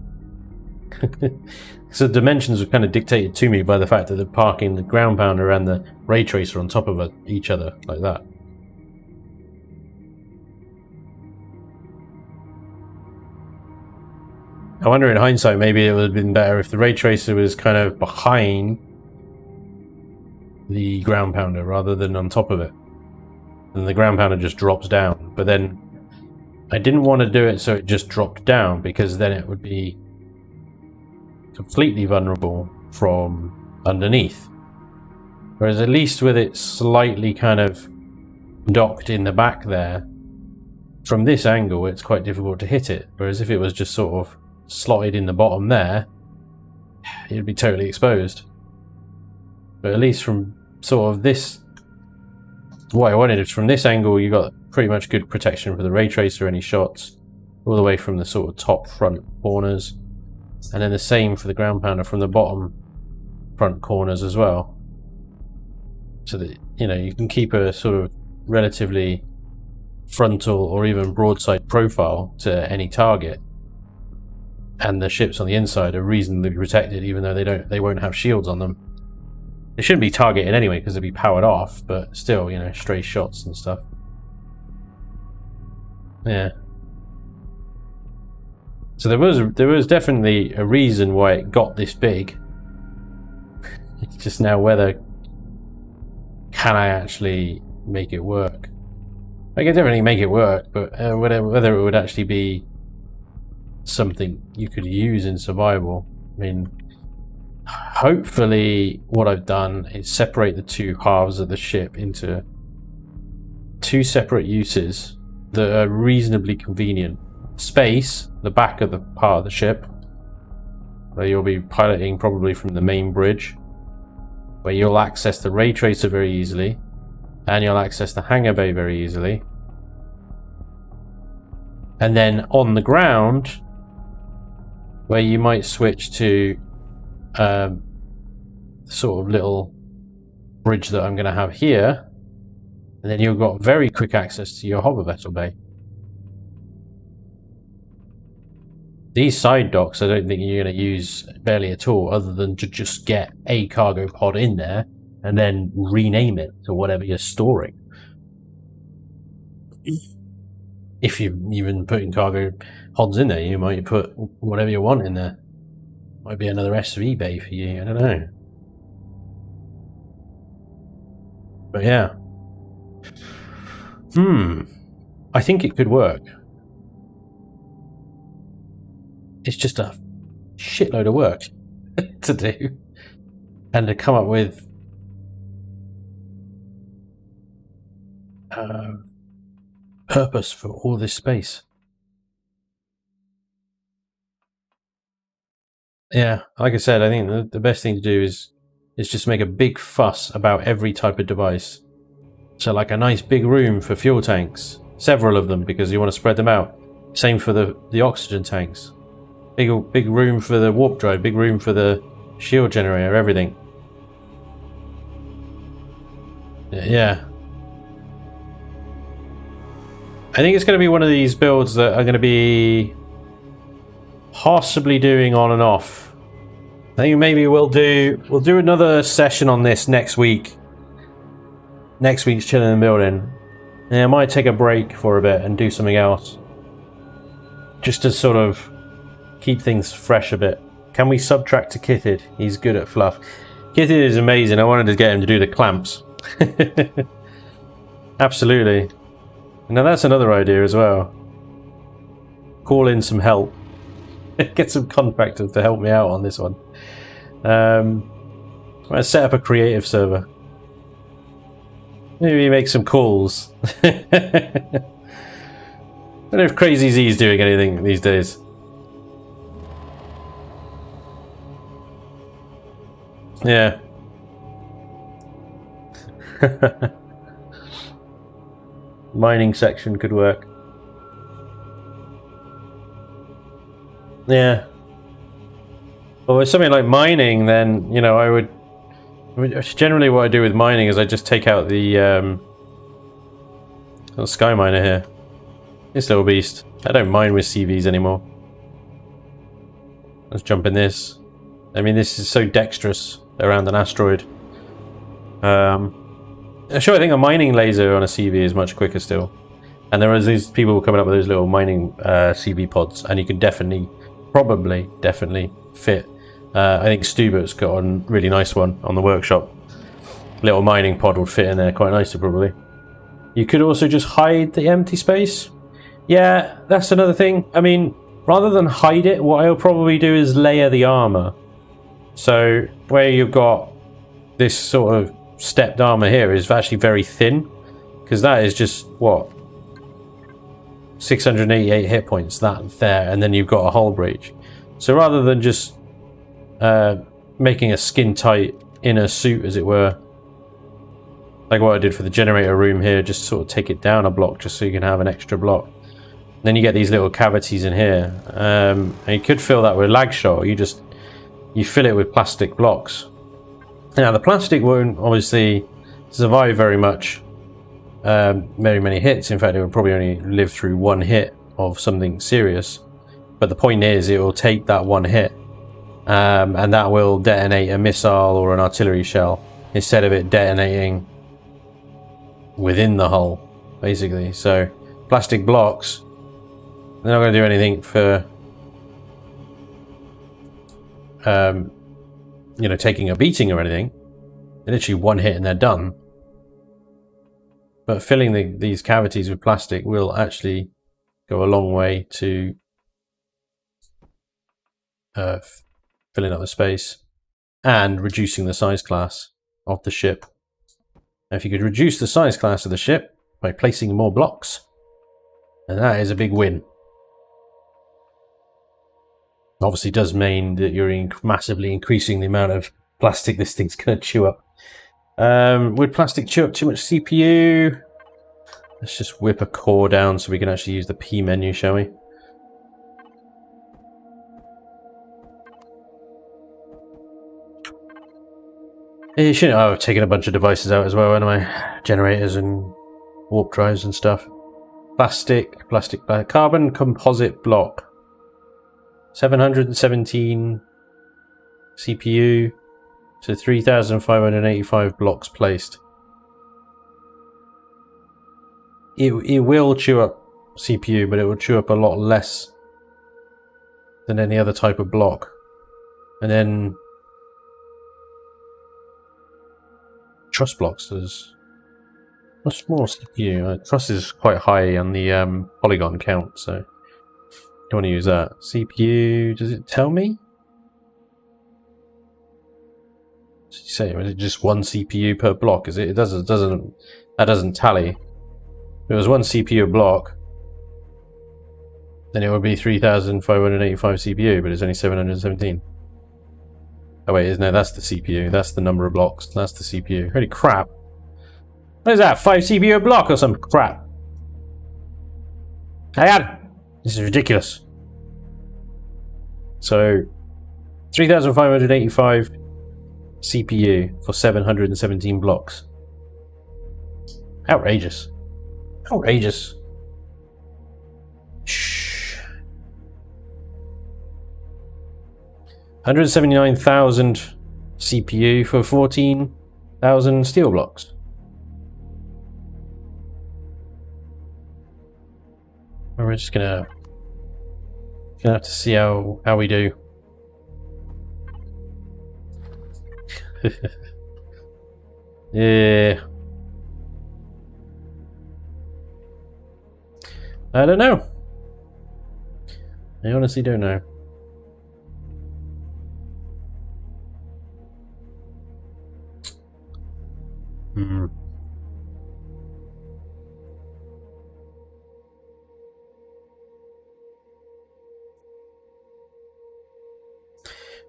Speaker 1: so dimensions were kind of dictated to me by the fact that they're parking the ground pounder and the ray tracer on top of each other like that. I wonder in hindsight, maybe it would have been better if the ray tracer was kind of behind the ground pounder rather than on top of it. And the ground pounder just drops down. But then I didn't want to do it so it just dropped down, because then it would be completely vulnerable from underneath. Whereas at least with it slightly kind of docked in the back there, from this angle it's quite difficult to hit it. Whereas if it was just sort of slotted in the bottom there, it'd be totally exposed. But at least from sort of this, what I wanted is from this angle you got pretty much good protection for the ray tracer, any shots, all the way from the sort of top front corners, and then the same for the ground pounder from the bottom front corners as well, so that, you know, you can keep a sort of relatively frontal or even broadside profile to any target, and the ships on the inside are reasonably protected, even though they won't have shields on them. They shouldn't be targeted anyway because they'll be powered off, but still, you know, stray shots and stuff. Yeah. So there was definitely a reason why it got this big. It's just now whether can I actually make it work. I can definitely make it work, but whether it would actually be something you could use in survival. I mean, hopefully what I've done is separate the two halves of the ship into two separate uses that are reasonably convenient. Space, the back of the part of the ship, where you'll be piloting probably from the main bridge, where you'll access the ray tracer very easily, and you'll access the hangar bay very easily. And then on the ground, where you might switch to sort of little bridge that I'm going to have here, and then you've got very quick access to your hover vessel bay. These side docks I don't think you're going to use barely at all, other than to just get a cargo pod in there and then rename it to whatever you're storing. If you're even putting cargo pods in there, you might put whatever you want in there. Might be another SV bay for you, I don't know. But yeah. I think it could work. It's just a shitload of work to do. And to come up with purpose for all this space. Yeah, like I said, I think the best thing to do is just make a big fuss about every type of device. So like a nice big room for fuel tanks, several of them, because you want to spread them out. Same for the oxygen tanks. Big room for the warp drive, big room for the shield generator, everything. Yeah. I think it's going to be one of these builds that are going to be possibly doing on and off. I think maybe we'll do another session on this next week. Next week's Chillin Building. Yeah, I might take a break for a bit and do something else. Just to sort of keep things fresh a bit. Can we subtract to Kitted? He's good at fluff. Kitted is amazing. I wanted to get him to do the clamps. Absolutely. Now that's another idea as well. Call in some help. Get some contractors to help me out on this one. I'll set up a creative server. Maybe make some calls. I don't know if Crazy Z is doing anything these days. Yeah. Mining section could work. Yeah. Well, with something like mining, then, you know, I mean, generally what I do with mining is I just take out the little sky miner here. This little beast. I don't mine with CVs anymore. Let's jump in this. I mean, this is so dexterous around an asteroid. Sure, I think a mining laser on a CV is much quicker still. And there are these people coming up with those little mining CV pods, and you can definitely fit. I think Stubert's got a really nice one on the workshop. Little mining pod would fit in there quite nicely, probably. You could also just hide the empty space. Yeah, that's another thing. I mean, rather than hide it, what I'll probably do is layer the armor. So where you've got this sort of stepped armor here is actually very thin, because that is just what, 688 hit points, that there, and then you've got a hull breach. So rather than just making a skin tight inner suit, as it were, like what I did for the generator room here, just sort of take it down a block just so you can have an extra block. Then you get these little cavities in here, and you could fill that with lag shot. You fill it with plastic blocks. Now the plastic won't obviously survive very much, very many hits. In fact, it will probably only live through one hit of something serious. But the point is, it will take that one hit, and that will detonate a missile or an artillery shell instead of it detonating within the hull, basically. So plastic blocks, they're not going to do anything for you know, taking a beating or anything. They're literally one hit and they're done. But filling these cavities with plastic will actually go a long way to filling up the space and reducing the size class of the ship. Now, if you could reduce the size class of the ship by placing more blocks, then that is a big win. Obviously does mean that you're massively increasing the amount of plastic this thing's going to chew up. Would plastic chew up too much CPU? Let's just whip a core down so we can actually use the P menu, shall we? You shouldn't. Oh, I've taken a bunch of devices out as well, anyway. Generators and warp drives and stuff. Plastic, carbon composite block. 717 CPU to 3,585 blocks placed. It will chew up CPU, but it will chew up a lot less than any other type of block. And then truss blocks is a small CPU. Truss is quite high on the polygon count, so you want to use that. CPU, does it tell me? Did you say, is it just one CPU per block? Is it? It doesn't. That doesn't tally. If it was one CPU a block, then it would be 3,585 CPU, but it's only 717. Oh wait, no, that's the CPU. That's the number of blocks. That's the CPU. Holy crap! What is that? 5 CPU a block or some crap? Hang on! This is ridiculous. So, 3,585 CPU for 717 blocks. Outrageous. Outrageous. Shh. 179,000 CPU for 14,000 steel blocks. We're just gonna have to see how we do. Yeah. I don't know. I honestly don't know.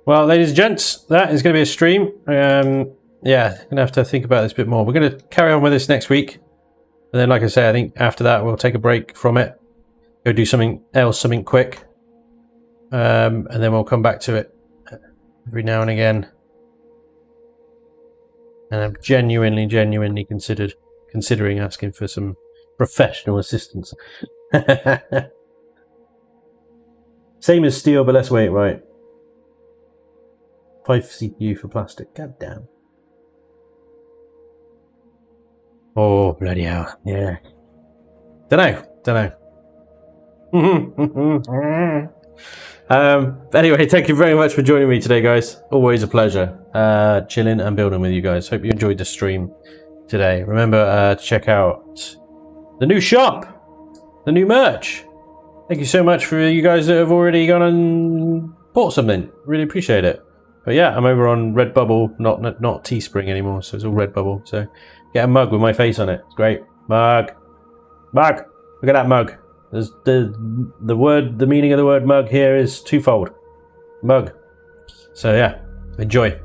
Speaker 1: Well, ladies and gents, that is going to be a stream. Yeah, going to have to think about this a bit more. We're going to carry on with this next week. And then, like I say, I think after that, we'll take a break from it. Go do something else, something quick. And then we'll come back to it every now and again. And I'm genuinely considering asking for some professional assistance. Same as steel, but less weight, right? 5 CPU for plastic. God damn. Oh, bloody hell. Yeah. Dunno. Anyway, thank you very much for joining me today, guys. Always a pleasure. Chilling and building with you guys. Hope you enjoyed the stream today. Remember to check out the new shop, the new merch. Thank you so much for you guys that have already gone and bought something. Really appreciate it. But yeah, I'm over on Redbubble, not Teespring anymore, so it's all Redbubble. So get a mug with my face on it. It's great. Mug. Look at that mug. There's the meaning of the word mug here is twofold. Mug. So yeah, enjoy.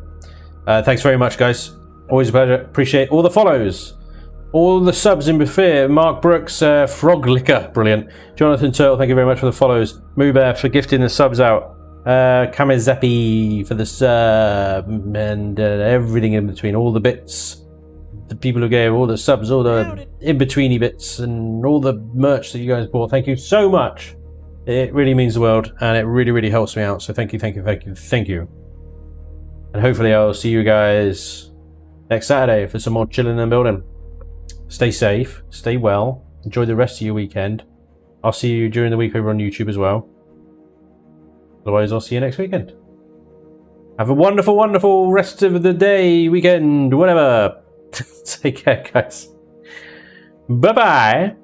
Speaker 1: Thanks very much, guys. Always a pleasure. Appreciate all the follows. All the subs in Buffet. Mark Brooks, Frog Licker, brilliant. Jonathan Turtle, thank you very much for the follows. Moobear for gifting the subs out. Kamizepi for the sub, and everything in between, all the bits, the people who gave all the subs, all the in-betweeny bits, and all the merch that you guys bought. Thank you so much. It really means the world, and it really helps me out. So thank you. And hopefully I'll see you guys next Saturday for some more chilling and building. Stay safe, stay well, enjoy the rest of your weekend. I'll see you during the week over on YouTube as well. Otherwise, I'll see you next weekend. Have a wonderful, wonderful rest of the day, weekend, whatever. Take care, guys. Bye-bye.